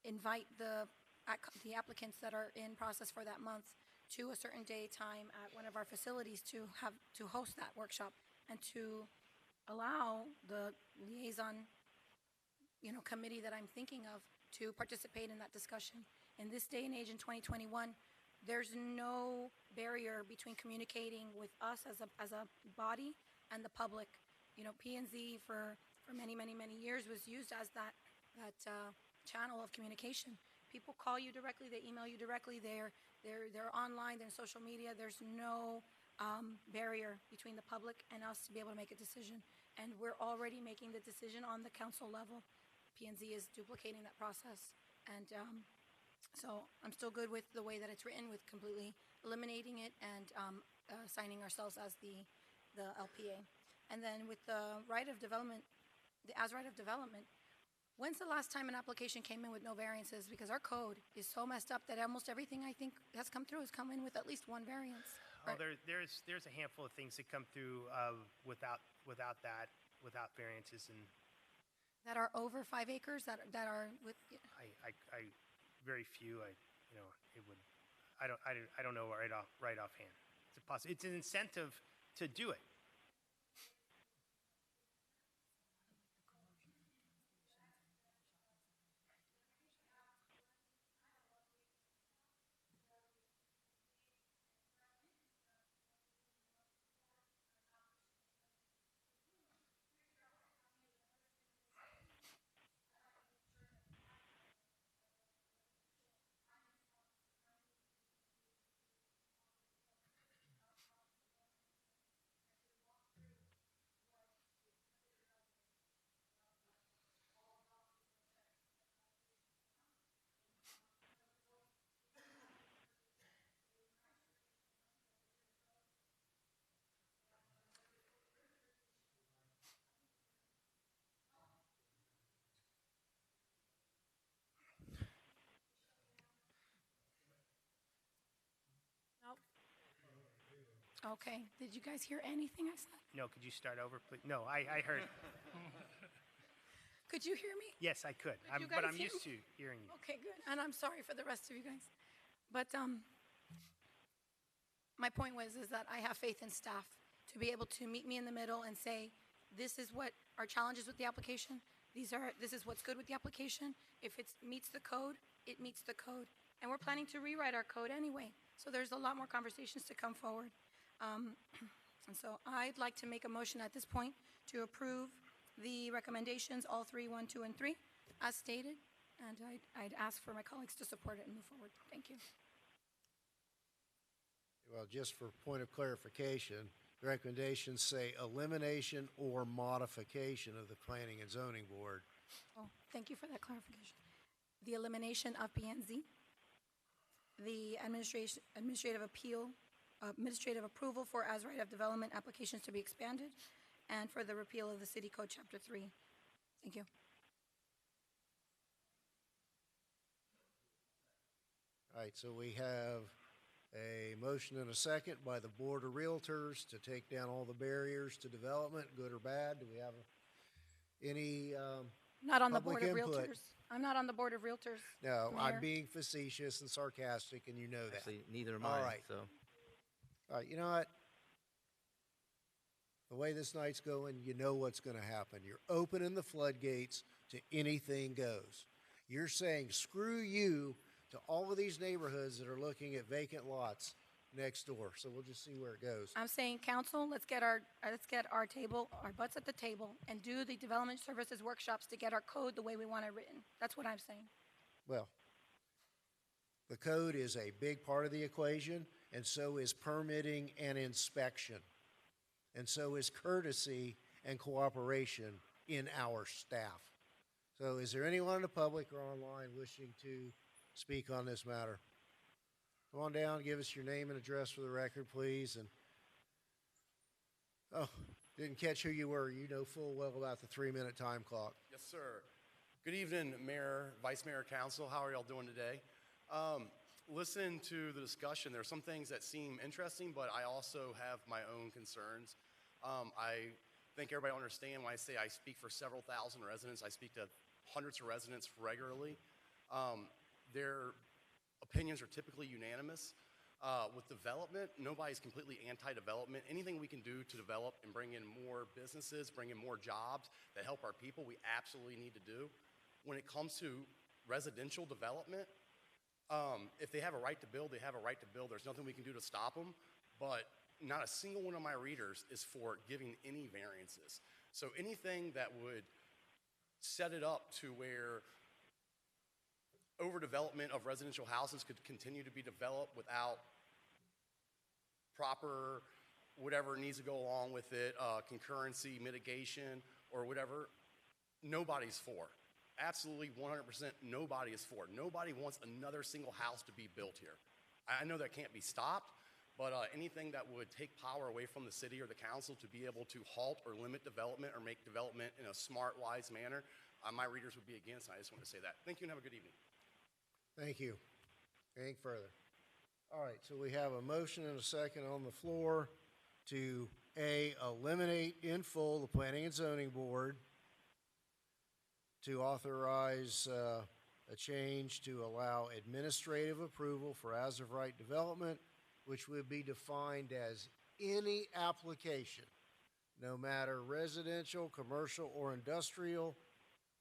invite the applicants that are in process for that month to a certain day time at one of our facilities to host that workshop and to allow the liaison committee that I'm thinking of to participate in that discussion. In this day and age in 2021, there's no barrier between communicating with us as a body and the public. P&Z for many years was used as that channel of communication. People call you directly, they email you directly, they're online, they're in social media. There's no barrier between the public and us to be able to make a decision. And we're already making the decision on the council level. P&Z is duplicating that process. And so I'm still good with the way that it's written, with completely eliminating it and signing ourselves as the LPA. And then with the right of development, when's the last time an application came in with no variances? Because our code is so messed up that almost everything I think has come through has come in with at least one variance. Oh, there's a handful of things that come through without variances, and that are over 5 acres that are with. I very few. I don't know right offhand. It's an incentive to do it. Okay, did you guys hear anything I said? No, could you start over, please? No, I heard. Could you hear me? Yes, I could. you But guys I'm hear used to me? hearing you. Okay, good. And I'm sorry for the rest of you guys. But my point is that I have faith in staff to be able to meet me in the middle and say, this is what our challenges with the application. This is what's good with the application. If it meets the code, it meets the code. And we're planning to rewrite our code anyway. So there's a lot more conversations to come forward. And so I'd like to make a motion at this point to approve the recommendations, all 3, 1, 2, and 3, as stated. And I'd ask for my colleagues to support it and move forward. Thank you. Well, just for point of clarification, the recommendations say elimination or modification of the Planning and Zoning Board. Oh, thank you for that clarification. The elimination of P&Z, the administrative approval for as right of development applications to be expanded, and for the repeal of the City Code Chapter 3. Thank you. All right, so we have a motion and a second by the Board of Realtors to take down all the barriers to development, good or bad. Do we have any Not on the public Board of input? Realtors. I'm not on the Board of Realtors. No, Mayor. I'm being facetious and sarcastic, and you know that. Actually, neither am All I, right. so. All right, you know what? The way this night's going, you know what's going to happen. You're opening the floodgates to anything goes. You're saying, screw you to all of these neighborhoods that are looking at vacant lots next door. So we'll just see where it goes. I'm saying, council, let's get our butts at the table, and do the development services workshops to get our code the way we want it written. That's what I'm saying. Well, the code is a big part of the equation, and so is permitting and inspection. And so is courtesy and cooperation in our staff. So is there anyone in the public or online wishing to speak on this matter? Come on down, give us your name and address for the record, please. And oh, didn't catch who you were. You know full well about the 3-minute time clock. Yes, sir. Good evening, Mayor, Vice Mayor, Council. How are y'all doing today? Listen to the discussion. There are some things that seem interesting, but I also have my own concerns. I think everybody will understand when I say I speak for several thousand residents. I speak to hundreds of residents regularly. Their opinions are typically unanimous. With development, nobody's completely anti-development. Anything we can do to develop and bring in more businesses, bring in more jobs that help our people, we absolutely need to do. When it comes to residential development, if they have a right to build, they have a right to build. There's nothing we can do to stop them, but not a single one of my readers is for giving any variances. So anything that would set it up to where overdevelopment of residential houses could continue to be developed without proper whatever needs to go along with it, concurrency, mitigation, or whatever, nobody's for. Absolutely 100% nobody is for. Nobody wants another single house to be built here. I know that can't be stopped, but anything that would take power away from the city or the council to be able to halt or limit development or make development in a smart, wise manner, my readers would be against, and I just want to say that. Thank you and have a good evening. Thank you. Anything further? All right, so we have a motion and a second on the floor to eliminate in full the Planning and Zoning Board, to authorize a change to allow administrative approval for as-of-right development, which would be defined as any application, no matter residential, commercial, or industrial,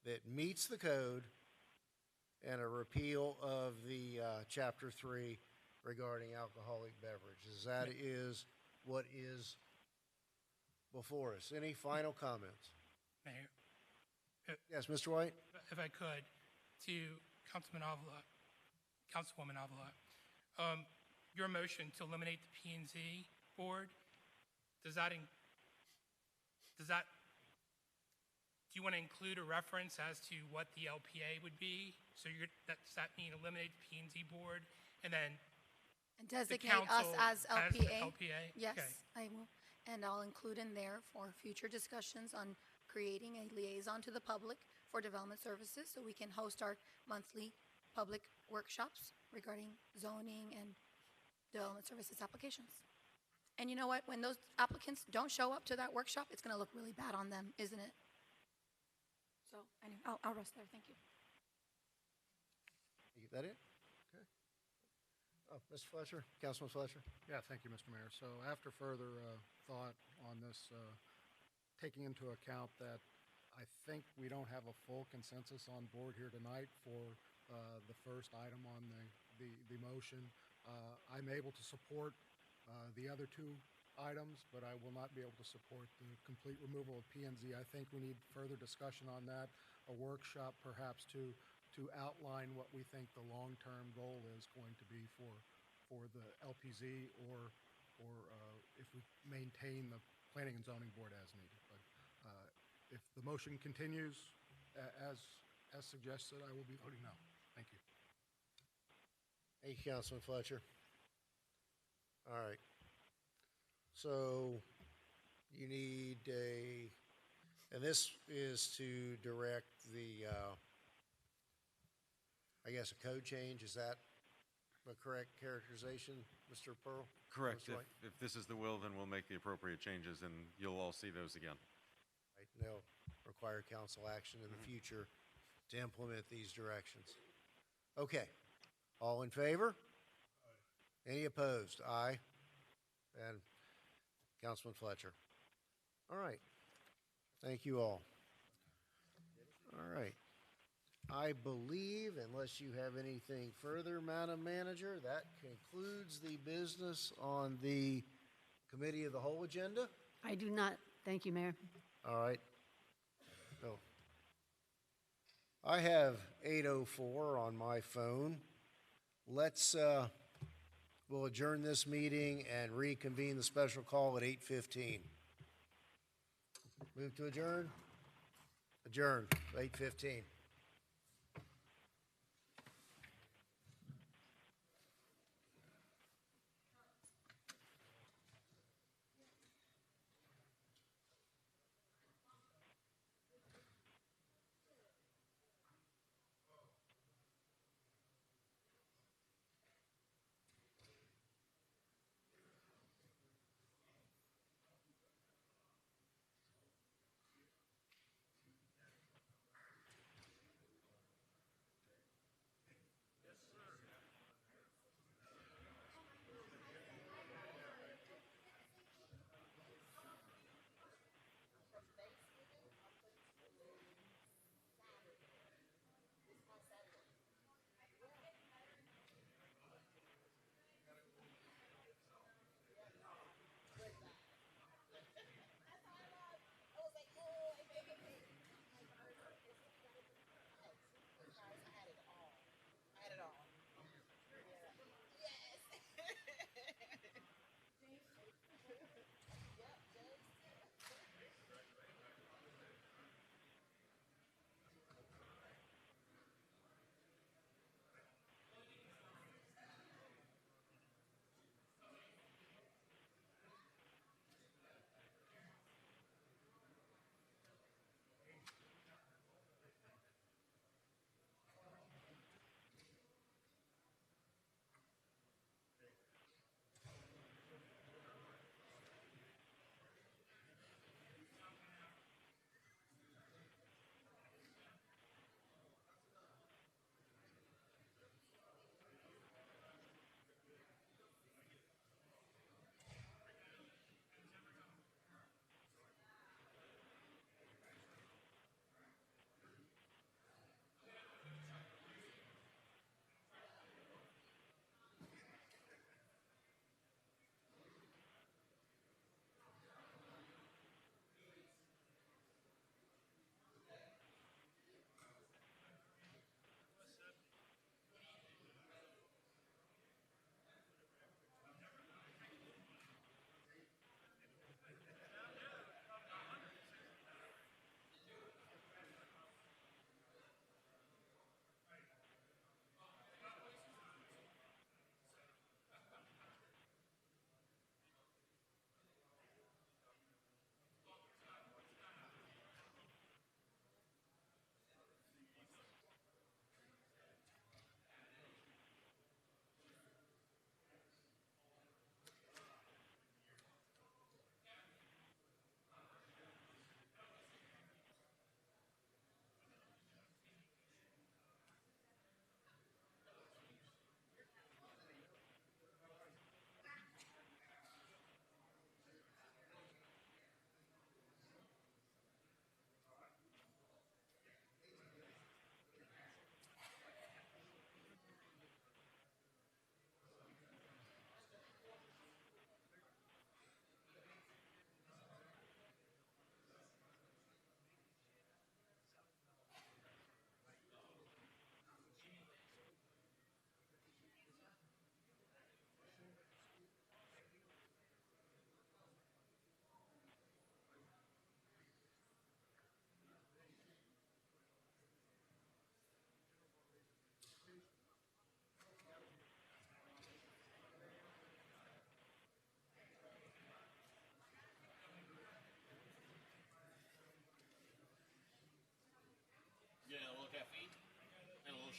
that meets the code, and a repeal of the Chapter 3 regarding alcoholic beverages. That is what is before us. Any final comments? Mayor, Yes, Mr. White? if I could, to Councilwoman Avila, your motion to eliminate the P&Z board, do you want to include a reference as to what the LPA would be? So does that mean eliminate the P&Z board and then And the designate us council as the LPA? LPA? Yes, Okay. I will. And I'll include in there for future discussions on creating a liaison to the public for development services so we can host our monthly public workshops regarding zoning and development services applications. And you know what? When those applicants don't show up to that workshop, it's going to look really bad on them, isn't it? So anyway, I'll rest there. Thank you. Is that it? Okay. Oh, Mr. Fletcher, Councilman Fletcher? Yeah, thank you, Mr. Mayor. So after further thought on this, taking into account that I think we don't have a full consensus on board here tonight for the first item on the motion, I'm able to support the other two items, but I will not be able to support the complete removal of P&Z. I think we need further discussion on that, a workshop perhaps to outline what we think the long-term goal is going to be for the LPZ or if we maintain the Planning and Zoning Board as needed. But if the motion continues as suggested, I will be voting no. Thank you. Thank you, Councilman Fletcher. All right. So you need and this is to direct the, I guess, a code change. Is that the correct characterization, Mr. Pearl? Correct. Mr. White? If this is the will, then we'll make the appropriate changes, and you'll all see those again. Right, and they'll require council action in the future to implement these directions. Okay. All in favor? Any opposed? Aye. And Councilman Fletcher. All right. Thank you all. All right. I believe, unless you have anything further, Madam Manager, that concludes the business on the Committee of the Whole agenda. I do not. Thank you, Mayor. All right. So I have 8:04 on my phone. Let's, we'll adjourn this meeting and reconvene the special call at 8:15. Move to adjourn? Adjourn, 8:15.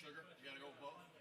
sugar? You gotta go with both?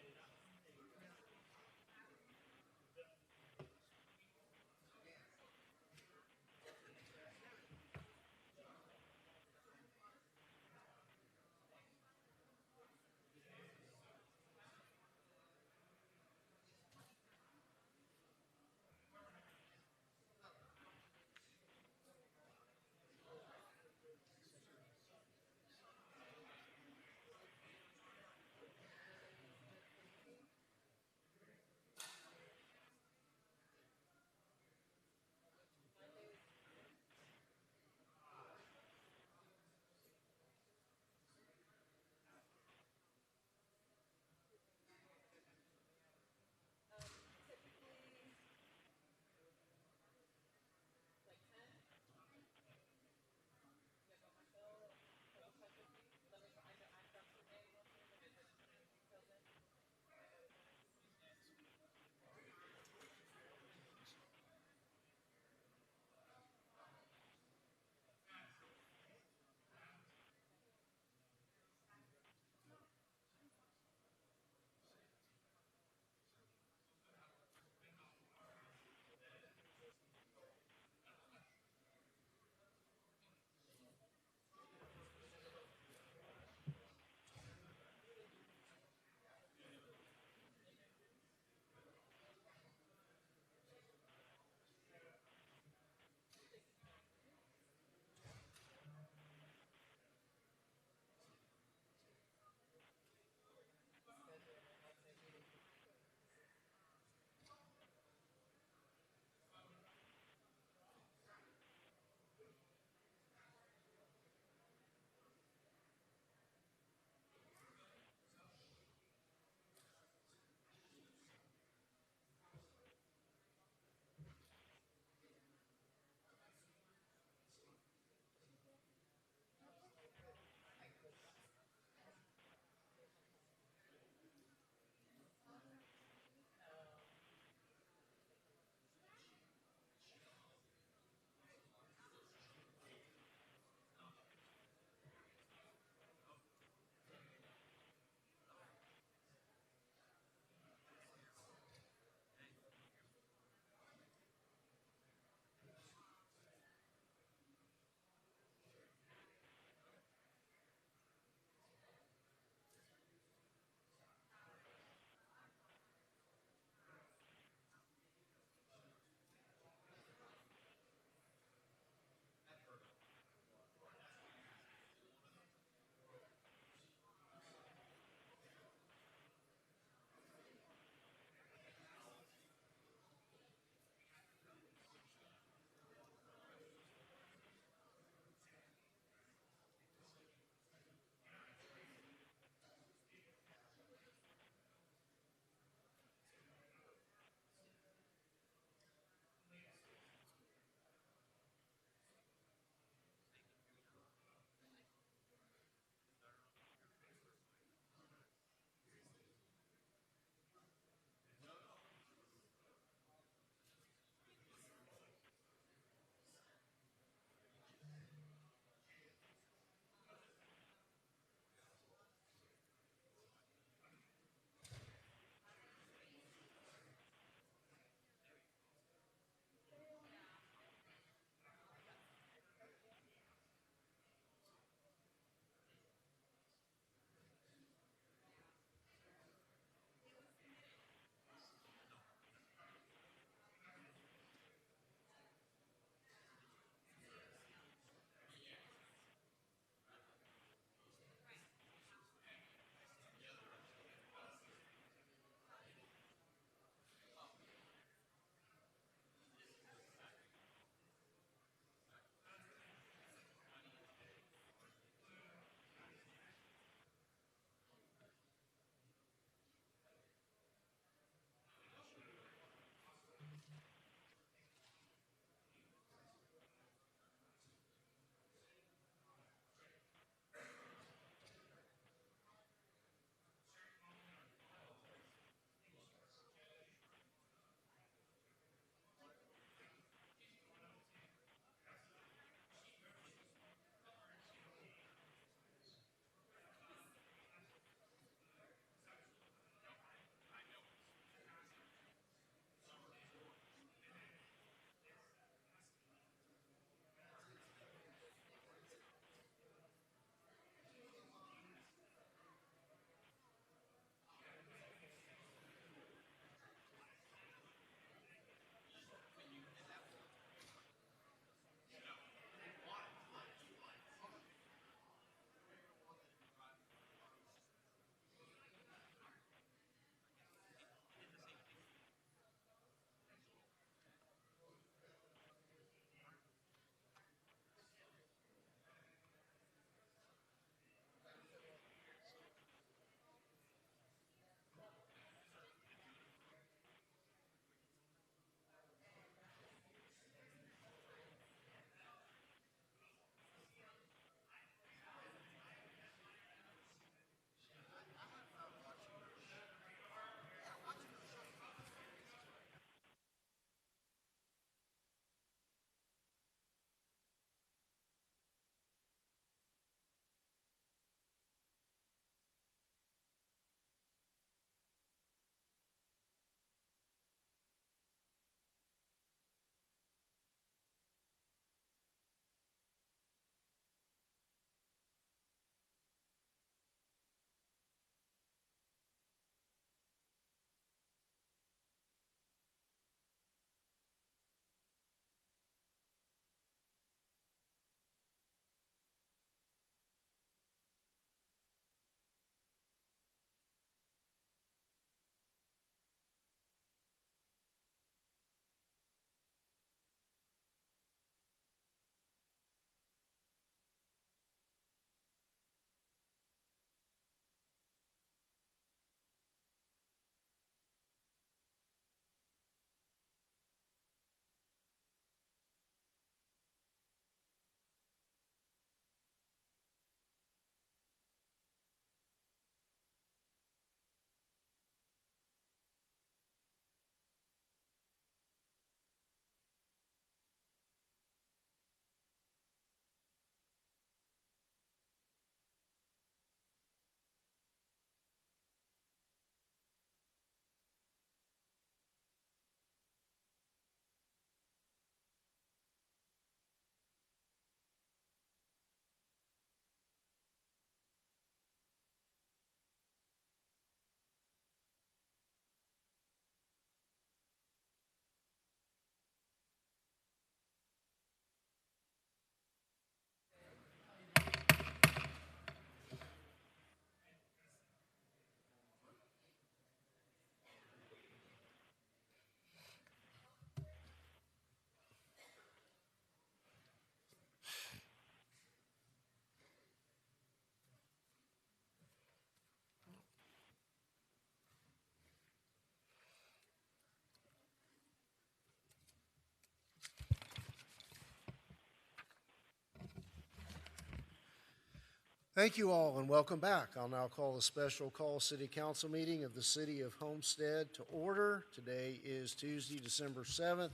Thank you all and welcome back. I'll now call the special call city council meeting of the city of Homestead to order. Today is Tuesday, December 7th,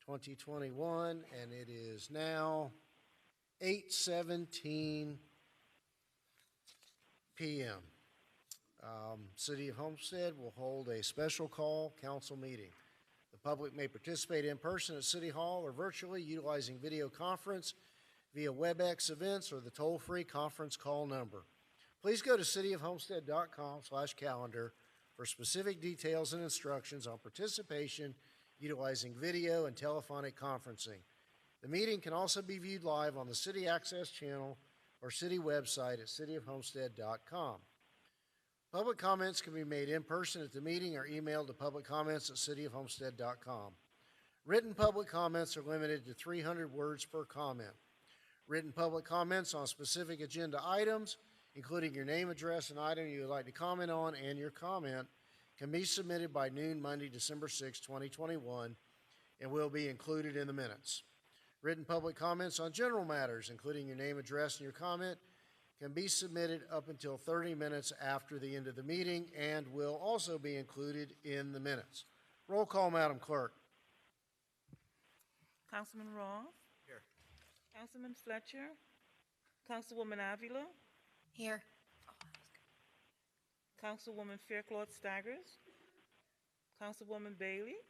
2021, and it is now 8:17 p.m. City of Homestead will hold a special call council meeting. The public may participate in person at City Hall or virtually utilizing video conference via WebEx events or the toll-free conference call number. Please go to cityofhomestead.com/calendar for specific details and instructions on participation utilizing video and telephonic conferencing. The meeting can also be viewed live on the City Access channel or city website at cityofhomestead.com. Public comments can be made in person at the meeting or emailed to publiccomments@cityofhomestead.com. Written public comments are limited to 300 words per comment. Written public comments on specific agenda items, including your name, address, and item you would like to comment on, and your comment, can be submitted by noon Monday, December 6, 2021, and will be included in the minutes. Written public comments on general matters, including your name, address, and your comment, can be submitted up until 30 minutes after the end of the meeting and will also be included in the minutes. Roll call, Madam Clerk. Councilman Roth? Here. Councilman Fletcher? Councilwoman Avila? Here. Councilwoman Faircloth Staggers? Councilwoman Bailey?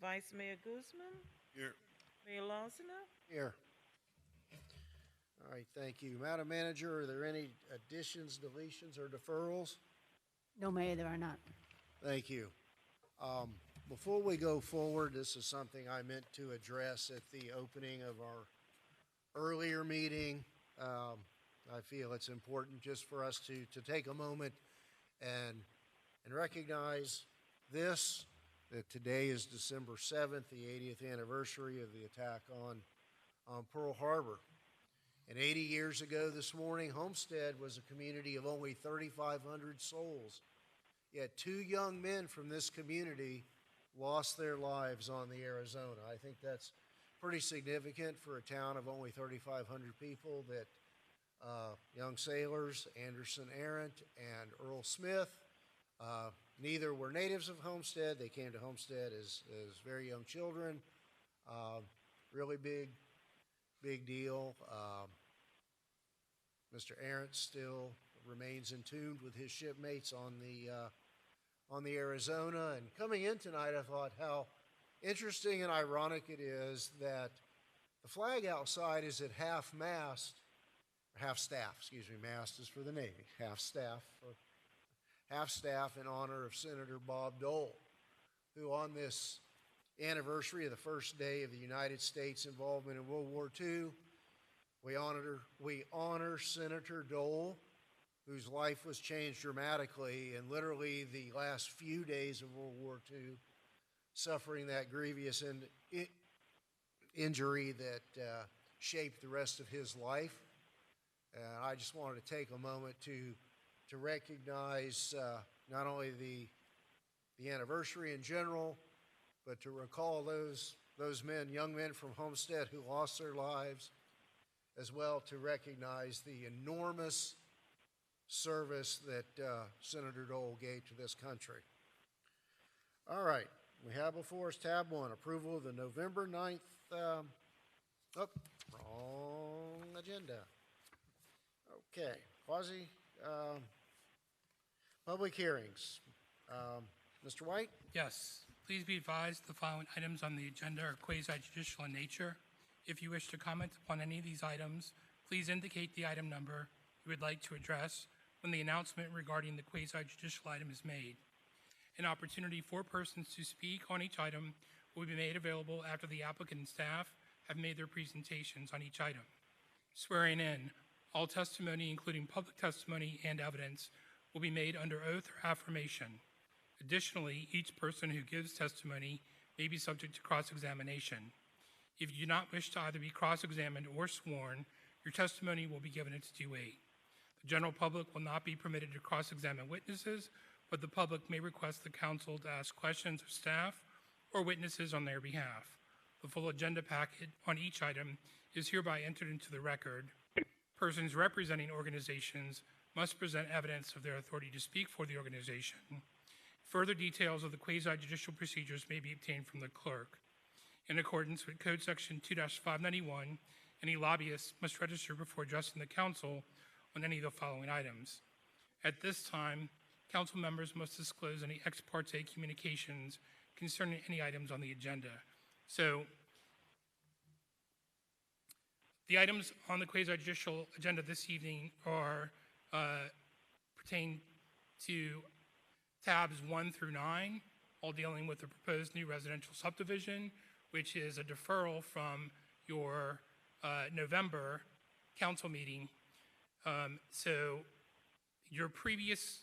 Vice Mayor Guzman? Here. Mayor Lozano? Here. All right, thank you. Madam Manager, are there any additions, deletions, or deferrals? No, Mayor, there are not. Thank you. Before we go forward, this is something I meant to address at the opening of our earlier meeting. I feel it's important just for us to take a moment and recognize this, that today is December 7th, the 80th anniversary of the attack on Pearl Harbor. And 80 years ago this morning, Homestead was a community of only 3,500 souls. Yet 2 young men from this community lost their lives on the Arizona. I think that's pretty significant for a town of only 3,500 people, that young sailors, Anderson Arendt and Earl Smith, neither were natives of Homestead. They came to Homestead as very young children. Really big deal. Mr. Arendt still remains entombed with his shipmates on the Arizona. And coming in tonight, I thought how interesting and ironic it is that the flag outside is at half-staff, mast is for the Navy, half-staff in honor of Senator Bob Dole, who on this anniversary of the first day of the United States involvement in World War II, we honor Senator Dole, whose life was changed dramatically in literally the last few days of World War II, suffering that grievous injury that shaped the rest of his life. And I just wanted to take a moment to recognize not only the anniversary in general, but to recall those men, young men from Homestead who lost their lives, as well to recognize the enormous service that Senator Dole gave to this country. All right, we have before us tab 1, approval of the November 9th, wrong agenda. Okay, public hearings. Mr. White? Yes. Please be advised the following items on the agenda are quasi-judicial in nature. If you wish to comment upon any of these items, please indicate the item number you would like to address when the announcement regarding the quasi-judicial item is made. An opportunity for persons to speak on each item will be made available after the applicant and staff have made their presentations on each item. Swearing in, all testimony, including public testimony and evidence, will be made under oath or affirmation. Additionally, each person who gives testimony may be subject to cross-examination. If you do not wish to either be cross-examined or sworn, your testimony will be given its due weight. The general public will not be permitted to cross-examine witnesses, but the public may request the council to ask questions of staff or witnesses on their behalf. The full agenda packet on each item is hereby entered into the record. Persons representing organizations must present evidence of their authority to speak for the organization. Further details of the quasi-judicial procedures may be obtained from the clerk. In accordance with Code Section 2-591, any lobbyist must register before addressing the council on any of the following items. At this time, council members must disclose any ex parte communications concerning any items on the agenda. So, the items on the quasi-judicial agenda this evening are pertain to tabs 1 through 9, all dealing with the proposed new residential subdivision, which is a deferral from your November council meeting. So your previous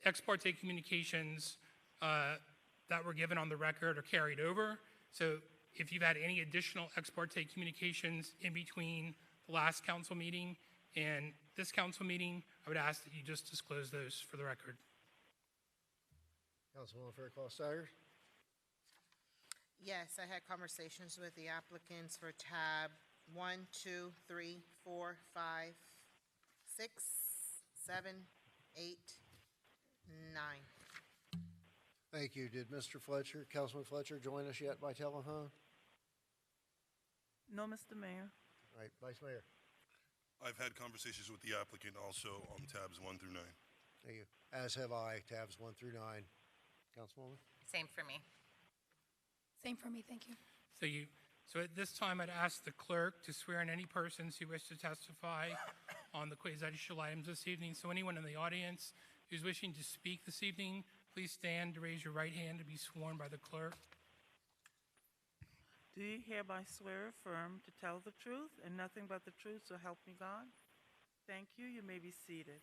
ex parte communications that were given on the record are carried over. So if you've had any additional ex parte communications in between the last council meeting and this council meeting, I would ask that you just disclose those for the record. Councilwoman Fairclough-Staggers? Yes, I had conversations with the applicants for tab 1, 2, 3, 4, 5, 6, 7, 8, 9. Thank you. Did Mr. Fletcher, Councilman Fletcher, join us yet by telephone? No, Mr. Mayor. All right, Vice Mayor. I've had conversations with the applicant also on tabs 1 through 9. Thank you. As have I, tabs 1 through 9. Councilwoman? Same for me. Same for me, thank you. So at this time, I'd ask the clerk to swear in any persons who wish to testify on the quasi-judicial items this evening. So anyone in the audience who's wishing to speak this evening, please stand to raise your right hand to be sworn by the clerk. Do you hereby swear or affirm to tell the truth and nothing but the truth, so help me God? Thank you. You may be seated.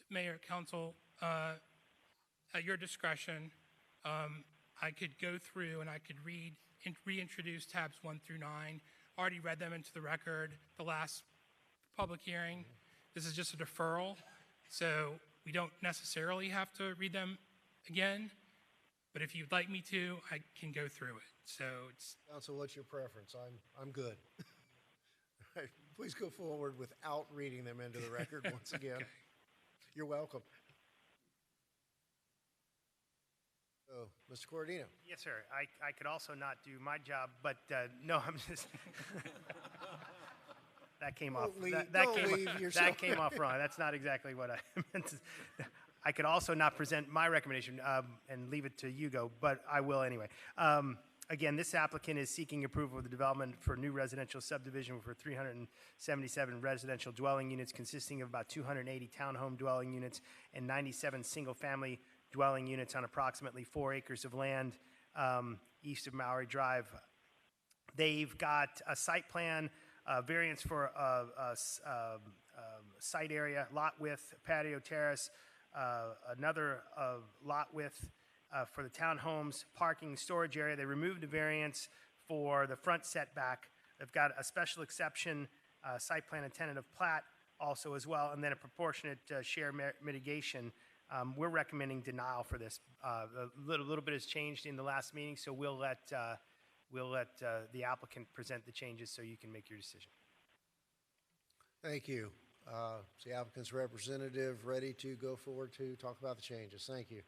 Mayor, Council, at your discretion, I could go through and I could reintroduce tabs 1 through 9. Already read them into the record the last public hearing. This is just a deferral, so we don't necessarily have to read them again. But if you'd like me to, I can go through it. So it's Council, what's your preference? I'm good. All right, please go forward without reading them into the record once again. Okay. You're welcome. So, Mr. Corradino. Yes, sir. I could also not do my job, but no, I'm just. That came off. That came off wrong. That's not exactly what I meant. I could also not present my recommendation and leave it to Hugo, but I will anyway. Again, this applicant is seeking approval of the development for new residential subdivision for 377 residential dwelling units consisting of about 280 townhome dwelling units and 97 single-family dwelling units on approximately 4 acres of land east of Maori Drive. They've got a site plan, variance for a site area, lot width, patio terrace, another lot width for the townhomes, parking, storage area. They removed the variance for the front setback. They've got a special exception, site plan and tentative plat also as well, and then a proportionate share mitigation. We're recommending denial for this. A little bit has changed in the last meeting, so we'll let the applicant present the changes so you can make your decision. Thank you. Is the applicant's representative ready to go forward to talk about the changes? Thank you.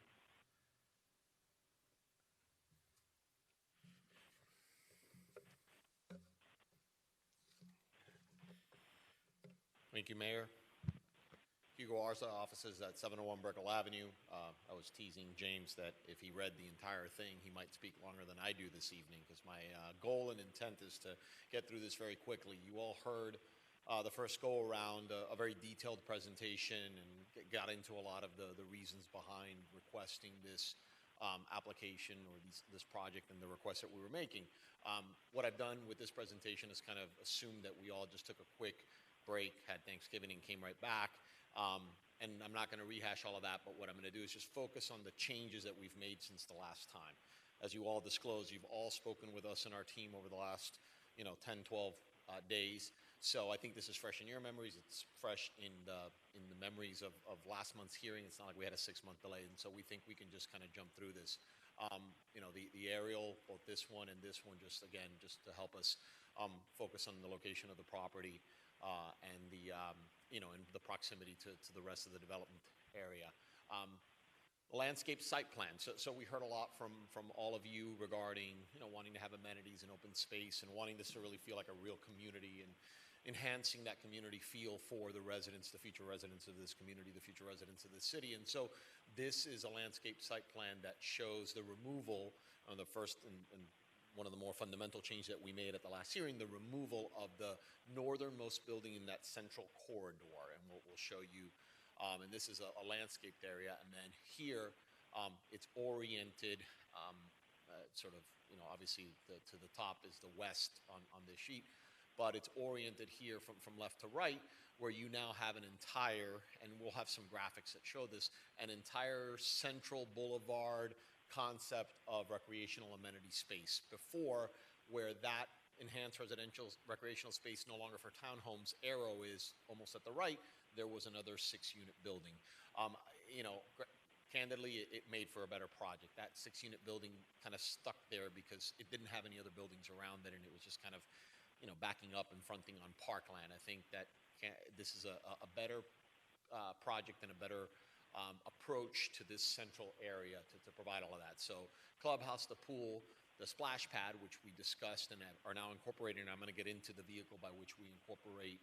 Thank you, Mayor. Hugo Arza, offices at 701 Brickell Avenue. I was teasing James that if he read the entire thing, he might speak longer than I do this evening, because my goal and intent is to get through this very quickly. You all heard the first go-around, a very detailed presentation, and got into a lot of the reasons behind requesting this application or this project and the requests that we were making. What I've done with this presentation is kind of assume that we all just took a quick break, had Thanksgiving, and came right back. And I'm not going to rehash all of that, but what I'm going to do is just focus on the changes that we've made since the last time. As you all disclosed, you've all spoken with us and our team over the last 10, 12 days. So I think this is fresh in your memories. It's fresh in the memories of last month's hearing. It's not like we had a 6-month delay, and so we think we can just kind of jump through this. The aerial, both this one and this one, just to help us focus on the location of the property. and and the proximity to the rest of the development area. Landscape site plan. So we heard a lot from all of you regarding, wanting to have amenities and open space and wanting this to really feel like a real community and enhancing that community feel for the residents, the future residents of this community, the future residents of this city. And so this is a landscape site plan that shows the removal on the first and one of the more fundamental changes that we made at the last hearing, the removal of the northernmost building in that central corridor. And we'll show you, and this is a landscaped area. And then here, it's oriented sort of, obviously to the top is the west on this sheet, but it's oriented here from left to right, where you now have an entire, and we'll have some graphics that show this, an entire central boulevard concept of recreational amenity space. Before, where that enhanced residential recreational space no longer for townhomes arrow is almost at the right, there was another 6-unit building. Candidly, it made for a better project. That 6-unit building kind of stuck there because it didn't have any other buildings around it, and it was just kind of, backing up and fronting on parkland. I think that this is a better project and a better approach to this central area to provide all of that. So clubhouse, the pool, the splash pad, which we discussed and are now incorporating, and I'm going to get into the vehicle by which we incorporate,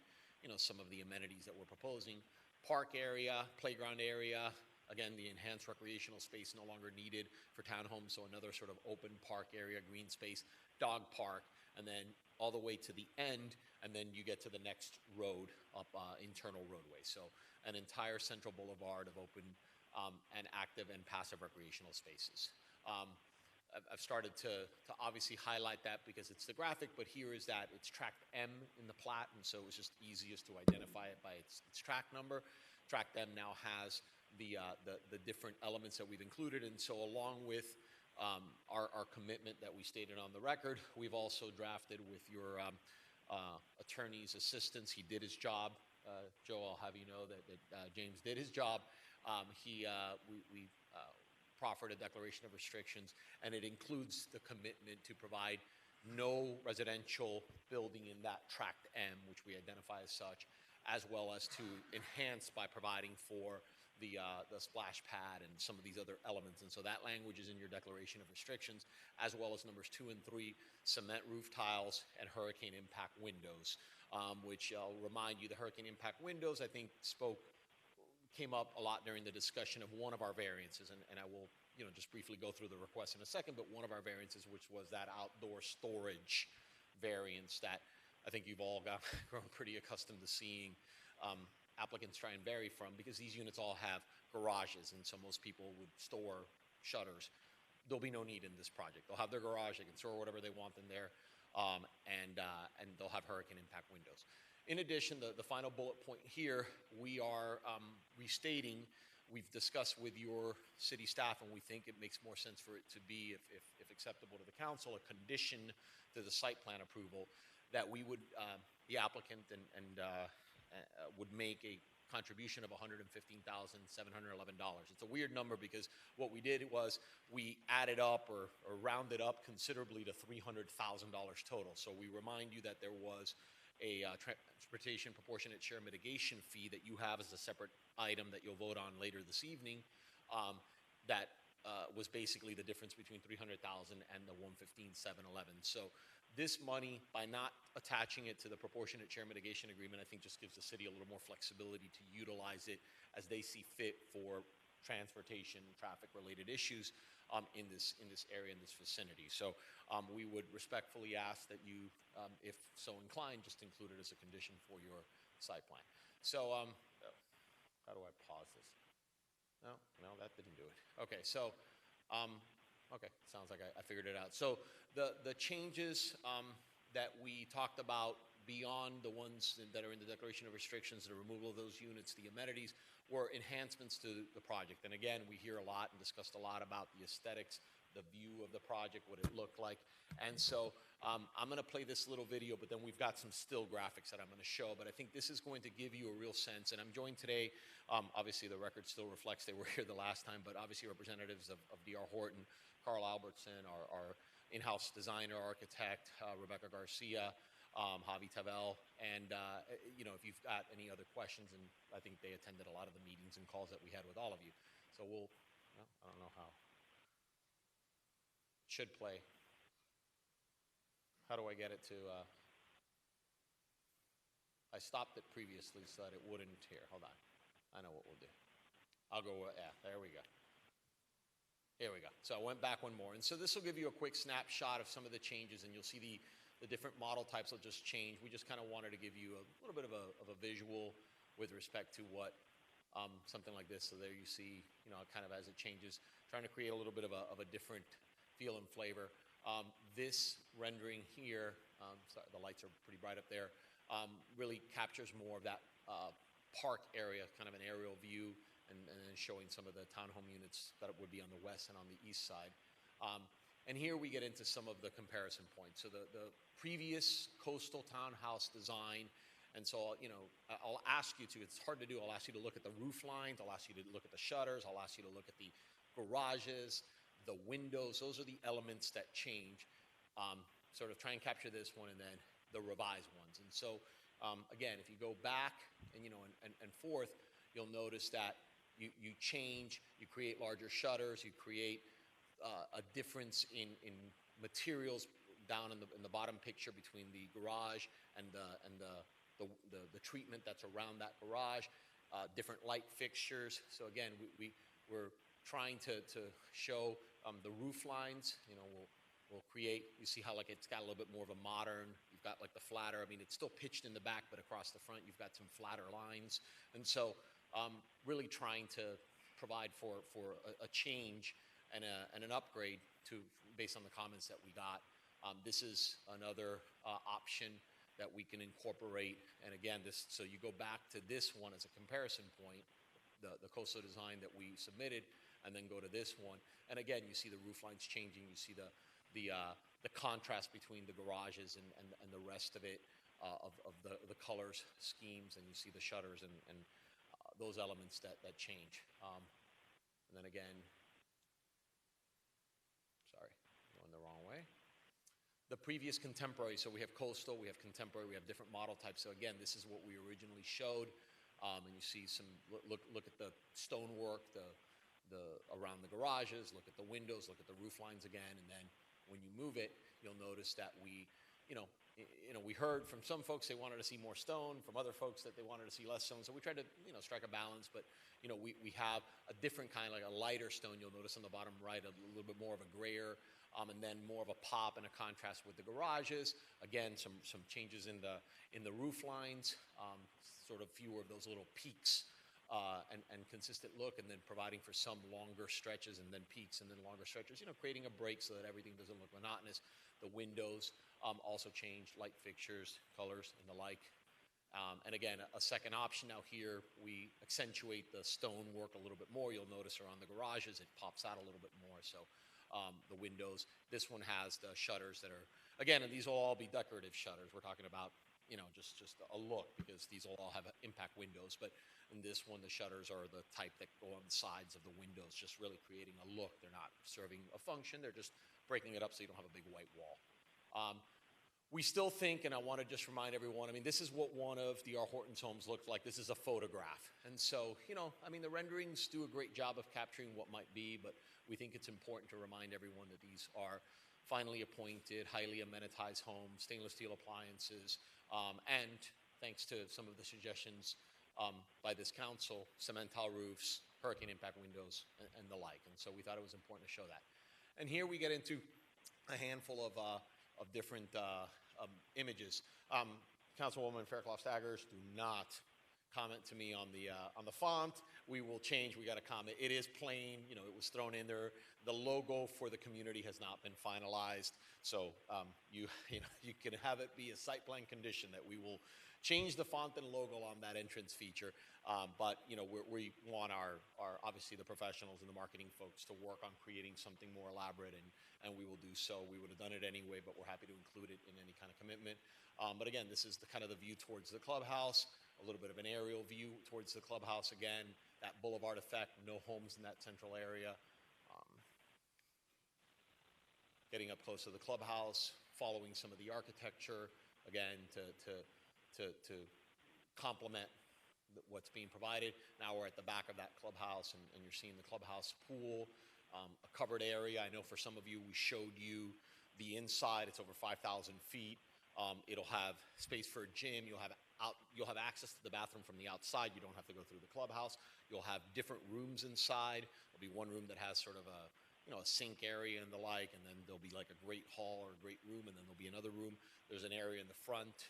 some of the amenities that we're proposing. Park area, playground area, again, the enhanced recreational space no longer needed for townhomes, so another sort of open park area, green space, dog park, and then all the way to the end, and then you get to the next road up internal roadway. So an entire central boulevard of open and active and passive recreational spaces. I've started to obviously highlight that because it's the graphic, but here is that it's tract M in the plat, and so it's just easiest to identify it by its tract number. Tract M now has the different elements that we've included, and so along with our commitment that we stated on the record, we've also drafted with your attorney's assistance. He did his job. Joe, I'll have you know that James did his job. We proffered a declaration of restrictions, and it includes the commitment to provide no residential building in that tract M, which we identify as such, as well as to enhance by providing for the splash pad and some of these other elements. And so that language is in your declaration of restrictions, as well as numbers 2 and 3, cement roof tiles and hurricane impact windows, which I'll remind you, the hurricane impact windows, I think came up a lot during the discussion of one of our variances, and I will just briefly go through the request in a second, but one of our variances, which was that outdoor storage variance that I think you've all grown pretty accustomed to seeing applicants try and vary from, because these units all have garages, and so most people would store shutters. There'll be no need in this project. They'll have their garage, they can store whatever they want in there, and they'll have hurricane impact windows. In addition, the final bullet point here, we are restating, we've discussed with your city staff, and we think it makes more sense for it to be, if acceptable to the council, a condition to the site plan approval, that we would, the applicant would make a contribution of $115,711. It's a weird number because what we did was we added up or rounded up considerably to $300,000 total. So we remind you that there was a transportation proportionate share mitigation fee that you have as a separate item that you'll vote on later this evening. That was basically the difference between $300,000 and the $115,711. So this money, by not attaching it to the proportionate share mitigation agreement, I think just gives the city a little more flexibility to utilize it as they see fit for transportation, traffic-related issues in this area, in this vicinity. So we would respectfully ask that you, if so inclined, just include it as a condition for your site plan. So how do I pause this? No, that didn't do it. Okay, so okay, sounds like I figured it out. So the changes that we talked about beyond the ones that are in the declaration of restrictions, the removal of those units, the amenities, were enhancements to the project. And again, we hear a lot and discussed a lot about the aesthetics, the view of the project, what it looked like. And so I'm going to play this little video, but then we've got some still graphics that I'm going to show. But I think this is going to give you a real sense. And I'm joined today, obviously the record still reflects they were here the last time, but obviously representatives of D.R. Horton, Carl Albertson, our in-house designer, architect, Rebecca Garcia, Javi Tavel. And, you know, if you've got any other questions, and I think they attended a lot of the meetings and calls that we had with all of you. So we'll, well, I don't know how. Should play. How do I get it to, I stopped it previously so that it wouldn't here. Hold on. I know what we'll do. I'll go, yeah, there we go. Here we go. So I went back one more. And so this will give you a quick snapshot of some of the changes, and you'll see the different model types will just change. We just kind of wanted to give you a little bit of a visual with respect to what something like this. So there you see, you know, kind of as it changes, trying to create a little bit of a different feel and flavor. This rendering here, sorry, the lights are pretty bright up there, really captures more of that park area, kind of an aerial view, and then showing some of the townhome units that it would be on the west and on the east side. And here we get into some of the comparison points. So the previous coastal townhouse design, and so, you know, I'll ask you to, it's hard to do, I'll ask you to look at the roof lines, I'll ask you to look at the shutters, I'll ask you to look at the garages, the windows. Those are the elements that change. Sort of try and capture this one and then the revised ones. And so, again, if you go back and, you know, and forth, you'll notice that you change, you create larger shutters, you create a difference in materials down in the bottom picture between the garage and the treatment that's around that garage, different light fixtures. So again, we're trying to show the roof lines. You know, we'll create, you see how like it's got a little bit more of a modern, you've got like the flatter, I mean, it's still pitched in the back, but across the front you've got some flatter lines. And so really trying to provide for a change and an upgrade based on the comments that we got. This is another option that we can incorporate. And again, so you go back to this one as a comparison point, the coastal design that we submitted, and then go to this one. And again, you see the roof lines changing. You see the contrast between the garages and the rest of it, of the colors schemes, and you see the shutters and those elements that change. And then again, sorry, going the wrong way. The previous contemporary, so we have coastal, we have contemporary, we have different model types. So again, this is what we originally showed. And you see some, look at the stonework, around the garages, look at the windows, look at the roof lines again, and then when you move it, you'll notice that we heard from some folks they wanted to see more stone, from other folks that they wanted to see less stone. So we tried to, strike a balance, but, we have a different kind, like a lighter stone. You'll notice on the bottom right, a little bit more of a grayer, and then more of a pop and a contrast with the garages. Again, some changes in the roof lines, sort of fewer of those little peaks, and consistent look, and then providing for some longer stretches and then peaks and then longer stretches, creating a break so that everything doesn't look monotonous. The windows also changed, light fixtures, colors, and the like. And again, a second option now here, we accentuate the stonework a little bit more. You'll notice around the garages, it pops out a little bit more. So the windows, this one has the shutters that are, again, and these will all be decorative shutters. We're talking about, just a look, because these will all have impact windows. But in this one, the shutters are the type that go on the sides of the windows, just really creating a look. They're not serving a function. They're just breaking it up so you don't have a big white wall. We still think, and I want to just remind everyone, this is what one of D.R. Horton's homes looked like. This is a photograph. And so, the renderings do a great job of capturing what might be, but we think it's important to remind everyone that these are finally appointed, highly amenitized homes, stainless steel appliances, and thanks to some of the suggestions by this council, cement tile roofs, hurricane impact windows, and the like. And so we thought it was important to show that. And here we get into a handful of different images. Councilwoman Fairclough-Staggers, do not comment to me on the font. We will change. We got a comment. It is plain. It was thrown in there. The logo for the community has not been finalized, so you can have it be a site plan condition that we will change the font and logo on that entrance feature. But we want our obviously the professionals and the marketing folks to work on creating something more elaborate, and we will do so. We would have done it anyway, but we're happy to include it in any kind of commitment. But again, this is the kind of the view towards the clubhouse, a little bit of an aerial view towards the clubhouse again, that boulevard effect, no homes in that central area. Getting up close to the clubhouse, following some of the architecture, again, to complement what's being provided. Now we're at the back of that clubhouse, and you're seeing the clubhouse pool, a covered area. I know for some of you, we showed you the inside. It's over 5,000 feet. It'll have space for a gym. You'll have access to the bathroom from the outside. You don't have to go through the clubhouse. You'll have different rooms inside. There'll be one room that has sort of a sink area and the like, and then there'll be like a great hall or a great room, and then there'll be another room. There's an area in the front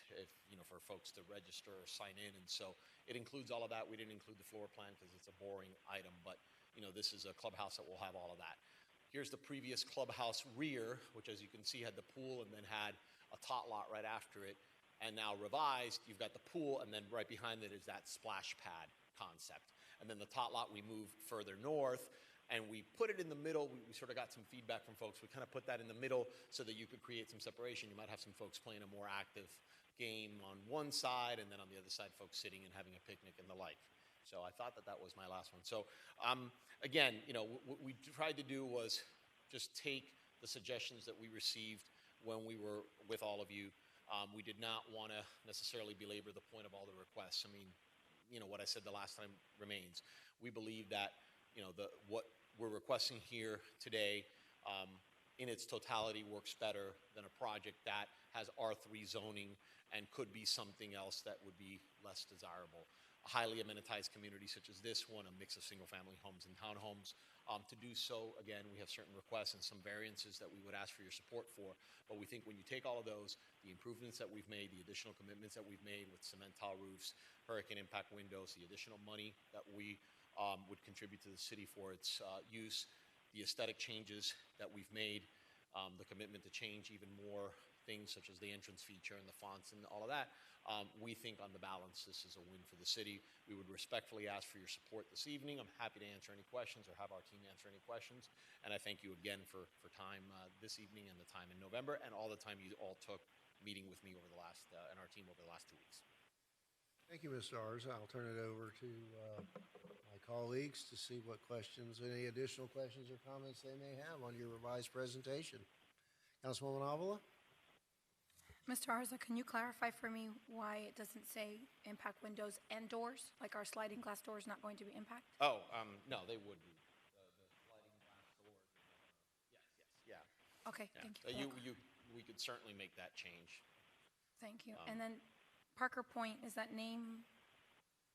for folks to register or sign in, and so it includes all of that. We didn't include the floor plan because it's a boring item, but this is a clubhouse that will have all of that. Here's the previous clubhouse rear, which, as you can see, had the pool and then had a tot lot right after it. And now revised, you've got the pool, and then right behind it is that splash pad concept. And then the tot lot we moved further north, and we put it in the middle. We sort of got some feedback from folks. We kind of put that in the middle so that you could create some separation. You might have some folks playing a more active game on one side, and then on the other side, folks sitting and having a picnic and the like. So I thought that was my last one. So again, what we tried to do was just take the suggestions that we received when we were with all of you. We did not want to necessarily belabor the point of all the requests. I mean, what I said the last time remains. We believe that, what we're requesting here today in its totality works better than a project that has R3 zoning and could be something else that would be less desirable. A highly amenitized community such as this one, a mix of single-family homes and townhomes. To do so, again, we have certain requests and some variances that we would ask for your support for. But we think when you take all of those, the improvements that we've made, the additional commitments that we've made with cement tile roofs, hurricane impact windows, the additional money that we would contribute to the city for its use, the aesthetic changes that we've made, the commitment to change even more things such as the entrance feature and the fonts and all of that, we think on the balance this is a win for the city. We would respectfully ask for your support this evening. I'm happy to answer any questions or have our team answer any questions. And I thank you again for time this evening and the time in November and all the time you all took meeting with me over the last and our team over the last 2 weeks. Thank you, Mr. Arza. I'll turn it over to my colleagues to see what questions, any additional questions or comments they may have on your revised presentation. Councilwoman Avila? Mr. Arza, can you clarify for me why it doesn't say impact windows and doors? Like our sliding glass door is not going to be impact? Oh, no, they would be. The sliding glass doors. Yes, yeah. Okay, Yeah. thank you. We could certainly make that change. Thank you. And then Parker Point, is that name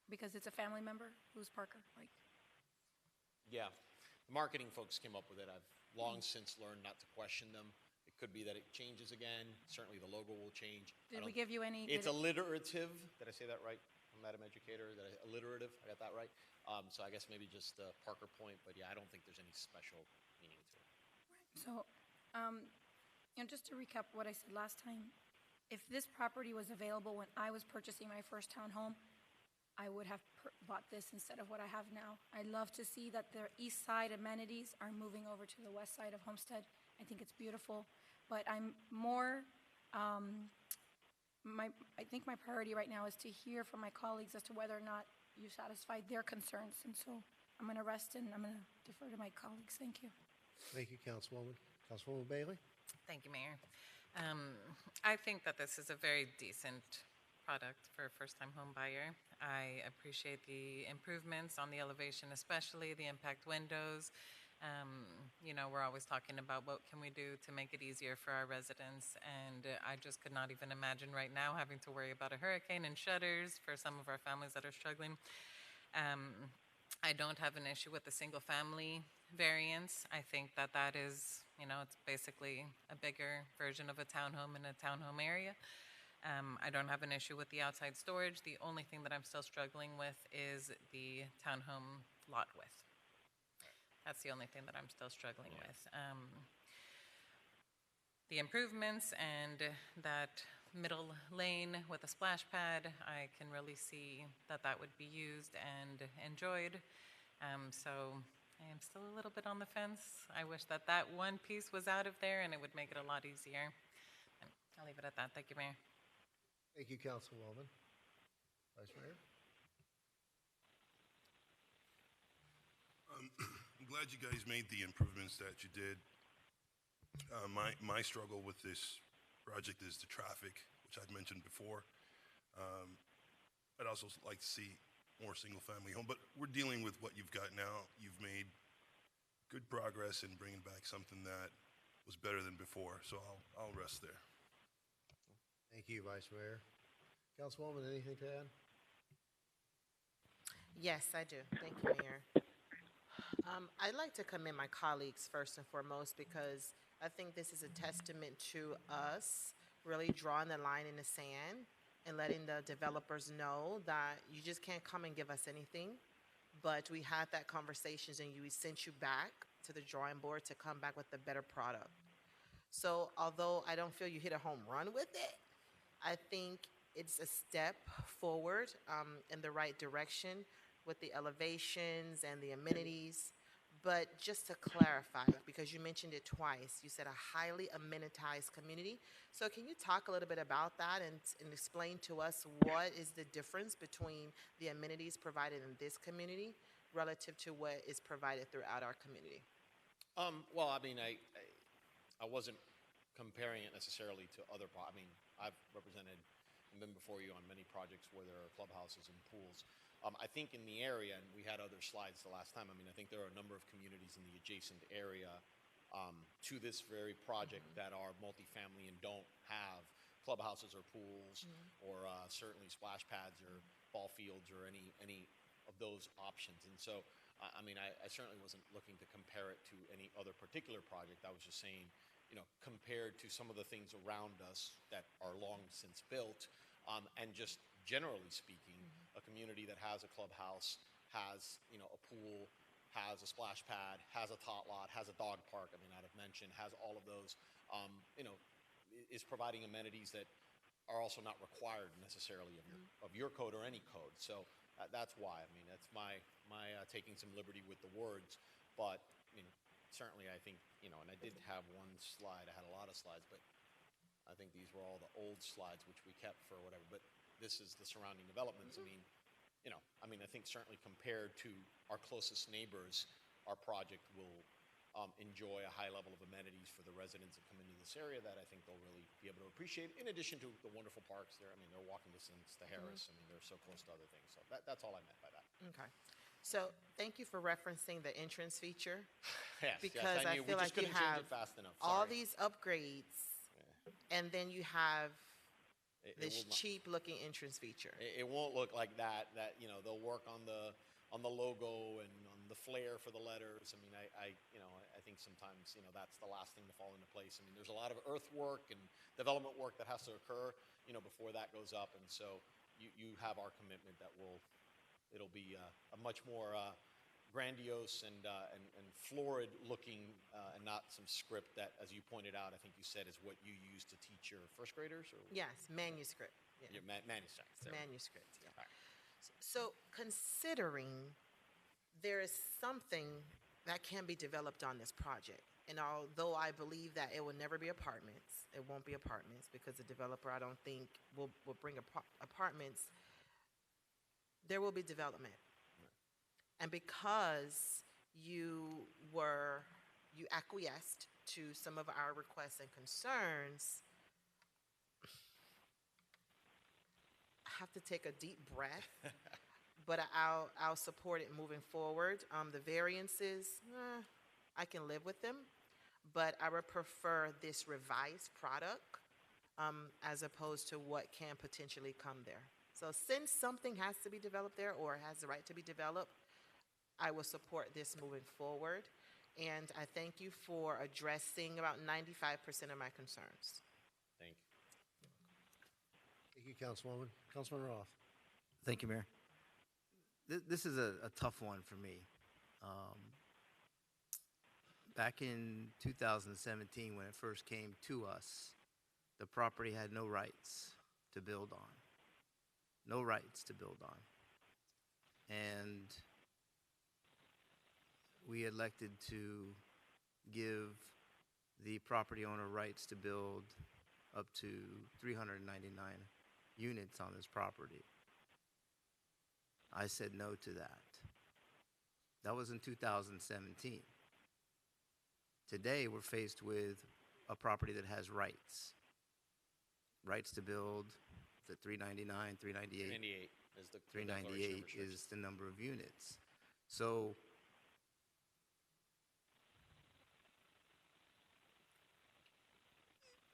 because it's a family member? Who's Parker? Yeah, the marketing folks came up with it. I've long since learned not to question them. It could be that it changes again. Certainly the logo will change. Did we give you any? It's alliterative. Did I say that right? Madam Educator, alliterative? I got that right? So I guess maybe just Parker Point, but yeah, I don't think there's any special meaning to it. So, just to recap what I said last time, if this property was available when I was purchasing my first townhome, I would have bought this instead of what I have now. I love to see that the east side amenities are moving over to the west side of Homestead. I think it's beautiful, but I'm more, I think my priority right now is to hear from my colleagues as to whether or not you satisfied their concerns. And so I'm going to rest and I'm going to defer to my colleagues. Thank you. Thank you, Councilwoman. Councilwoman Bailey? Thank you, Mayor. I think that this is a very decent product for a first-time home buyer. I appreciate the improvements on the elevation, especially the impact windows. We're always talking about what can we do to make it easier for our residents, and I just could not even imagine right now having to worry about a hurricane and shutters for some of our families that are struggling. I don't have an issue with the single-family variance. I think that is, it's basically a bigger version of a townhome in a townhome area. I don't have an issue with the outside storage. The only thing that I'm still struggling with is the townhome lot width. That's the only thing that I'm still struggling with. The improvements and that middle lane with a splash pad, I can really see that would be used and enjoyed. So I am still a little bit on the fence. I wish that one piece was out of there and it would make it a lot easier. And I'll leave it at that. Thank you, Mayor. Thank you, Councilwoman. Vice Mayor? I'm glad you guys made the improvements that you did. My struggle with this project is the traffic which I'd mentioned before. I'd also like to see more single-family home, but we're dealing with what you've got now. You've made good progress in bringing back something that was better than before, so I'll rest there. Thank you, Vice Mayor. Councilwoman, anything to add? Yes, I do. Thank you, Mayor. I'd like to commend my colleagues first and foremost because I think this is a testament to us really drawing the line in the sand and letting the developers know that you just can't come and give us anything. But we had that conversations and we sent you back to the drawing board to come back with a better product. So although I don't feel you hit a home run with it, I think it's a step forward in the right direction with the elevations and the amenities. But just to clarify, because you mentioned it twice, you said a highly amenitized community. So can you talk a little bit about that and explain to us what is the difference between the amenities provided in this community relative to what is provided throughout our community? Well, I mean, I wasn't comparing it necessarily to other, I mean, I've represented and been before you on many projects where there are clubhouses and pools. I think in the area, and we had other slides the last time, I mean, I think there are a number of communities in the adjacent area to this very project that are multifamily and don't have clubhouses or pools or certainly splash pads or ball fields or any of those options. And so, I mean, I certainly wasn't looking to compare it to any other particular project. I was just saying, you know, compared to some of the things around us that are long since built, and just generally speaking, a community that has a clubhouse, has, you know, a pool, has a splash pad, has a tot lot, has a dog park, I mean, I'd have mentioned, has all of those, you know, is providing amenities that are also not required necessarily of your code or any code. So that's why, I mean, that's my taking some liberty with the words, but, I mean, certainly I think, you know, and I did have one slide, I had a lot of slides, but I think these were all the old slides which we kept for whatever, but this is the surrounding developments. I mean, you know, I mean, I think certainly compared to our closest neighbors, our project will enjoy a high level of amenities for the residents that come into this area that I think they'll really be able to appreciate, in addition to the wonderful parks there. I mean, they're walking distance to Harris. I mean, they're so close to other things. So that's all I meant by that. Okay. So thank you for referencing the entrance feature. Yes, Because yes, I I knew. feel We like just you couldn't change have it fast enough. all Sorry. these upgrades, and then you have It this will not- cheap-looking entrance feature. It won't look like that, you know, they'll work on the logo and on the flair for the letters. I mean, you know, I think sometimes, you know, that's the last thing to fall into place. I mean, there's a lot of earthwork and development work that has to occur, you know, before that goes up. And so you have our commitment that it'll be a much more grandiose and florid looking, and not some script that, as you pointed out, I think you said is what you use to teach your first graders? Or Yes, manuscript. Yeah. Your manuscript. It's manuscript, yeah. So considering there is something that can be developed on this project, and although I believe that it will never be apartments, it won't be apartments because the developer, I don't think, will bring apartments, there will be development. And because you acquiesced to some of our requests and concerns, I have to take a deep breath, but I'll support it moving forward. The variances, I can live with them, but I would prefer this revised product as opposed to what can potentially come there. So since something has to be developed there or has the right to be developed, I will support this moving forward. And I thank you for addressing about 95% of my concerns. Thank you. Thank you, Councilwoman. Councilman Roth. Thank you, Mayor. This is a tough one for me. Back in 2017, when it first came to us, the property had no rights to build on. No rights to build on. And we elected to give the property owner rights to build up to 399 units on this property. I said no to that. That was in 2017. Today, we're faced with a property that has rights. rights to build, the 399, 398? 398 is the 398 declaration is the number of units. So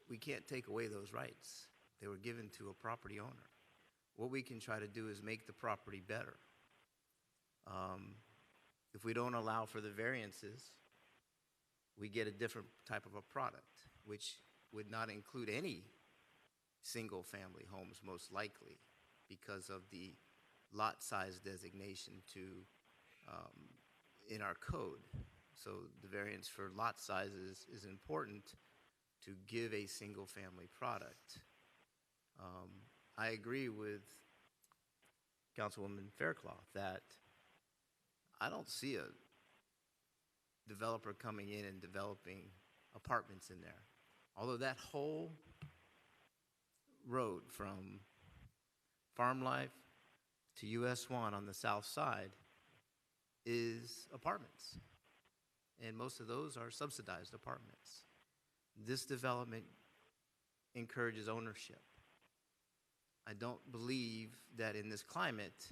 we can't take away those rights. They were given to a property owner. What we can try to do is make the property better. If we don't allow for the variances, we get a different type of a product, which would not include any single-family homes, most likely, because of the lot size designation in our code. So the variance for lot sizes is important to give a single-family product. I agree with Councilwoman Faircloth that I don't see a developer coming in and developing apartments in there. Although that whole road from Farm Life to US 1 on the south side is apartments. And most of those are subsidized apartments. This development encourages ownership. I don't believe that in this climate,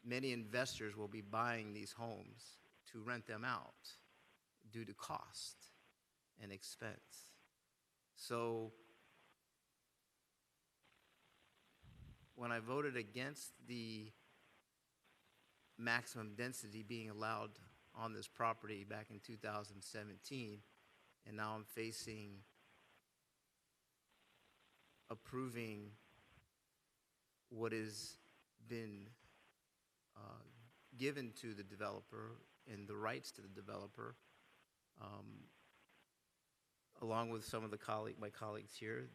many investors will be buying these homes to rent them out due to cost and expense. So when I voted against the maximum density being allowed on this property back in 2017, and now I'm facing approving what has been given to the developer and the rights to the developer, along with some of my colleagues here,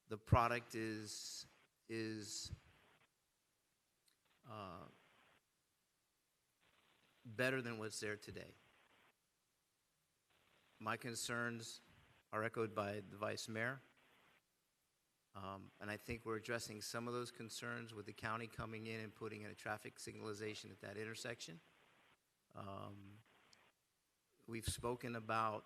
the product is better than what's there today. My concerns are echoed by the Vice Mayor. And I think we're addressing some of those concerns with the county coming in and putting in a traffic signalization at that intersection. We've spoken about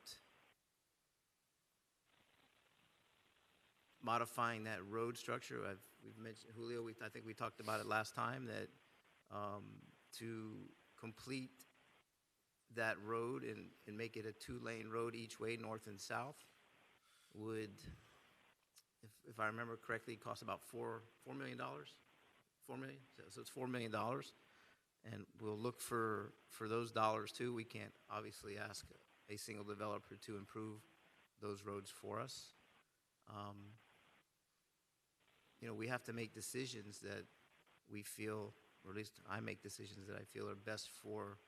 modifying that road structure. We've mentioned, Julio, I think we talked about it last time, that to complete that road and make it a two-lane road each way, north and south, would, if I remember correctly, cost about $4 million. $4 million. So it's $4 million, and we'll look for those dollars too. We can't obviously ask a single developer to improve those roads for us. We have to make decisions that we feel, or at least I make decisions that I feel are best for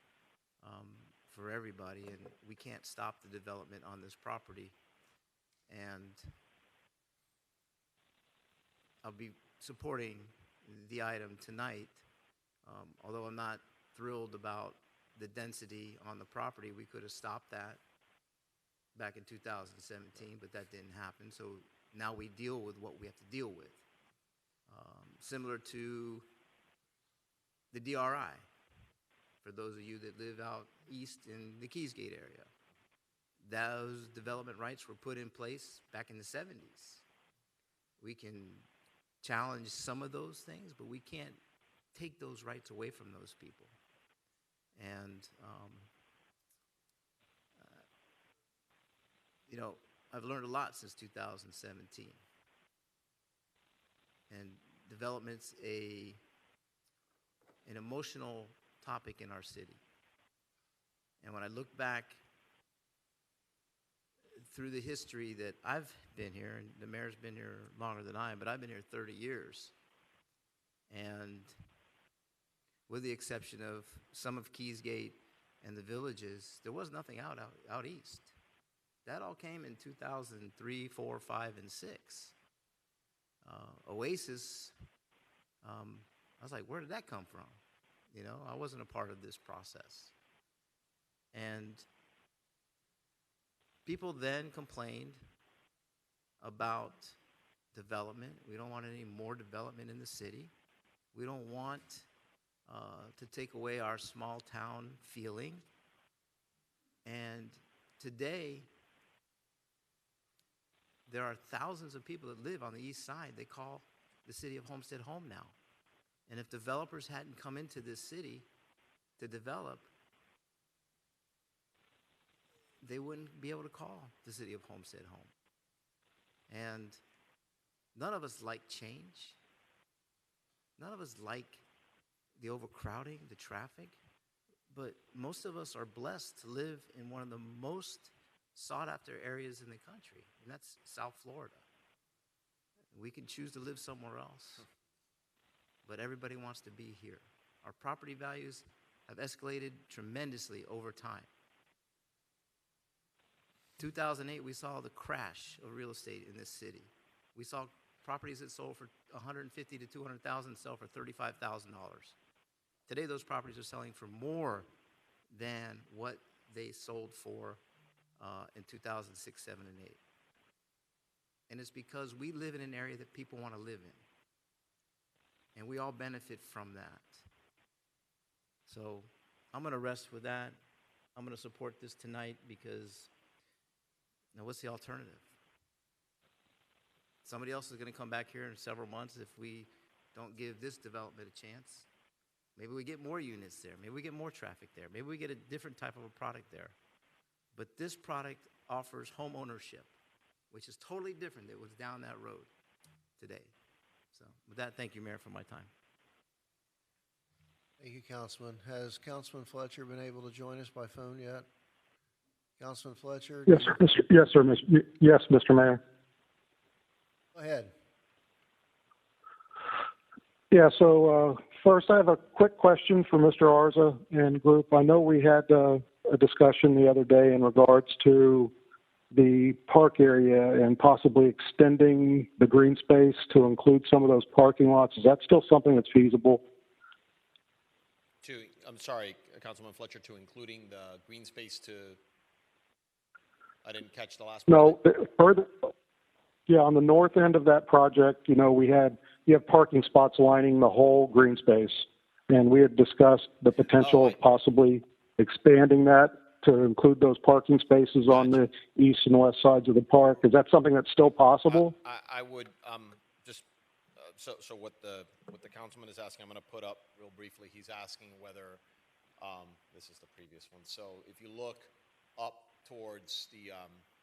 everybody, and we can't stop the development on this property. And I'll be supporting the item tonight, although I'm not thrilled about the density on the property. We could have stopped that back in 2017, but that didn't happen. So now we deal with what we have to deal with. Similar to the DRI, for those of you that live out east in the Keysgate area. Those development rights were put in place back in the 70s. We can challenge some of those things, but we can't take those rights away from those people. And, I've learned a lot since 2017. And development's an emotional topic in our city. And when I look back through the history that I've been here, and the mayor's been here longer than I am, but I've been here 30 years. And with the exception of some of Keysgate and the villages, there was nothing out east. That all came in 2003, 4, 5, and 6. Oasis, I was like, where did that come from? I wasn't a part of this process. And people then complained about development. We don't want any more development in the city. We don't want to take away our small town feeling. And today, there are thousands of people that live on the east side. They call the city of Homestead home now. And if developers hadn't come into this city to develop, they wouldn't be able to call the city of Homestead home. And none of us like change. None of us like the overcrowding, the traffic. But most of us are blessed to live in one of the most sought-after areas in the country, and that's South Florida. We can choose to live somewhere else, but everybody wants to be here. Our property values have escalated tremendously over time. 2008, we saw the crash of real estate in this city. We saw properties that sold for $150,000 to $200,000 sell for $35,000. Today, those properties are selling for more than what they sold for in 2006, 7, and 8. And it's because we live in an area that people want to live in. And we all benefit from that. So I'm going to rest with that. I'm going to support this tonight because, now what's the alternative? Somebody else is going to come back here in several months if we don't give this development a chance. Maybe we get more units there. Maybe we get more traffic there. Maybe we get a different type of a product there. But this product offers home ownership, which is totally different than what's down that road today. So with that, thank you, Mayor, for my time. Thank you, Councilman. Has Councilman Fletcher been able to join us by phone yet? Councilman Fletcher? Yes, sir, yes, Mr. Mayor. Go ahead. Yeah, so first I have a quick question for Mr. Arza and group. I know we had a discussion the other day in regards to the park area and possibly extending the green space to include some of those parking lots. Is that still something that's feasible? I'm sorry, Councilman Fletcher, to including the green space to, I didn't catch the last part. No, further, yeah, on the north end of that project, you know, you have parking spots lining the whole green space, and we had discussed the potential of possibly expanding that to include those parking spaces on the east and west sides of the park. Is that something that's still possible? I would just so what the councilman is asking, I'm going to put up real briefly. He's asking whether this is the previous one. So if you look up towards the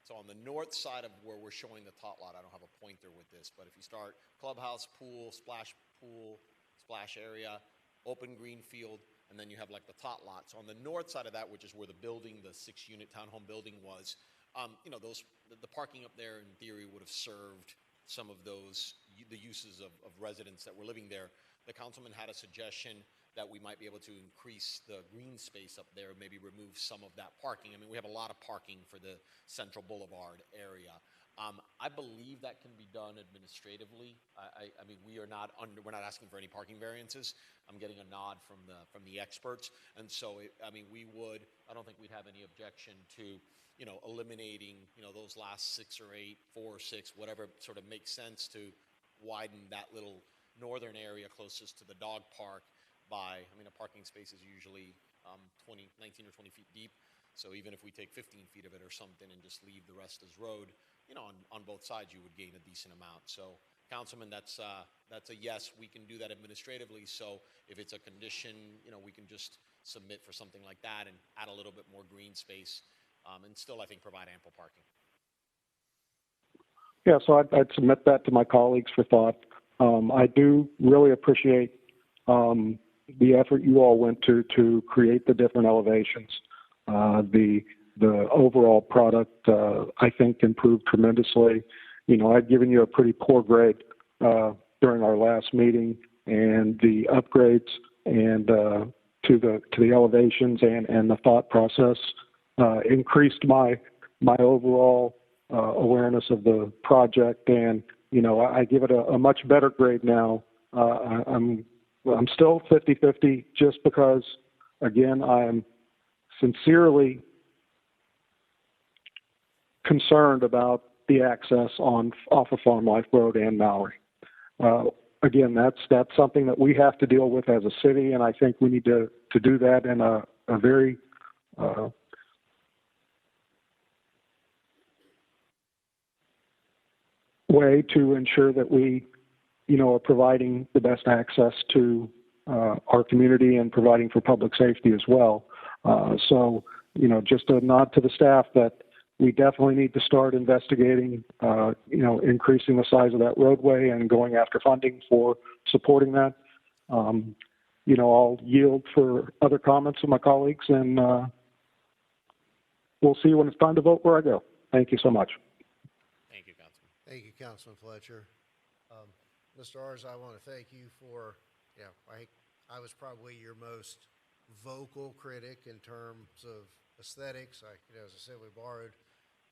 so on the north side of where we're showing the tot lot, I don't have a pointer with this, but if you start clubhouse, pool, splash area, open green field, and then you have like the tot lot. So on the north side of that, which is where the building, the 6-unit townhome building was, you know, the parking up there in theory would have served some of those, the uses of residents that were living there. The councilman had a suggestion that we might be able to increase the green space up there, maybe remove some of that parking. I mean, we have a lot of parking for the Central Boulevard area. I believe that can be done administratively. I mean, we're not asking for any parking variances. I'm getting a nod from the experts, and so I mean, I don't think we'd have any objection to, you know, eliminating, you know, those last 6 or 8, 4 or 6, whatever sort of makes sense to widen that little northern area closest to the dog park by, I mean, a parking space is usually 19 or 20 feet deep. So even if we take 15 feet of it or something and just leave the rest as road, you know, on both sides, you would gain a decent amount. So, Councilman, that's a yes. We can do that administratively. So if it's a condition, you know, we can just submit for something like that and add a little bit more green space, and still, I think, provide ample parking. Yeah, so I'd submit that to my colleagues for thought. I do really appreciate the effort you all went to create the different elevations. The overall product, I think, improved tremendously. You know, I'd given you a pretty poor grade during our last meeting, and the upgrades and to the elevations and the thought process increased my overall awareness of the project. And you know, I give it a much better grade now. I'm still 50-50 just because, again, I'm sincerely concerned about the access off of Farm Life Road and Mallory. Again, that's something that we have to deal with as a city, and I think we need to do that in a very way to ensure that we, are providing the best access to our community and providing for public safety as well. So, just a nod to the staff that we definitely need to start investigating, increasing the size of that roadway and going after funding for supporting that. I'll yield for other comments of my colleagues, and we'll see when it's time to vote where I go. Thank you so much. Thank you, Councilman. Thank you, Councilman Fletcher. Mr. Ars, I want to thank you for, I was probably your most vocal critic in terms of aesthetics. As I said, we borrowed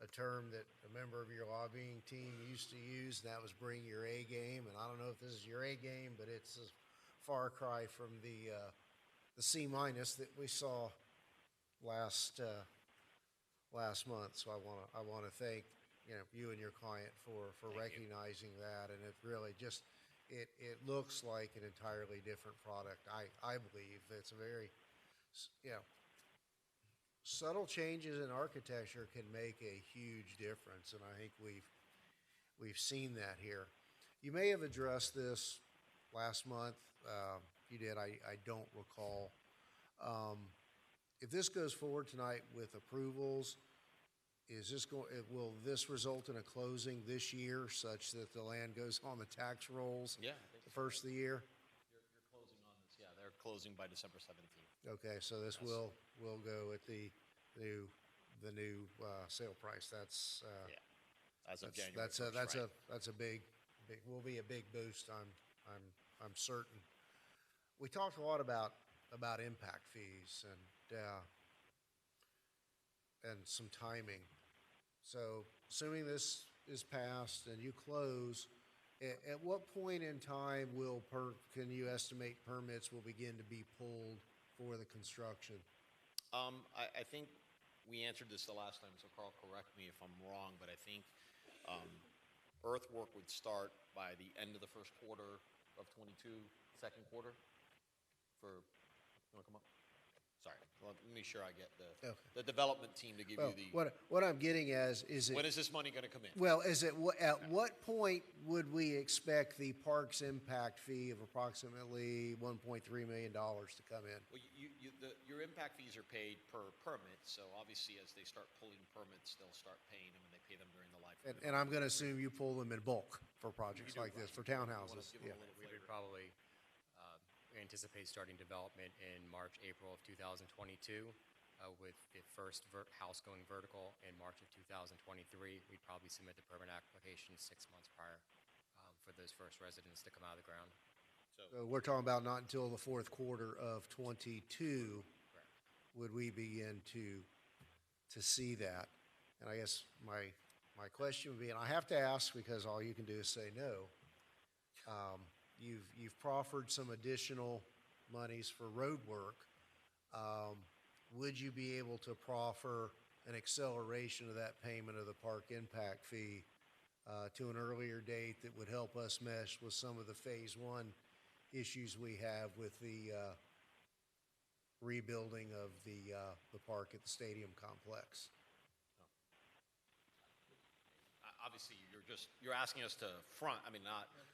a term that a member of your lobbying team used to use, and that was bring your A game. And I don't know if this is your A game, but it's a far cry from the C- that we saw last month. So I want to thank you and your client for recognizing that, and it really just it looks like an entirely different product. I believe it's a very subtle changes in architecture can make a huge difference, and I think we've seen that here. You may have addressed this last month. If you did, I don't recall. If this goes forward tonight with approvals, will this result in a closing this year such that the land goes on the tax rolls? Yeah, the first of the year? You're closing on this. Yeah, they're closing by December 17th. Okay, so this will go at the new sale price. That's as of January. That's a big will be a big boost. I'm certain. We talked a lot about impact fees and some timing. So assuming this is passed and you close, at what point in time can you estimate permits will begin to be pulled for the construction? I think we answered this the last time, so Carl, correct me if I'm wrong, but I think earthwork would start by the end of the first quarter of 22, second quarter. You want to come up? Sorry, let me sure I get the development team to give you the. What I'm getting at is when is this money going to come in? Well, at what point would we expect the park's impact fee of approximately $1.3 million to come in? Well, your impact fees are paid per permit, so obviously as they start pulling permits, they'll start paying them, and they pay them during the life. And I'm going to assume you pull them in bulk for projects like this, for townhouses. We would probably anticipate starting development in March, April of 2022, with the first house going vertical in March of 2023. We'd probably submit the permit application 6 months prior for those first residents to come out of the ground. So we're talking about not until the fourth quarter of 22 would we begin to see that. And I guess my question would be, and I have to ask because all you can do is say no. You've proffered some additional monies for road work. Would you be able to proffer an acceleration of that payment of the park impact fee to an earlier date that would help us mesh with some of the phase one issues we have with the rebuilding of the park at the stadium complex? Obviously, you're asking us to front. I mean,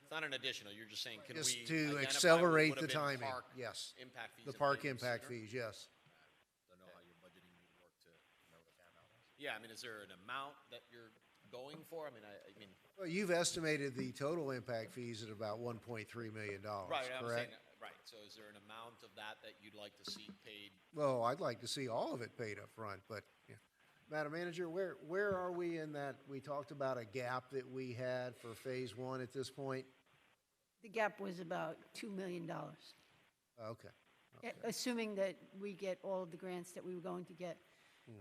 it's not an additional. You're just saying, can Just we to identify accelerate what the would've been timing? park Yes. Impact fees. The and park payments impact sooner? fees. Yes. Don't know how your budgeting would work to. Yeah, I mean, is there an amount that you're going for? I mean, Well, you've estimated the total impact fees at about $1.3 million. right. I'm saying, correct? right. So, is there an amount of that you'd like to see paid? Well, I'd like to see all of it paid up front, but yeah. Madam Manager, where are we in that? We talked about a gap that we had for phase one at this point. The gap was about $2 million. Okay. Assuming that we get all of the grants that we were going to get.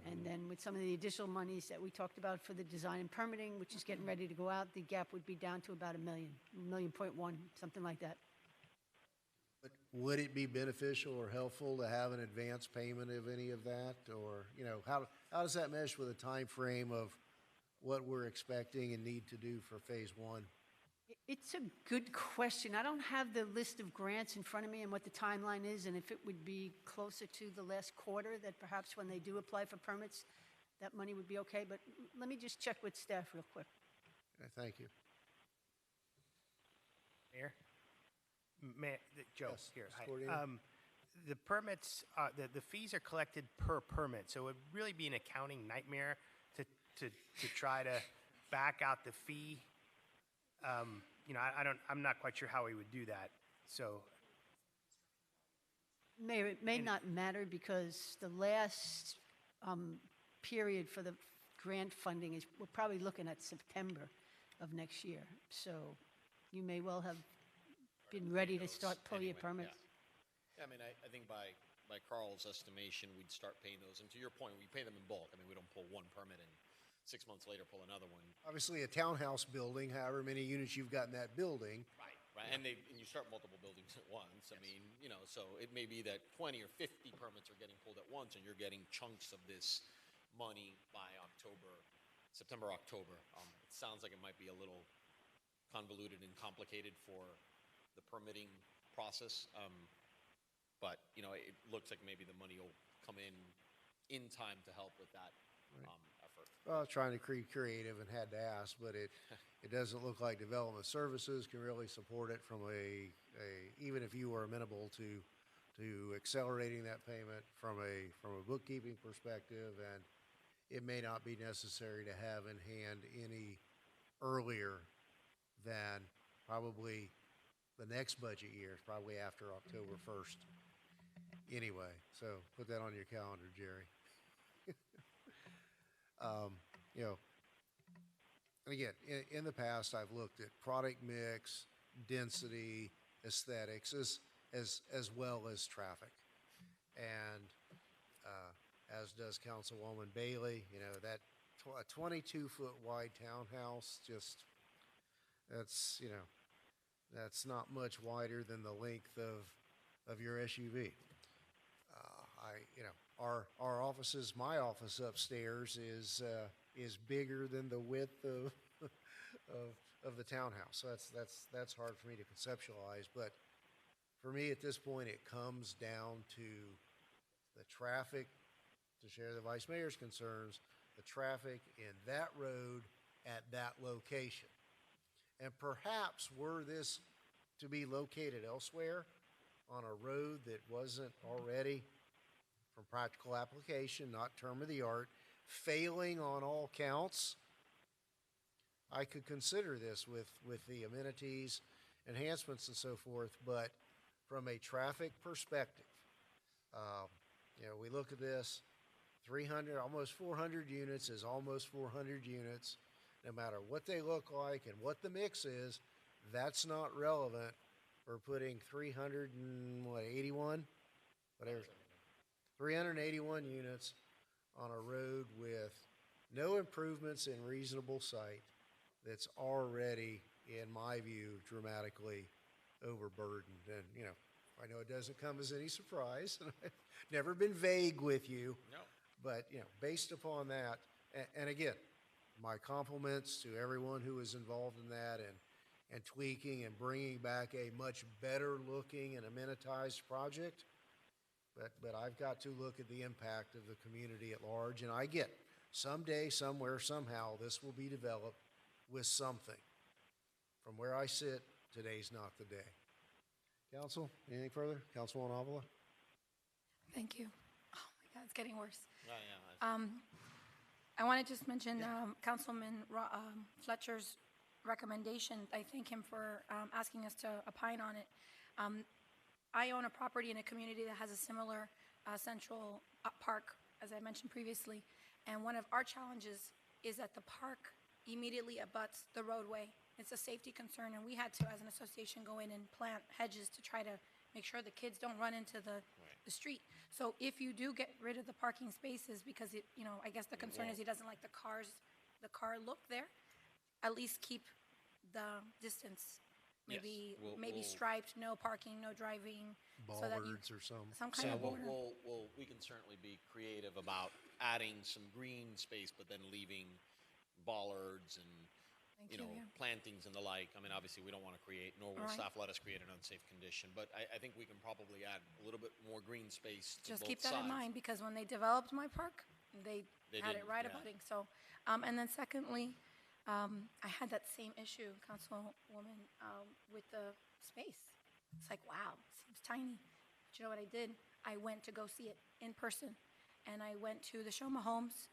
And then with some of the additional monies that we talked about for the design and permitting, which is getting ready to go out, the gap would be down to about $1 million, $1.1 million, something like that. But would it be beneficial or helpful to have an advance payment of any of that? Or, how does that mesh with a time frame of what we're expecting and need to do for phase one? It's a good question. I don't have the list of grants in front of me and what the timeline is, and if it would be closer to the last quarter, that perhaps when they do apply for permits, that money would be okay. But let me just check with staff real quick. Okay, thank you. Mayor? Joe, Yes, here. Mr. Hi. Cordino. The permits, the fees are collected per permit, so it would really be an accounting nightmare to try to back out the fee. I'm not quite sure how we would do that, so. Mayor, it may not matter because the last period for the grant funding is, we're probably looking at September of next year. So you may well have been ready to start pulling your permits. Yeah, I mean, I think by Carl's estimation, we'd start paying those. And to your point, we pay them in bulk. I mean, we don't pull one permit and 6 months later pull another one. Obviously, a townhouse building, however many units you've got in that building. Right. And you start multiple buildings at once. I mean, so it may be that 20 or 50 permits are getting pulled at once, and you're getting chunks of this money by September, October. It sounds like it might be a little convoluted and complicated for the permitting process. But, it looks like maybe the money will come in time to help with that effort. Well, I was trying to be creative and had to ask, but it doesn't look like Development Services can really support it from even if you were amenable to accelerating that payment from a bookkeeping perspective, and it may not be necessary to have in hand any earlier than probably the next budget year, probably after October 1st. Anyway, so put that on your calendar, Jerry. And again, in the past, I've looked at product mix, density, aesthetics, as well as traffic. And as does Councilwoman Bailey, that a 22-foot wide townhouse, that's not much wider than the length of your SUV. Our offices, my office upstairs is bigger than the width of the townhouse. So that's hard for me to conceptualize. But for me, at this point, it comes down to the traffic, to share the Vice Mayor's concerns, the traffic in that road at that location. And perhaps were this to be located elsewhere on a road that wasn't already, from practical application, not term of the art, failing on all counts, I could consider this with the amenities, enhancements, and so forth. But from a traffic perspective, we look at this, 300, almost 400 units is almost 400 units. No matter what they look like and what the mix is, that's not relevant for putting 381 units on a road with no improvements in reasonable sight that's already, in my view, dramatically overburdened. And, I know it doesn't come as any surprise, and I've never been vague with you. No. But, based upon that, and again, my compliments to everyone who was involved in that and tweaking and bringing back a much better looking and amenitized project. But I've got to look at the impact of the community at large, and I get someday, somewhere, somehow, this will be developed with something. From where I sit, today's not the day. Council, anything further? Councilwoman Avila? Thank you. Oh my God, it's getting worse. Yeah. I want to just mention Councilman Fletcher's recommendation. I thank him for asking us to opine on it. I own a property in a community that has a similar central park, as I mentioned previously, and one of our challenges is that the park immediately abuts the roadway. It's a safety concern, and we had to, as an association, go in and plant hedges to try to make sure the kids don't run into the street. So if you do get rid of the parking spaces, because I guess the concern is he doesn't like the car look there, at least keep the distance. Maybe Yes. maybe striped, no parking, no driving. Bollards or some kind of border. We can certainly be creative about adding some green space, but then leaving bollards and plantings and the like. I mean, obviously, we don't want to create, nor will staff let us create an unsafe condition. But I think we can probably add a little bit more green space to Just both keep that sides. in mind, because when they developed my park, they had it didn't, right yeah. abutting. So, and then secondly, I had that same issue, Councilwoman, with the space. It's like, wow, it seems tiny. But you know what I did? I went to go see it in person, and I went to the Shoma Homes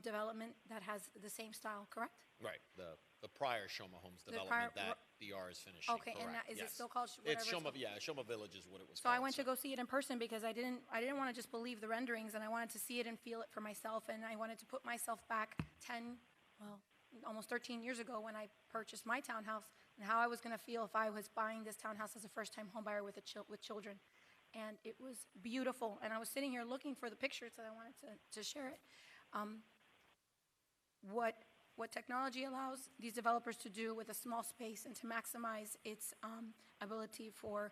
development that has the same style, correct? Right, the prior Shoma Homes The development prior- that DR is finishing, Okay, and correct, is it yes. still called It's whatever Shoma, yeah, Shoma Village is what it was So called. I went to go see it in person because I didn't want to just believe the renderings, and I wanted to see it and feel it for myself, and I wanted to put myself back 10, well, almost 13 years ago when I purchased my townhouse, and how I was going to feel if I was buying this townhouse as a first-time homebuyer with with children. And it was beautiful, and I was sitting here looking for the pictures, and I wanted to share it. What technology allows these developers to do with a small space and to maximize its ability for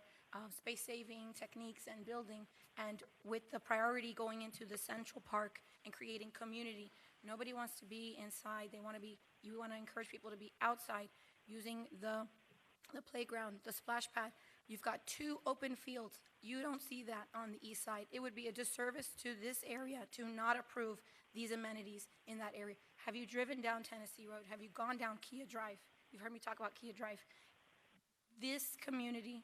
space-saving techniques and building, and with the priority going into the Central Park and creating community. Nobody wants to be inside. You want to encourage people to be outside using the playground, the splash pad. You've got 2 open fields. You don't see that on the east side. It would be a disservice to this area to not approve these amenities in that area. Have you driven down Tennessee Road? Have you gone down Kia Drive? You've heard me talk about Kia Drive. This community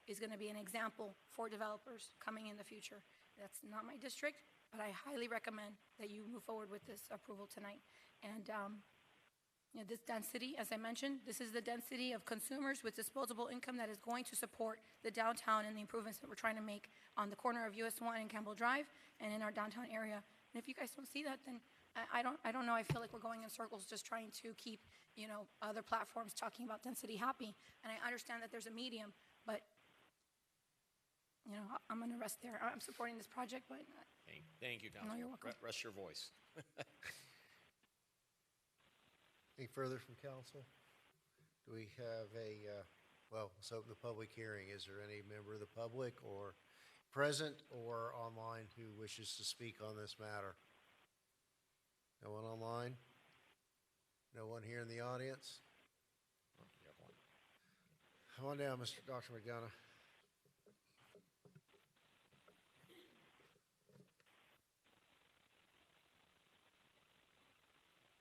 is going to be an example for developers coming in the future. That's not my district, but I highly recommend that you move forward with this approval tonight. And this density, as I mentioned, this is the density of consumers with disposable income that is going to support the downtown and the improvements that we're trying to make on the corner of US 1 and Campbell Drive and in our downtown area. And if you guys don't see that, then I don't know. I feel like we're going in circles just trying to keep, other platforms talking about density happy. And I understand that there's a medium, but, I'm going to rest there. I'm supporting this project, but Thank you, Councilman. you're welcome. Rest your voice. Any further from council? Do we have let's open the public hearing. Is there any member of the public or present or online who wishes to speak on this matter? No one online? No one here in the audience? Come on down, Dr. McDonough.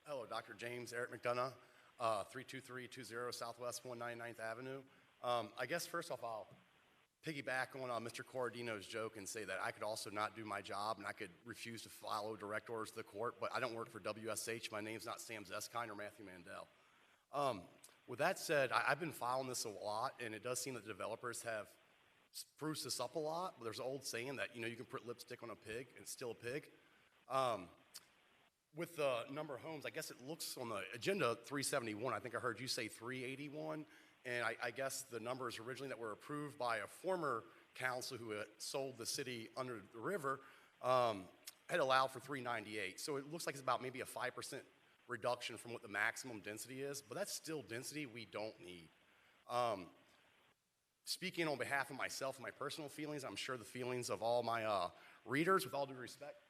Hello, Dr. James Eric McDonough, 32320 Southwest 199th Avenue. I guess first off, I'll piggyback on Mr. Corradino's joke and say that I could also not do my job and I could refuse to follow direct orders to the court, but I don't work for WSH. My name's not Sam Zeskine or Matthew Mandel. With that said, I've been following this a lot, and it does seem that the developers have spruced this up a lot. But there's an old saying that, you can put lipstick on a pig and it's still a pig. With the number of homes, I guess it looks on the agenda 371. I think I heard you say 381. And I guess the numbers originally that were approved by a former council who had sold the city under the river had allowed for 398. So it looks like it's about maybe a 5% reduction from what the maximum density is, but that's still density we don't need. Speaking on behalf of myself and my personal feelings, I'm sure the feelings of all my readers, with all due respect,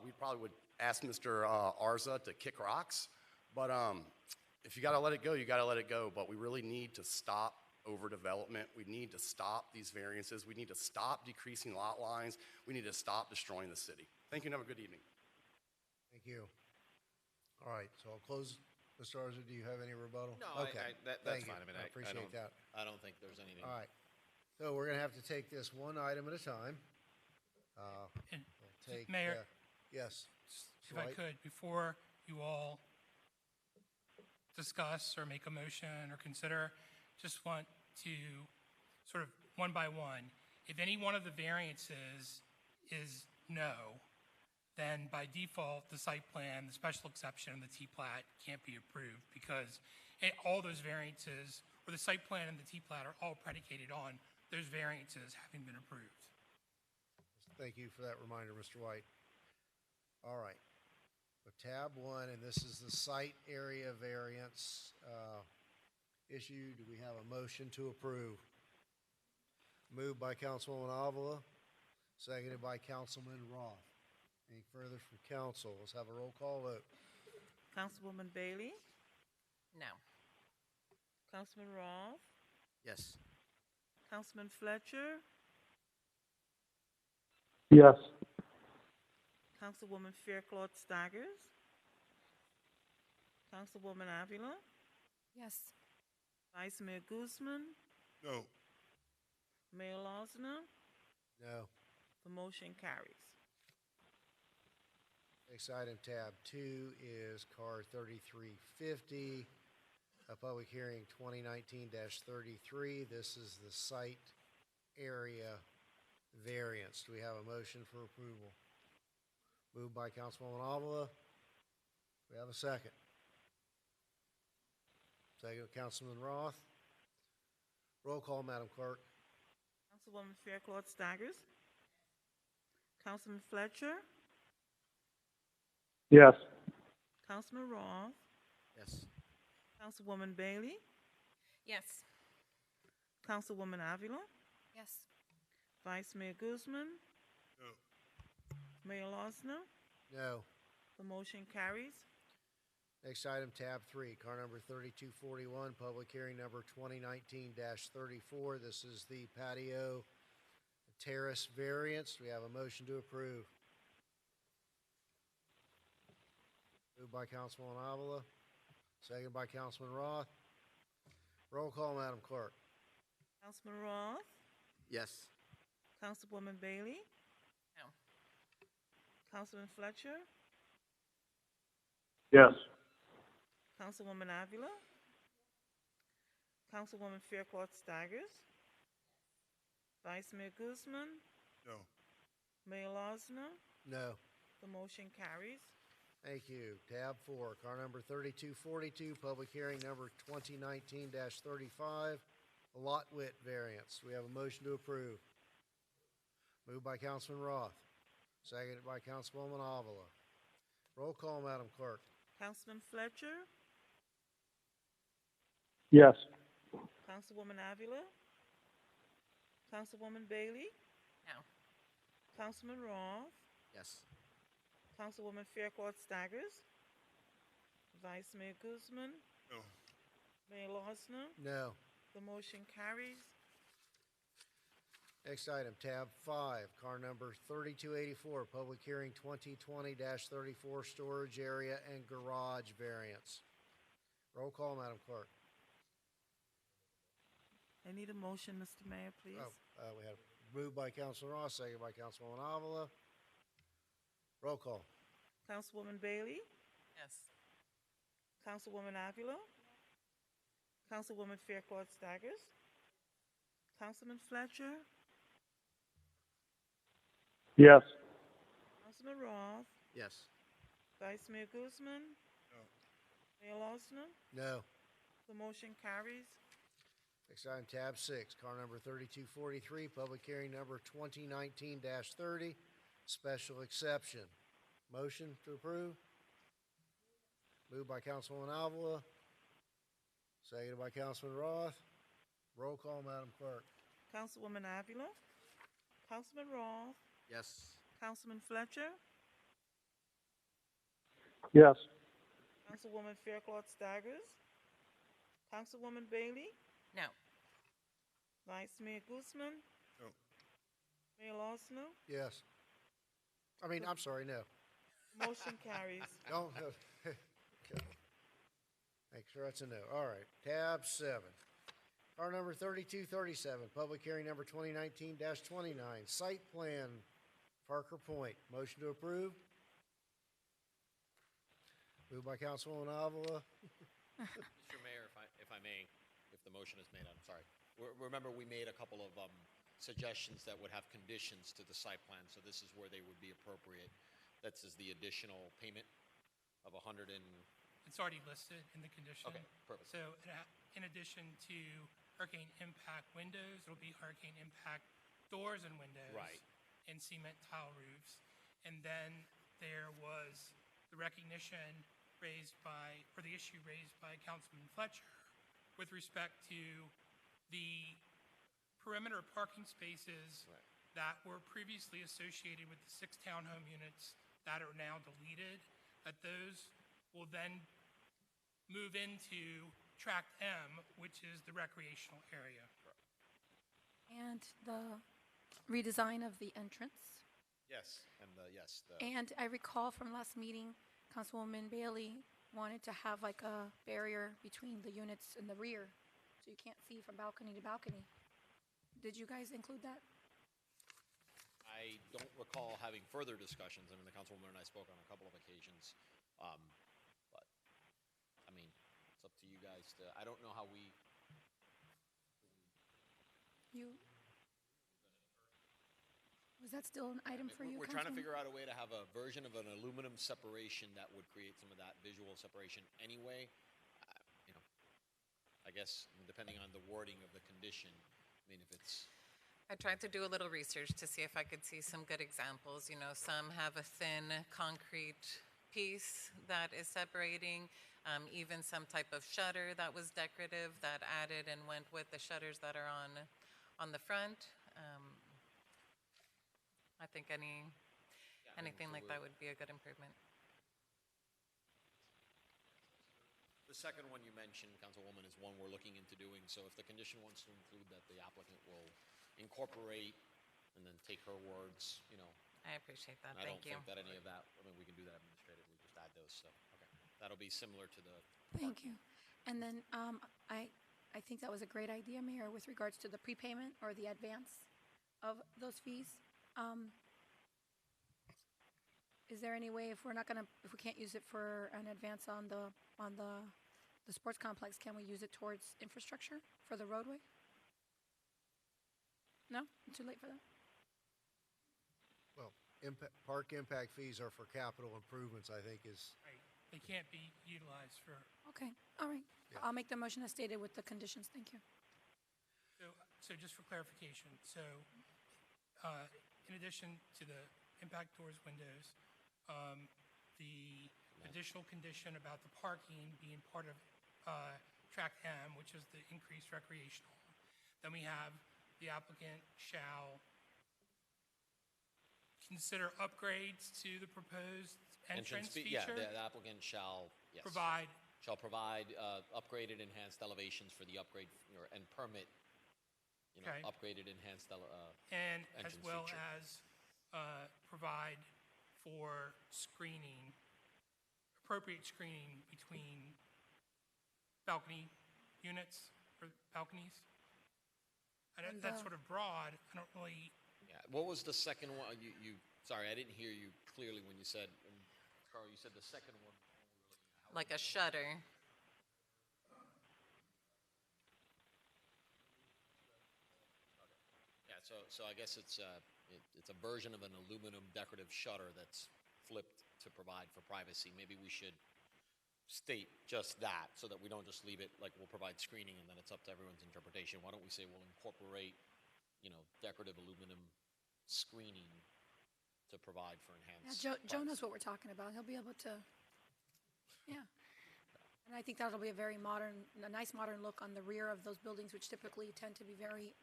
we probably would ask Mr. Arza to kick rocks, but if you got to let it go, you got to let it go. But we really need to stop overdevelopment. We need to stop these variances. We need to stop decreasing lot lines. We need to stop destroying the city. Thank you and have a good evening. Thank you. All right, so I'll close. Mr. Arza, do you have any rebuttal? No, Okay. that's Thank you. fine. I mean, I appreciate that. I don't think there's anything. All right. So we're going to have to take this one item at a time. And We'll take, Mayor? yes. If I could, before you all discuss or make a motion or consider, just want to sort of one by one, if any one of the variances is no, then by default, the site plan, the special exception, and the T-plat can't be approved because all those variances, or the site plan and the T-plat are all predicated on those variances having been approved. Thank you for that reminder, Mr. White. All right. So tab 1, and this is the site area variance issue. Do we have a motion to approve? Moved by Councilwoman Avila, seconded by Councilman Roth. Any further from council? Let's have a roll call vote. Councilwoman Bailey? No. Councilman Roth? Yes. Councilman Fletcher? Yes. Councilwoman Fairclough Staggers? Councilwoman Avila, Yes. Vice Mayor Guzman, No. Mayor Losner. No. The motion carries. Next item, tab 2, is CAR 3350, a public hearing 2019-33. This is the site area variance. Do we have a motion for approval? Moved by Councilwoman Avila. We have a second. Second, Councilman Roth. Roll call, Madam Clerk. Councilwoman Fairclough Staggers. Councilman Fletcher. Yes. Councilman Roth. Yes. Councilwoman Bailey. Yes. Councilwoman Avila. Yes. Vice Mayor Guzman. No. Mayor Losner. No. The motion carries. Next item, tab 3, car number 3241, public hearing number 2019-34. This is the patio terrace variance. We have a motion to approve. Moved by Councilwoman Avila, second by Councilman Roth. Roll call, Madam Clerk. Councilman Roth. Yes. Councilwoman Bailey. No. Councilman Fletcher. Yes. Councilwoman Avila. Councilwoman Fairclough Staggers. Vice Mayor Guzman. No. Mayor Losner. No. The motion carries. Thank you. Tab 4, car number 3242, public hearing number 2019-35, a lot width variance. We have a motion to approve. Moved by Councilman Roth, seconded by Councilwoman Avila. Roll call, Madam Clerk. Councilman Fletcher. Yes. Councilwoman Avila. Councilwoman Bailey. No. Councilman Roth. Yes. Councilwoman Fairclough Staggers. Vice Mayor Guzman. No. Mayor Losner. No. The motion carries. Next item, tab 5, car number 3284, public hearing 2020-34, storage area and garage variance. Roll call, Madam Clerk. I need a motion, Mr. Mayor, please. We have moved by Councilman Ross, seconded by Councilwoman Avila. Roll call. Councilwoman Bailey. Yes. Councilwoman Avila. Councilwoman Fairclough Staggers. Councilman Fletcher. Yes. Councilman Roth. Yes. Vice Mayor Guzman. No. Mayor Losner. No. The motion carries. Next item, tab 6, car number 3243, public hearing number 2019-30, special exception. Motion to approve? Moved by Councilwoman Avila, seconded by Councilman Roth. Roll call, Madam Clerk. Councilwoman Avila. Councilman Roth. Yes. Councilman Fletcher. Yes. Councilwoman Fairclough Staggers. Councilwoman Bailey. No. Vice Mayor Guzman. No. Mayor Losner. Yes. I'm sorry, no. Motion carries. Don't, okay. Make sure that's a no. All right, tab 7. Car number 3237, public hearing number 2019-29, site plan, Parker Point. Motion to approve? Moved by Councilwoman Avila. Mr. Mayor, if I may, if the motion is made, I'm sorry. Remember, we made a couple of suggestions that would have conditions to the site plan, so this is where they would be appropriate. That's the additional payment of 100 and... It's already listed in the condition. Okay, perfect. So in addition to hurricane impact windows, it'll be hurricane impact doors and windows. Right. And cement tile roofs. And then there was the recognition raised by, or the issue raised by Councilman Fletcher with respect to the perimeter parking spaces that were previously associated with the 6 townhome units that are now deleted, that those will then move into Tract M, which is the recreational area. And the redesign of the entrance. Yes, and yes. And I recall from last meeting, Councilwoman Bailey wanted to have like a barrier between the units in the rear, so you can't see from balcony to balcony. Did you guys include that? I don't recall having further discussions. I mean, the councilwoman and I spoke on a couple of occasions. But, I mean, it's up to you guys to, I don't know how we, Was that still an item for you, we're trying to Councilwoman? figure out a way to have a version of an aluminum separation that would create some of that visual separation anyway. You know, I guess depending on the wording of the condition, I mean, if it's, I tried to do a little research to see if I could see some good examples. You know, some have a thin concrete piece that is separating, even some type of shutter that was decorative that added and went with the shutters that are on the front. I think anything like that would be a good improvement. the second one you mentioned, Councilwoman, is one we're looking into doing. So if the condition wants to include that the applicant will incorporate and then take her words, you know. I appreciate that. I Thank you. don't think that any of that, I mean, we can do that administratively, just add those, so, okay. That'll be similar to the. Thank you. And then I think that was a great idea, Mayor, with regards to the prepayment or the advance of those fees. Is there any way, if we can't use it for an advance on the sports complex, can we use it towards infrastructure for the roadway? No? Too late for that? Well, park impact fees are for capital improvements, I think is, Right. They can't be utilized for, Okay, all right. Yeah. I'll make the motion as stated with the conditions. Thank you. so just for clarification, so in addition to the impact doors, windows, the additional condition about the parking being part of track M, which is the increased recreational, then we have the applicant shall consider upgrades to the proposed entrance fee- feature. Yeah, the applicant shall, yes. Provide. Shall provide upgraded enhanced elevations for the upgrade, and permit, you know, Okay. upgraded enhanced And as entrance well feature. as provide for screening, appropriate screening between balcony units or balconies. And That's the- sort of broad. I don't really, Yeah, what was the second one? Sorry, I didn't hear you clearly when you said, Carl, you said the second one. Like a shutter. Yeah, so I guess it's a version of an aluminum decorative shutter that's flipped to provide for privacy. Maybe we should state just that so that we don't just leave it like we'll provide screening and then it's up to everyone's interpretation. Why don't we say we'll incorporate, you know, decorative aluminum screening to provide for Yeah, enhanced. Joe knows what we're talking about. He'll be able to, yeah. And I think that'll be a very modern, a nice modern look on the rear of those buildings, which typically tend to be very,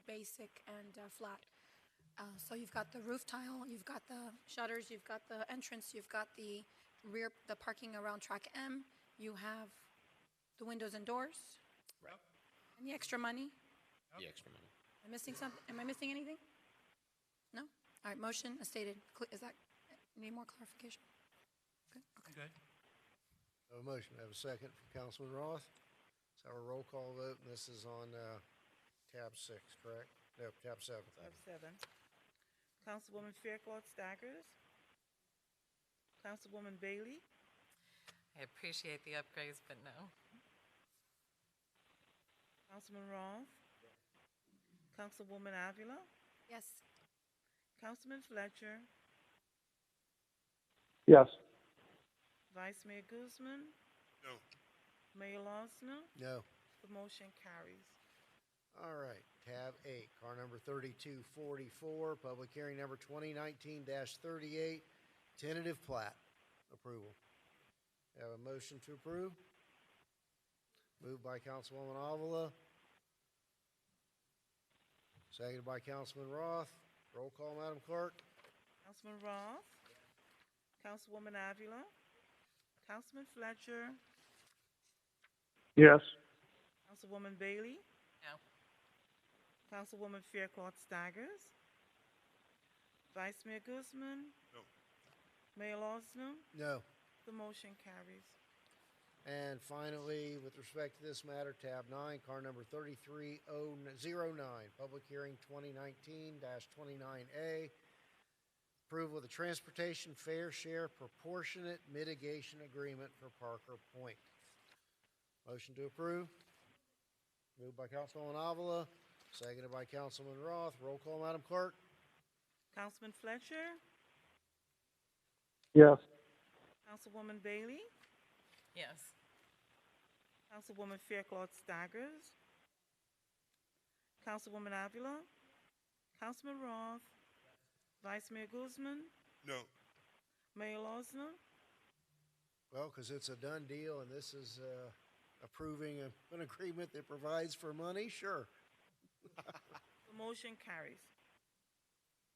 basic and flat. So you've got the roof tile, you've got the shutters, you've got the entrance, you've got the rear, the parking around track M, you have the windows and doors. Right. And the extra money. The extra money. Am I missing something? Am I missing anything? No? All right, motion as stated. Is that, need more clarification? Good, okay. good. have a motion, have a second from Councilman Roth. Let's have a roll call vote, and this is on tab 6, correct? No, tab 7. Tab 7. Councilwoman Fairclough Staggers. Councilwoman Bailey. I appreciate the upgrades, but no. Councilman Roth. Councilwoman Avila. Yes. Councilman Fletcher. Yes. Vice Mayor Guzman. No. Mayor Losner. No. The motion carries. All right, tab 8, car number 3244, public hearing number 2019-38, tentative plat approval. Have a motion to approve? Moved by Councilwoman Avila. Seconded by Councilman Roth. Roll call, Madam Clerk. Councilman Roth. Councilwoman Avila. Councilman Fletcher. Yes. Councilwoman Bailey. No. Councilwoman Fairclough Staggers. Vice Mayor Guzman. No. Mayor Losner. No. The motion carries. And finally, with respect to this matter, tab 9, car number 33009, public hearing 2019-29A, approval of the transportation fair share proportionate mitigation agreement for Parker Point. Motion to approve. Moved by Councilman Avila, seconded by Councilman Roth. Roll call, Madam Clerk. Councilman Fletcher, Yes. Councilwoman Bailey, Yes. Councilwoman Fairclough Staggers, Councilwoman Avila, Councilman Roth, Vice Mayor Guzman, No. Mayor Losner. Well, because it's a done deal and this is approving an agreement that provides for money, sure. The motion carries.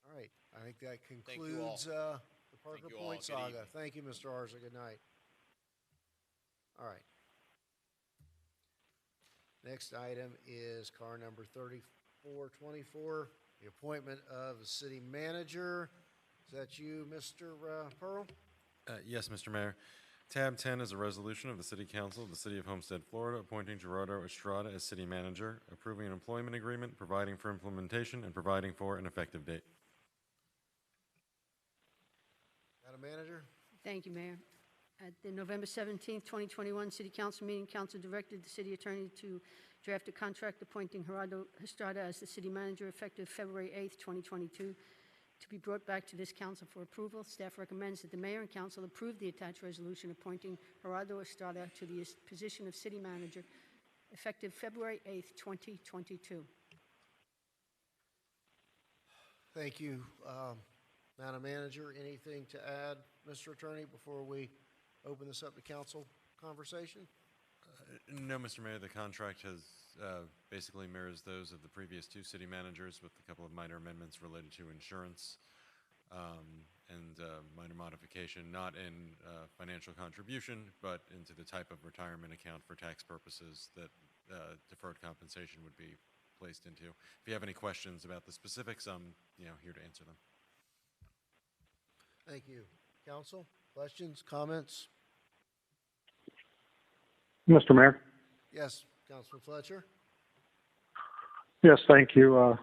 All right, I think that you all. concludes the Parker Thank you all. Point Good saga. evening. Thank you, Mr. Arza. Good night. All right. Next item is car number 3424, the appointment of the city manager. Is that you, Mr. Pearl? Yes, Mr. Mayor. Tab 10 is a resolution of the City Council of the City of Homestead, Florida, appointing Gerardo Estrada as city manager, approving an employment agreement, providing for implementation, and providing for an effective date. Madam Manager? Thank you, Mayor. At the November 17, 2021 City Council meeting, Council directed the city attorney to draft a contract appointing Gerardo Estrada as the city manager effective February 8, 2022, to be brought back to this council for approval. Staff recommends that the mayor and council approve the attached resolution appointing Gerardo Estrada to the position of city manager effective February 8, 2022. Thank you, Madam Manager. Anything to add, Mr. Attorney, before we open this up to council conversation? No, Mr. Mayor, the contract has basically mirrors those of the previous two city managers with a couple of minor amendments related to insurance and minor modification, not in financial contribution, but into the type of retirement account for tax purposes that deferred compensation would be placed into. If you have any questions about the specifics, I'm here to answer them. Thank you. Council, questions, comments? Mr. Mayor? Yes, Councilman Fletcher? Yes, thank you.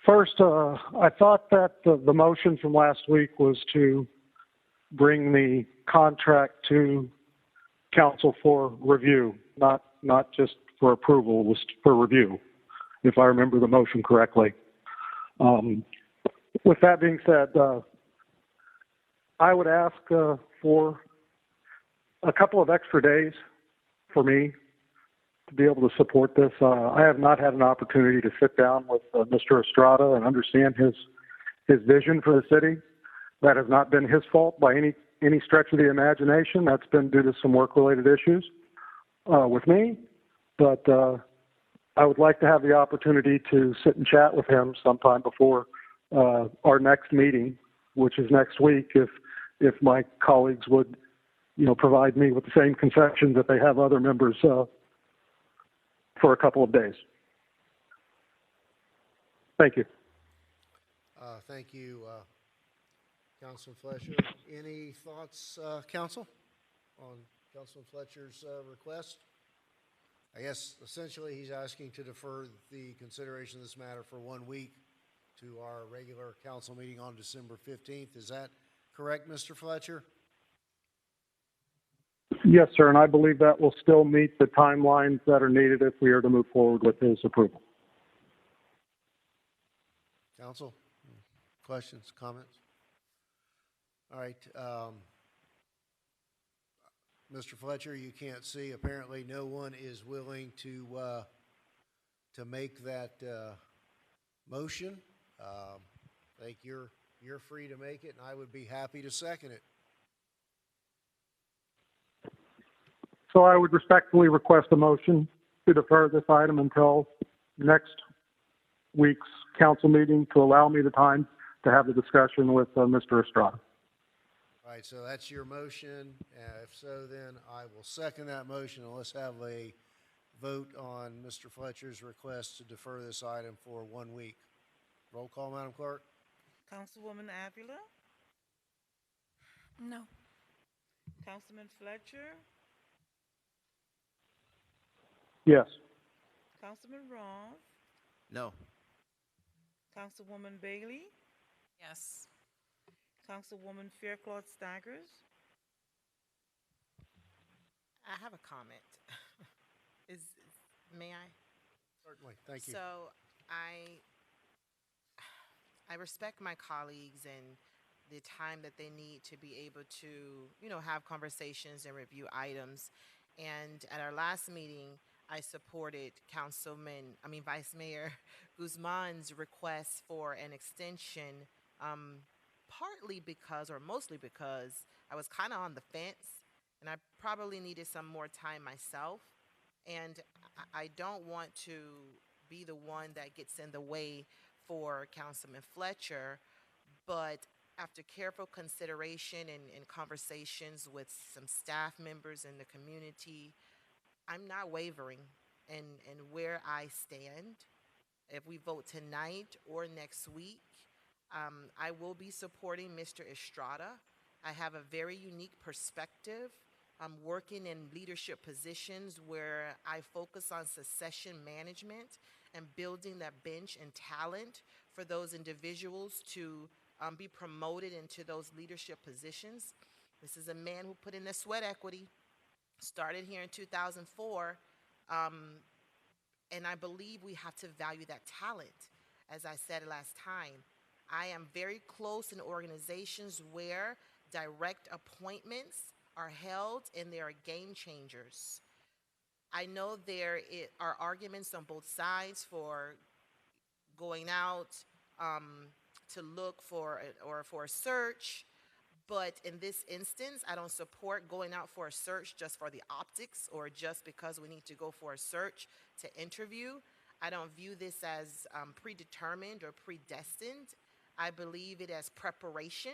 First, I thought that the motion from last week was to bring the contract to council for review, not just for approval, it was for review, if I remember the motion correctly. With that being said, I would ask for a couple of extra days for me to be able to support this. I have not had an opportunity to sit down with Mr. Estrada and understand his vision for the city. That has not been his fault by any stretch of the imagination. That's been due to some work-related issues with me. But I would like to have the opportunity to sit and chat with him sometime before our next meeting, which is next week, if my colleagues would, provide me with the same concessions that they have other members for a couple of days. Thank you. Thank you, Councilman Fletcher. Any thoughts, Council, on Councilman Fletcher's request? I guess essentially he's asking to defer the consideration of this matter for 1 week to our regular council meeting on December 15th. Is that correct, Mr. Fletcher? Yes, sir, and I believe that will still meet the timelines that are needed if we are to move forward with his approval. Council, questions, comments? All right. Mr. Fletcher, you can't see. Apparently, no one is willing to make that motion. I think you're free to make it, and I would be happy to second it. So I would respectfully request a motion to defer this item until next week's council meeting to allow me the time to have the discussion with Mr. Estrada. All right, so that's your motion. If so, then I will second that motion, and let's have a vote on Mr. Fletcher's request to defer this item for 1 week. Roll call, Madam Clerk. Councilwoman Avila, No. Councilman Fletcher, Yes. Councilman Roth, No. Councilwoman Bailey, Yes. Councilwoman Faircloth Staggers. I have a comment. May I? Certainly, thank you. So I respect my colleagues and the time that they need to be able to, have conversations and review items. And at our last meeting, I supported Vice Mayor Guzman's request for an extension, partly because, or mostly because, I was kind of on the fence, and I probably needed some more time myself. And I don't want to be the one that gets in the way for Councilman Fletcher, but after careful consideration and conversations with some staff members in the community, I'm not wavering in where I stand. If we vote tonight or next week, I will be supporting Mr. Estrada. I have a very unique perspective. I'm working in leadership positions where I focus on succession management and building that bench and talent for those individuals to be promoted into those leadership positions. This is a man who put in the sweat equity, started here in 2004, and I believe we have to value that talent. As I said last time, I am very close in organizations where direct appointments are held and they are game changers. I know there are arguments on both sides for going out to look for a search, but in this instance, I don't support going out for a search just for the optics or just because we need to go for a search to interview. I don't view this as predetermined or predestined. I believe it as preparation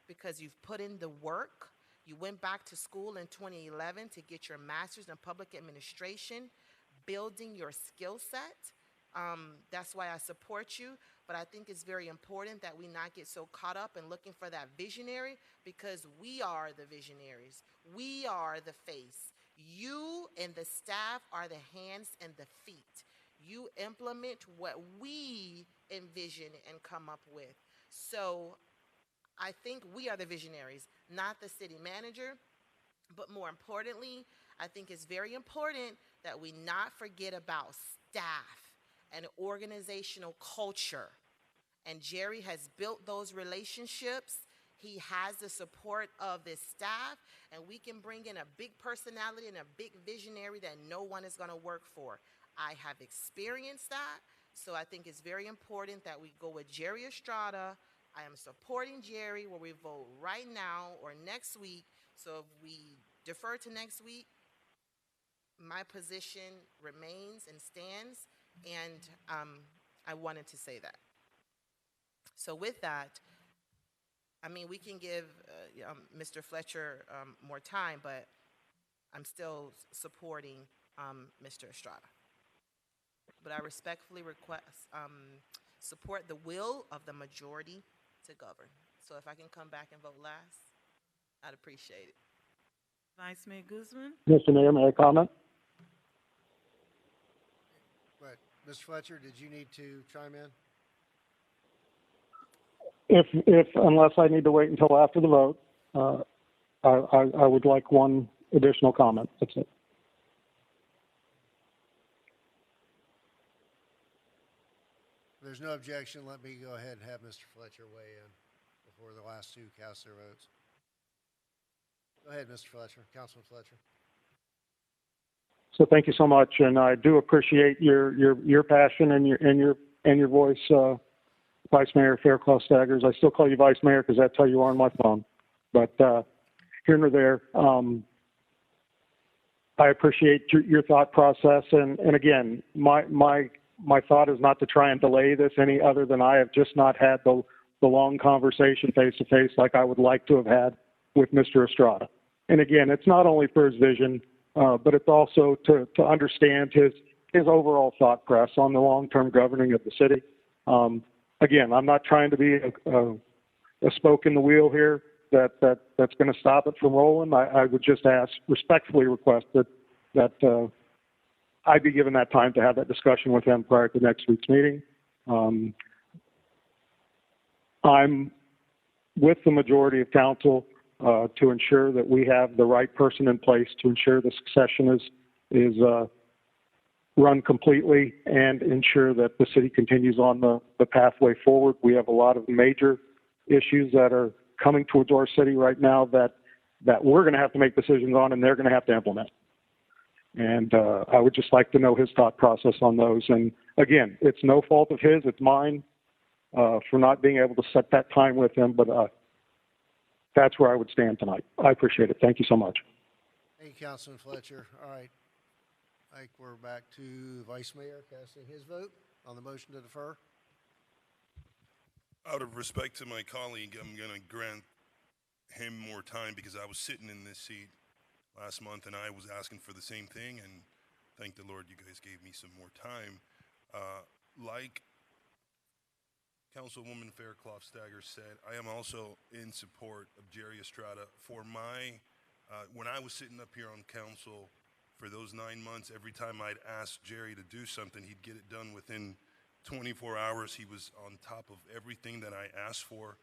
because you've put in the work. You went back to school in 2011 to get your master's in public administration, building your skill set. That's why I support you. But I think it's very important that we not get so caught up in looking for that visionary, because we are the visionaries. We are the face. You and the staff are the hands and the feet. You implement what we envision and come up with. So I think we are the visionaries, not the city manager. But more importantly, I think it's very important that we not forget about staff and organizational culture. And Jerry has built those relationships. He has the support of this staff, and we can bring in a big personality and a big visionary that no one is going to work for. I have experienced that, so I think it's very important that we go with Jerry Estrada. I am supporting Jerry where we vote right now or next week. So if we defer to next week, my position remains and stands, and I wanted to say that. So with that, we can give Mr. Fletcher more time, but I'm still supporting Mr. Estrada. But I respectfully request support the will of the majority to govern. So if I can come back and vote last, I'd appreciate it. Vice Mayor Guzman. Mr. Mayor, may I comment? But, Mr. Fletcher, did you need to chime in? Unless I need to wait until after the vote, I would like one additional comment. That's it. If there's no objection, let me go ahead and have Mr. Fletcher weigh in before the last two cast their votes. Go ahead, Mr. Fletcher, Councilman Fletcher. So thank you so much, and I do appreciate your passion and your voice, Vice Mayor Faircloth Staggers. I still call you Vice Mayor because that's how you are on my phone. But here nor there, I appreciate your thought process, and again, my thought is not to try and delay this any other than I have just not had the long conversation face to face like I would like to have had with Mr. Estrada. And again, it's not only for his vision, but it's also to understand his overall thought process on the long-term governing of the city. Again, I'm not trying to be a spoke in the wheel here. that's going to stop it from rolling, I would just respectfully request that I be given that time to have that discussion with them prior to next week's meeting. I'm with the majority of council to ensure that we have the right person in place to ensure the succession is run completely and ensure that the city continues on the pathway forward. We have a lot of major issues that are coming towards our city right now that we're going to have to make decisions on and they're going to have to implement. And I would just like to know his thought process on those. And again, it's no fault of his, it's mine for not being able to set that time with him, but that's where I would stand tonight. I appreciate it. Thank you so much. Thank you, Councilman Fletcher. All right. I think we're back to the Vice Mayor casting his vote on the motion to defer. Out of respect to my colleague, I'm going to grant him more time because I was sitting in this seat last month and I was asking for the same thing, and thank the Lord you guys gave me some more time. Like Councilwoman Fairclough-Staggers said, I am also in support of Jerry Estrada. For when I was sitting up here on council for those 9 months, every time I'd ask Jerry to do something, he'd get it done within 24 hours. He was on top of everything that I asked for.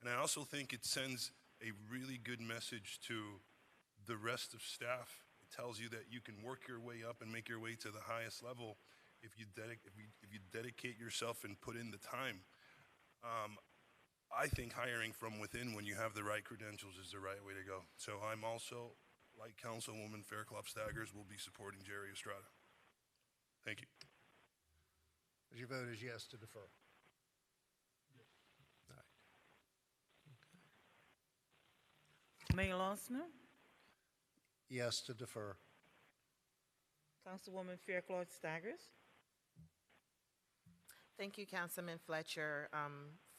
And I also think it sends a really good message to the rest of staff. It tells you that you can work your way up and make your way to the highest level if you dedicate yourself and put in the time. I think hiring from within when you have the right credentials is the right way to go. So I'm also, like Councilwoman Fairclough-Staggers, will be supporting Jerry Estrada. Thank you. Your vote is yes to defer. Mayor Lonsner? Yes to defer. Councilwoman Fairclough-Staggers? Thank you, Councilman Fletcher,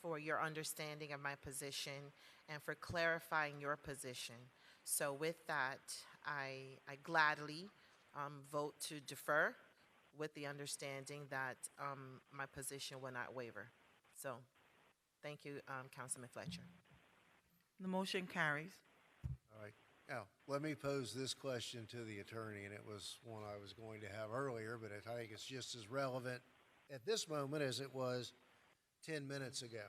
for your understanding of my position and for clarifying your position. So with that, I gladly vote to defer with the understanding that my position will not waver. So thank you, Councilman Fletcher. The motion carries. All right. Now, let me pose this question to the attorney, and it was one I was going to have earlier, but I think it's just as relevant at this moment as it was 10 minutes ago.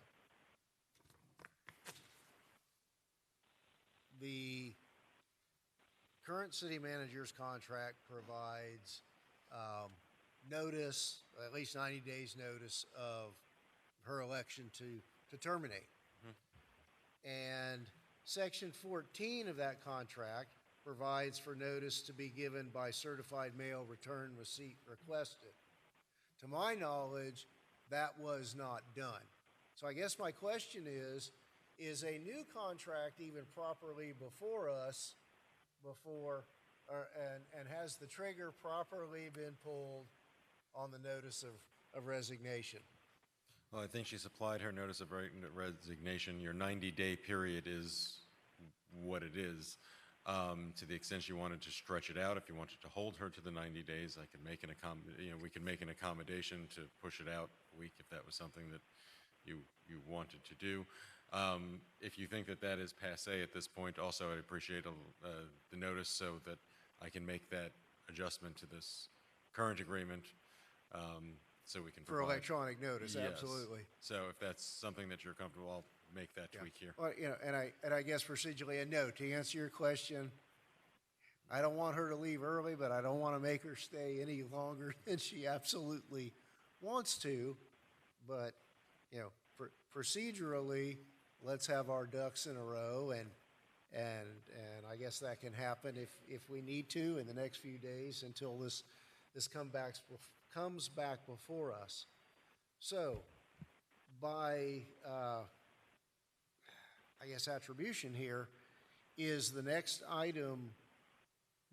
The current city manager's contract provides notice, at least 90 days notice of her election to terminate. And Section 14 of that contract provides for notice to be given by certified mail return receipt requested. To my knowledge, that was not done. So I guess my question is a new contract even properly before us and has the trigger properly been pulled on the notice of resignation? Well, I think she supplied her notice of resignation. Your 90-day period is what it is. To the extent you wanted to stretch it out, if you wanted to hold her to the 90 days, I could make we could make an accommodation to push it out a week if that was something that you wanted to do. If you think that that is passé at this point, also I'd appreciate the notice so that I can make that adjustment to this current agreement. So we can for electronic notice, yes. Absolutely. So if that's something that you're comfortable, I'll make that tweak here. Well, and I guess procedurally, and no, to answer your question, I don't want her to leave early, but I don't want to make her stay any longer than she absolutely wants to. But procedurally, let's have our ducks in a row, and I guess that can happen if we need to in the next few days until this comes back before us. So, by I guess attribution here, is the next item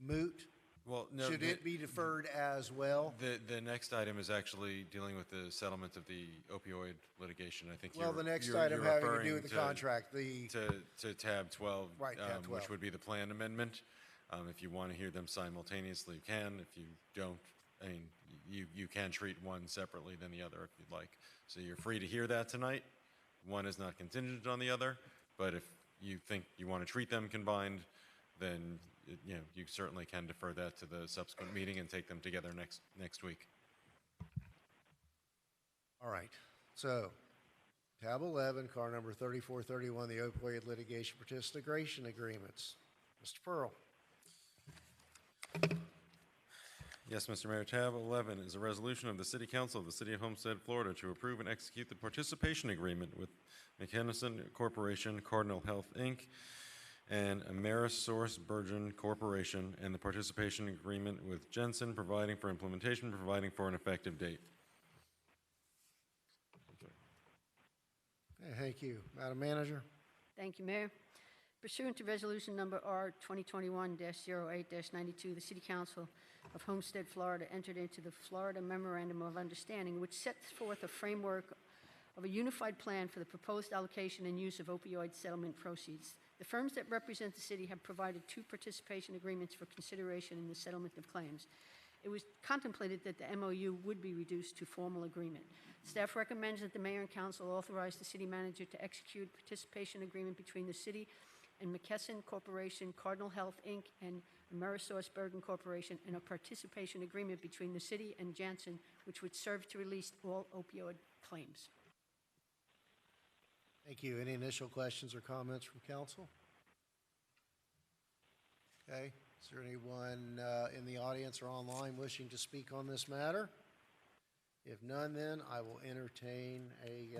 moot? Well, no. Should it be deferred as well? The next item is actually dealing with the settlement of the opioid litigation. I think the next item having to do with the contract, to tab 12, right, tab 12. Which would be the plan amendment. If you want to hear them simultaneously, you can. If you don't, I mean, you can treat one separately than the other if you'd like. So you're free to hear that tonight. One is not contingent on the other, but if you think you want to treat them combined, then, you certainly can defer that to the subsequent meeting and take them together next week. All right, so tab 11, car number 3431, the opioid litigation participation agreements. Mr. Pearl. Yes, Mr. Mayor, tab 11 is a resolution of the City Council of the City of Homestead, Florida, to approve and execute the participation agreement with McKinnison Corporation, Cardinal Health, Inc., and AmerisourceBergen Corporation, and the participation agreement with Jensen, providing for implementation, providing for an effective date. Okay, thank you. Madam Manager. Thank you, Mayor. Pursuant to Resolution Number R 2021-08-92, the City Council of Homestead, Florida entered into the Florida Memorandum of Understanding, which sets forth a framework of a unified plan for the proposed allocation and use of opioid settlement proceeds. The firms that represent the city have provided 2 participation agreements for consideration in the settlement of claims. It was contemplated that the MOU would be reduced to formal agreement. Staff recommends that the mayor and council authorize the city manager to execute participation agreement between the city and McKesson Corporation, Cardinal Health, Inc., and AmerisourceBergen Corporation, and a participation agreement between the city and Janssen, which would serve to release all opioid claims. Thank you. Any initial questions or comments from council? Okay. Is there anyone in the audience or online wishing to speak on this matter? If none, then I will entertain a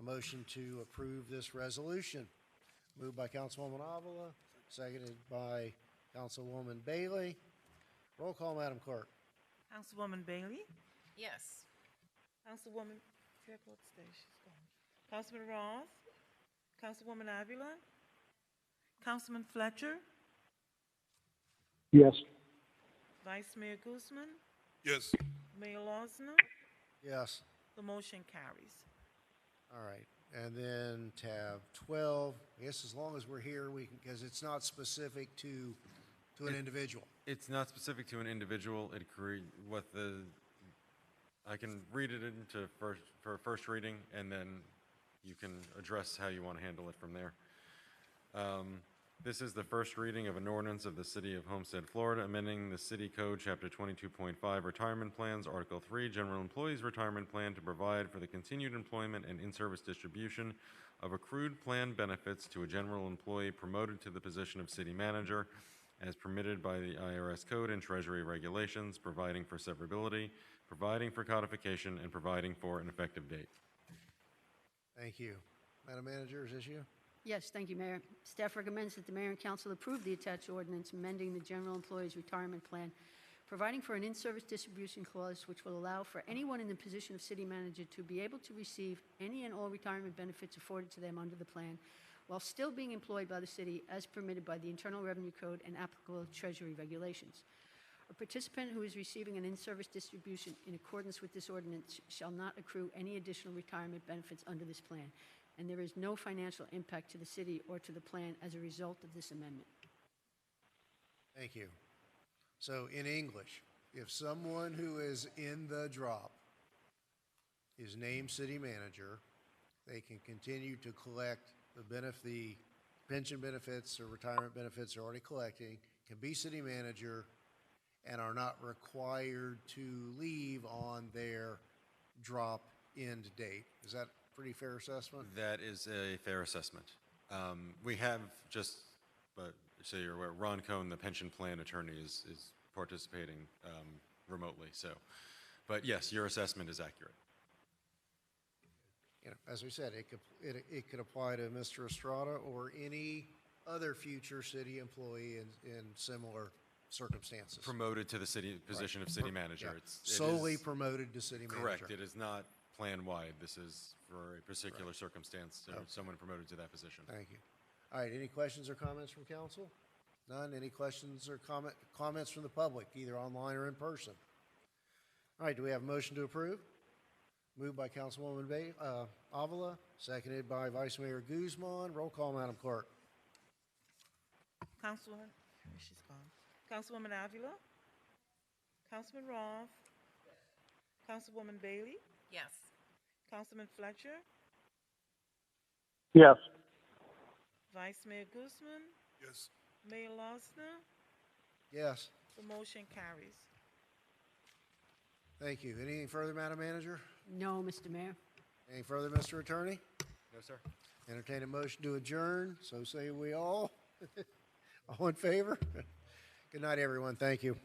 motion to approve this resolution. Moved by Councilwoman Avila, seconded by Councilwoman Bailey. Roll call, Madam Clerk. Councilwoman Bailey? Yes. Councilwoman, she's gone. Councilman Roth? Councilwoman Avila? Councilman Fletcher? Yes. Vice Mayor Guzman? Yes. Mayor Losner? Yes. The motion carries. All right. And then tab 12, I guess as long as we're here, we can, because it's not specific to an individual. It's not specific to an individual. I can read it into for first reading, and then you can address how you want to handle it from there. This is the first reading of an ordinance of the City of Homestead, Florida, amending the City Code, Chapter 22.5, Retirement Plans, Article 3, General Employees Retirement Plan, to provide for the continued employment and in-service distribution of accrued plan benefits to a general employee promoted to the position of City Manager, as permitted by the IRS Code and Treasury regulations, providing for severability, providing for codification, and providing for an effective date. Thank you. Madam Manager, is this you? Yes, thank you, Mayor. Staff recommends that the mayor and council approve the attached ordinance amending the general employees retirement plan, providing for an in-service distribution clause which will allow for anyone in the position of city manager to be able to receive any and all retirement benefits afforded to them under the plan, while still being employed by the city as permitted by the Internal Revenue Code and applicable Treasury regulations. A participant who is receiving an in-service distribution in accordance with this ordinance shall not accrue any additional retirement benefits under this plan, and there is no financial impact to the city or to the plan as a result of this amendment. Thank you. So in English, if someone who is in the drop is named city manager, they can continue to collect the pension benefits or retirement benefits they're already collecting, can be city manager, and are not required to leave on their drop end date. Is that a pretty fair assessment? That is a fair assessment. We have so you're aware, Ron Cohn, the pension plan attorney, is participating remotely. But yes, your assessment is accurate. You know, as we said, it could apply to Mr. Estrada or any other future city employee in similar circumstances. Promoted to the city position of city manager. Yeah. It Solely is promoted to city manager. correct. It is not plan-wide. This is for a particular circumstance, someone promoted to that position. Thank you. All right, any questions or comments from council? None? Any questions or comments from the public, either online or in person? All right, do we have a motion to approve? Moved by Councilwoman Avila, seconded by Vice Mayor Guzman. Roll call, Madam Clerk. Councilwoman, she's gone. Councilwoman Avila? Councilman Roth? Councilwoman Bailey? Yes. Councilman Fletcher? Yes. Vice Mayor Guzman, Yes. Mayor Losner, Yes, the motion carries. thank you. Anything further, Madam Manager? No, Mr. Mayor. Anything further, Mr. Attorney? No, sir. Entertain a motion to adjourn, so say we all. All in favor? Good night, everyone. Thank you.